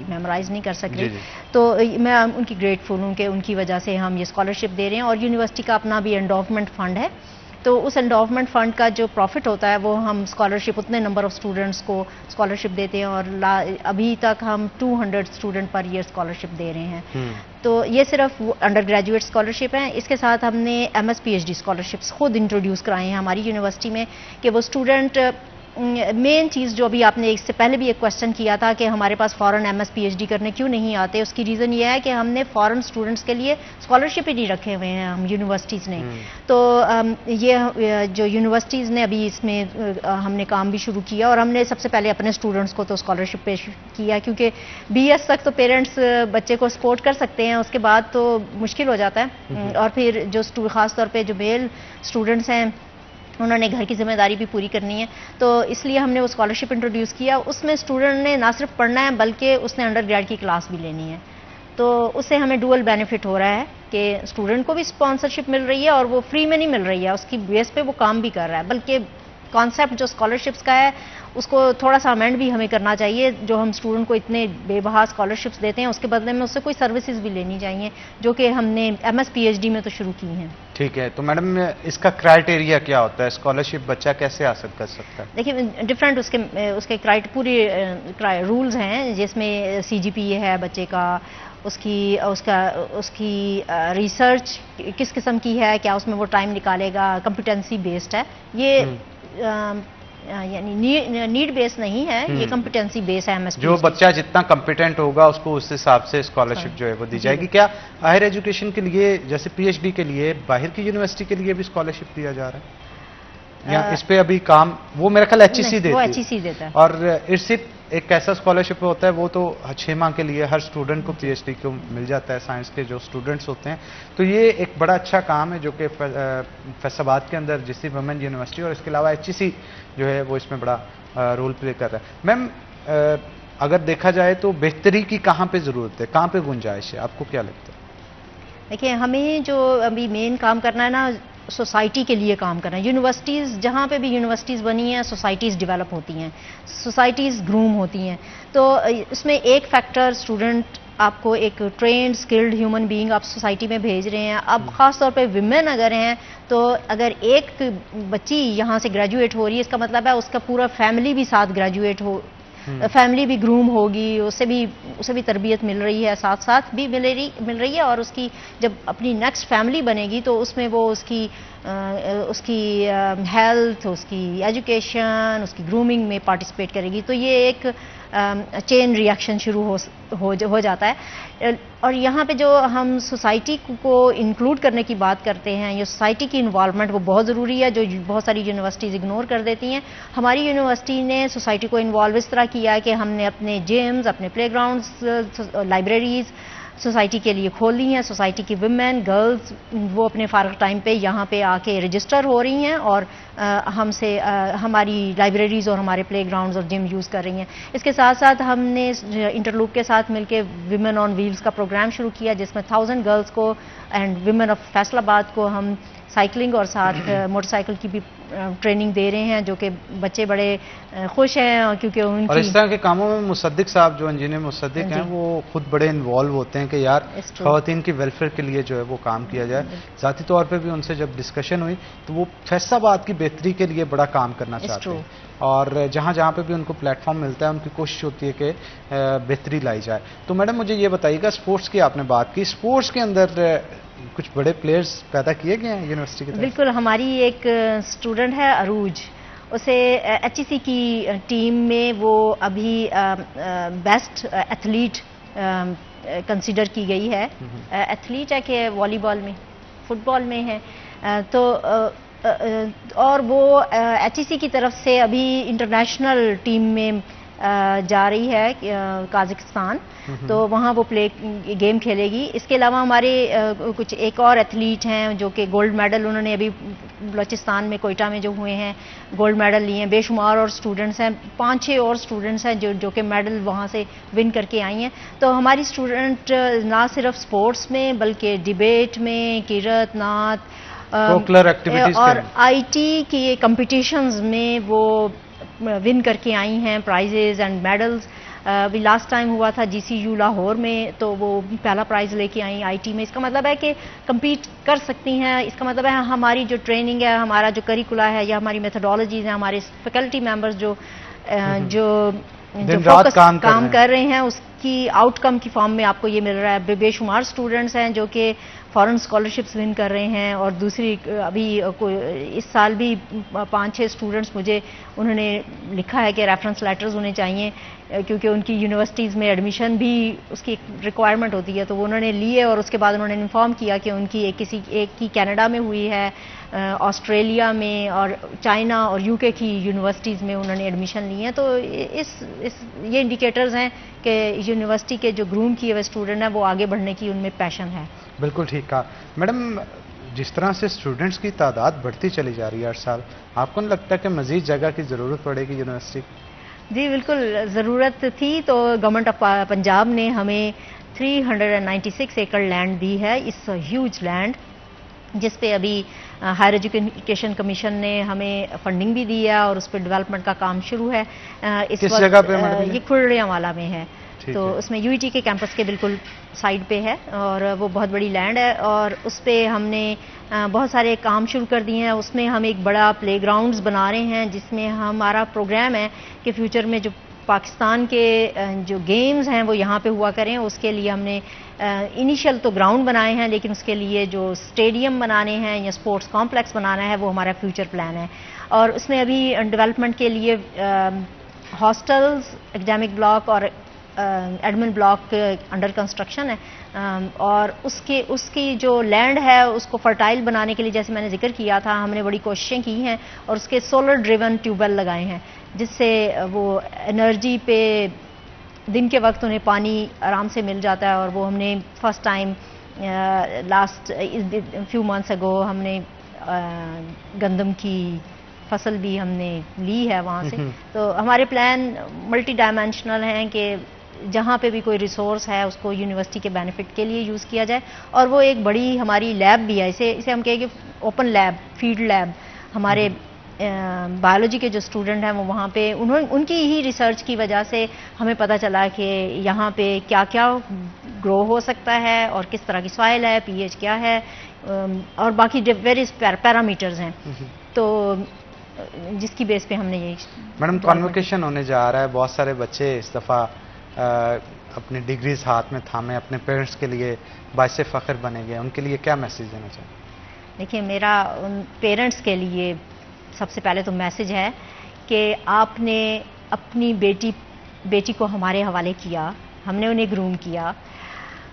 मेमोराइज नहीं कर सक रही, तो मैं उनकी ग्रेटफुल हूँ कि उनकी वजह से हम ये स्कॉलरशिप दे रहे हैं। और यूनिवर्सिटी का अपना भी एंडोवमेंट फंड है, तो उस एंडोवमेंट फंड का जो प्रॉफिट होता है वो हम स्कॉलरशिप उतने नंबर ऑफ स्टूडेंट्स को स्कॉलरशिप देते हैं, और अभी तक हम 200 स्टूडेंट पर ईयर स्कॉलरशिप दे रहे हैं। तो ये सिर्फ अंडर ग्रेजुएट स्कॉलरशिप है। इसके साथ हमने MS PhD स्कॉलरशिप्स खुद इंट्रोड्यूस कराए हैं हमारी यूनिवर्सिटी में, कि वो स्टूडेंट मेन चीज़ जो अभी आपने इससे पहले भी एक क्वेश्चन किया था कि हमारे पास फॉरेन MS PhD करने क्यों नहीं आते, उसकी रीज़न ये है कि हमने फॉरेन स्टूडेंट्स के लिए स्कॉलरशिप ही नहीं रखे हुए हैं हम यूनिवर्सिटीज़ ने। तो ये जो यूनिवर्सिटीज़ ने अभी इसमें हमने काम भी शुरू किया, और हमने सबसे पहले अपने स्टूडेंट्स को तो स्कॉलरशिप पेश किया, क्योंकि BS तक तो पेरेंट्स बच्चे को सपोर्ट कर सकते हैं, उसके बाद तो मुश्किल हो जाता है। और फिर जो ख़ास तौर पर जो मेल स्टूडेंट्स हैं उन्होंने घर की जिम्मेदारी भी पूरी करनी है, तो इसलिए हमने वो स्कॉलरशिप इंट्रोड्यूस किया। उसमें स्टूडेंट ने ना सिर्फ पढ़ना है बल्कि उसने अंडर ग्रेड की क्लास भी लेनी है, तो उससे हमें डुअल बेनिफिट हो रहा है कि स्टूडेंट को भी स्पॉन्सरशिप मिल रही है और वो फ्री में नहीं मिल रही है, उसकी बेस पे वो काम भी कर रहा है। बल्कि कॉन्सेप्ट जो स्कॉलरशिप्स का है उसको थोड़ा सा अमेंड भी हमें करना चाहिए। जो हम स्टूडेंट को इतने बेबहा स्कॉलरशिप्स देते हैं उसके बदले में उससे कोई सर्विसेज भी लेनी चाहिए, जो कि हमने MS PhD में तो शुरू की हैं। ठीक है, तो मैडम इसका क्राइटेरिया क्या होता है, स्कॉलरशिप बच्चा कैसे हासिल कर सकता है? देखिए डिफरेंट उसके पूरे रूल्स हैं, जिसमें CGPA है बच्चे का, उसकी रिसर्च किस किस्म की है, क्या उसमें वो टाइम निकालेगा, कॉम्पिटेंसी बेस्ड है ये, यानी नीड बेस नहीं है, ये कॉम्पिटेंसी बेस है। MS जो बच्चा जितना कॉम्पिटेंट होगा उसको उस हिसाब से स्कॉलरशिप जो है वो दी जाएगी। क्या हायर एजुकेशन के लिए जैसे PhD के लिए बाहर की यूनिवर्सिटी के लिए भी स्कॉलरशिप दिया जा रहा है, या इस पे अभी काम वो मेरा ख्याल HEC देती है? HEC देता है। और IRCIP एक ऐसा स्कॉलरशिप होता है, वो तो 6 माह के लिए हर स्टूडेंट को PhD को मिल जाता है, साइंस के जो स्टूडेंट्स होते हैं। तो ये एक बड़ा अच्छा काम है जो कि फैसलाबाद के अंदर जिसी वुमेन यूनिवर्सिटी और इसके अलावा HEC जो है वो इसमें बड़ा रोल प्ले कर रहा है। मैम अगर देखा जाए तो बेहतरी की कहाँ पे ज़रूरत है, कहाँ पे गुंजाइश है, आपको क्या लगता है? देखिए हमें जो अभी मेन काम करना है ना, सोसाइटी के लिए काम करना है। यूनिवर्सिटीज़ जहाँ पे भी यूनिवर्सिटीज़ बनी हैं, सोसाइटीज़ डेवलप होती हैं, सोसाइटीज़ ग्रूम होती हैं, तो इसमें एक फैक्टर स्टूडेंट आपको एक ट्रेंड स्किल्ड ह्यूमन बीइंग आप सोसाइटी में भेज रहे हैं। अब ख़ास तौर पे विमेन अगर हैं, तो अगर एक बच्ची यहाँ से ग्रेजुएट हो रही है, इसका मतलब है उसका पूरा फैमिली भी साथ ग्रेजुएट हो, फैमिली भी ग्रूम होगी, उसे भी तरबियत मिल रही है, साथ साथ भी मिल रही है, और उसकी जब अपनी नेक्स्ट फैमिली बनेगी तो उसमें वो उसकी हेल्थ, उसकी एजुकेशन, उसकी ग्रूमिंग में पार्टिसिपेट करेगी। तो ये एक चेन रिएक्शन शुरू हो जाता है। और यहाँ पे जो हम सोसाइटी को इंक्लूड करने की बात करते हैं, ये सोसाइटी की इन्वॉल्वमेंट वो बहुत ज़रूरी है, जो बहुत सारी यूनिवर्सिटीज़ इग्नोर कर देती हैं। हमारी यूनिवर्सिटी ने सोसाइटी को इन्वॉल्व इस तरह किया है कि हमने अपने जिम्स, अपने प्लेग्राउंड्स, लाइब्रेरीज़ सोसाइटी के लिए खोल ली हैं। सोसाइटी की विमेन, गर्ल्स वो अपने फारग टाइम पे यहाँ पे आके रजिस्टर हो रही हैं और हमसे हमारी लाइब्रेरीज़ और हमारे प्लेग्राउंड्स और जिम यूज़ कर रही हैं। इसके साथ साथ हमने इंटरलूप के साथ मिलके विमेन ऑन व्हील्स का प्रोग्राम शुरू किया, जिसमें 1000 गर्ल्स को एंड विमेन ऑफ फैसलाबाद को हम साइकिलिंग और साथ मोटरसाइकिल की भी ट्रेनिंग दे रहे हैं, जो कि बच्चे बड़े खुश हैं क्योंकि उनकी और इस तरह के कामों में मुसद्दिक साहब जो इंजीनियर मुसद्दिक हैं वो खुद बड़े इन्वॉल्व होते हैं कि यार ख़वातीन की वेलफेयर के लिए जो है वो काम किया जाए। ज़ाती तौर पे भी उनसे जब डिस्कशन हुई तो वो फैसलाबाद की बेहतरी के लिए बड़ा काम करना चाहते हैं, और जहाँ जहाँ पे भी उनको प्लेटफॉर्म मिलता है उनकी कोशिश होती है कि बेहतरी लाई जाए। तो मैडम मुझे ये बताइएगा, स्पोर्ट्स की आपने बात की, स्पोर्ट्स के अंदर कुछ बड़े प्लेयर्स पैदा किए गए हैं यूनिवर्सिटी की तरफ? बिल्कुल, हमारी एक स्टूडेंट है अरूज, उसे HEC की टीम में वो अभी बेस्ट एथलीट कंसीडर की गई है। एथलीट है कि वॉलीबॉल में, फुटबॉल में है, तो और वो HEC की तरफ से अभी इंटरनेशनल टीम में जा रही है काजाकिस्तान, तो वहाँ वो गेम खेलेगी। इसके अलावा हमारे कुछ एक और एथलीट हैं जो कि गोल्ड मेडल उन्होंने अभी बलूचिस्तान में कोयटा में जो हुए हैं गोल्ड मेडल लिए हैं। बेशुमार और स्टूडेंट्स हैं, 5-6 और स्टूडेंट्स हैं जो कि मेडल वहाँ से विन करके आई हैं। तो हमारी स्टूडेंट ना सिर्फ स्पोर्ट्स में बल्कि डिबेट में, कीरत, नात और IT की कंपटीशंस में वो विन करके आई हैं प्राइजेज एंड मेडल्स। अभी लास्ट टाइम हुआ था GCU लाहौर में, तो वो पहला प्राइज लेके आई IT में। इसका मतलब है कि compete कर सकती हैं। इसका मतलब है हमारी जो ट्रेनिंग है, हमारा जो करिकुला है या हमारी मेथोडोलॉजीज हैं, हमारे फैकल्टी मेंबर्स जो फोकस काम कर रहे हैं उसकी आउटकम की फॉर्म में आपको ये मिल रहा है। बेशुमार स्टूडेंट्स हैं जो कि फॉरेन स्कॉलरशिप्स विन कर रहे हैं, और दूसरी अभी इस साल भी 5-6 स्टूडेंट्स मुझे उन्होंने लिखा है कि रेफरेंस लेटर्स होने चाहिए, क्योंकि उनकी यूनिवर्सिटीज़ में एडमिशन भी उसकी रिक्वायरमेंट होती है, तो वो उन्होंने लिए और उसके बाद उन्होंने इन्फॉर्म किया कि उनकी एक की कनाडा में हुई है, ऑस्ट्रेलिया में और चाइना और UK की यूनिवर्सिटीज़ में उन्होंने एडमिशन लिए हैं। तो ये इंडिकेटर्स हैं कि यूनिवर्सिटी के जो ग्रूम किए हुए स्टूडेंट हैं वो आगे बढ़ने की उनमें पैशन है। बिल्कुल ठीक कहा मैडम। जिस तरह से स्टूडेंट्स की तादाद बढ़ती चली जा रही है हर साल, आपको नहीं लगता कि मजीद जगह की ज़रूरत पड़ेगी यूनिवर्सिटी? जी बिल्कुल ज़रूरत थी। तो गवर्नमेंट ऑफ पंजाब ने हमें 396 एकड़ लैंड दी है, इस ह्यूज लैंड, जिस पे अभी हायर एजुकेशन कमीशन ने हमें फंडिंग भी दी है और उस पर डेवलपमेंट का काम शुरू है। किस जगह पे ये खुर्रियांवाला में है, तो उसमें UET के कैंपस के बिल्कुल साइड पे है और वो बहुत बड़ी लैंड है, और उस पर हमने बहुत सारे काम शुरू कर दिए हैं। उसमें हम एक बड़ा प्लेग्राउंड्स बना रहे हैं, जिसमें हमारा प्रोग्राम है कि फ्यूचर में जो पाकिस्तान के जो गेम्स हैं वो यहाँ पे हुआ करें। उसके लिए हमने इनिशियल तो ग्राउंड बनाए हैं, लेकिन उसके लिए जो स्टेडियम बनाने हैं या स्पोर्ट्स कॉम्प्लेक्स बनाना है वो हमारा फ्यूचर प्लान है। और उसमें अभी डेवलपमेंट के लिए हॉस्टल्स, एकेडमिक ब्लॉक और एडमिन ब्लॉक अंडर कंस्ट्रक्शन है, और उसकी जो लैंड है उसको फर्टाइल बनाने के लिए, जैसे मैंने जिक्र किया था, हमने बड़ी कोशिशें की हैं और उसके सोलर ड्रिवन ट्यूबवेल लगाए हैं, जिससे वो एनर्जी पे दिन के वक्त उन्हें पानी आराम से मिल जाता है। और वो हमने first time last few months ago हमने गंदम की फसल भी हमने ली है वहाँ से। तो हमारे प्लान मल्टी डायमेंशनल हैं कि जहाँ पे भी कोई रिसोर्स है उसको यूनिवर्सिटी के बेनिफिट के लिए यूज़ किया जाए। और वो एक बड़ी हमारी लैब भी है, इसे हम कहेंगे ओपन लैब, फील्ड लैब। हमारे बायोलॉजी के जो स्टूडेंट हैं वो वहाँ पे उनकी ही रिसर्च की वजह से हमें पता चला कि यहाँ पे क्या क्या ग्रो हो सकता है और किस तरह की सॉइल है, pH क्या है, और बाकी वेरियस पैरामीटर्स हैं, तो जिसकी बेस पे हमने ये। मैडम, कॉन्वोकेशन होने जा रहा है, बहुत सारे बच्चे इस दफ़ा अपनी डिग्रीज हाथ में थामे अपने पेरेंट्स के लिए बाइस फ़ख्र बनेंगे, उनके लिए क्या मैसेज देना चाहिए? देखिए, मेरा उन पेरेंट्स के लिए सबसे पहले तो मैसेज है कि आपने अपनी बेटी को हमारे हवाले किया, हमने उन्हें ग्रूम किया,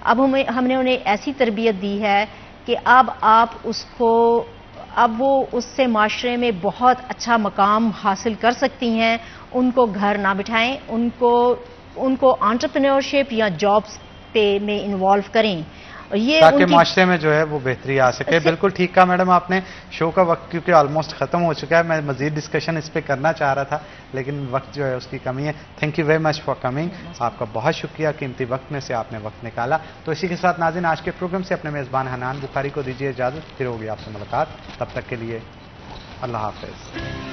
अब हमने उन्हें ऐसी तरबियत दी है कि अब वो उससे माशरे में बहुत अच्छा मकाम हासिल कर सकती हैं। उनको घर ना बिठाएं, उनको एंटरप्रेन्योरशिप या जॉब्स पे में इन्वॉल्व करें, और ये ताकि माशरे में जो है वो बेहतरी आ सके। बिल्कुल ठीक कहा मैडम आपने। शो का वक्त क्योंकि ऑलमोस्ट ख़त्म हो चुका है, मैं मज़ीद डिस्कशन इस पर करना चाह रहा था, लेकिन वक्त जो है उसकी कमी है। Thank you very much for coming. आपका बहुत शुक्रिया, कीमती वक्त में से आपने वक्त निकाला। तो इसी के साथ नाज़रीन, आज के प्रोग्राम से अपने मेज़बान हनान बुखारी को दीजिए इजाज़त। फिर होगी आपसे मुलाकात, तब तक के लिए अल्लाह हाफ़िज़।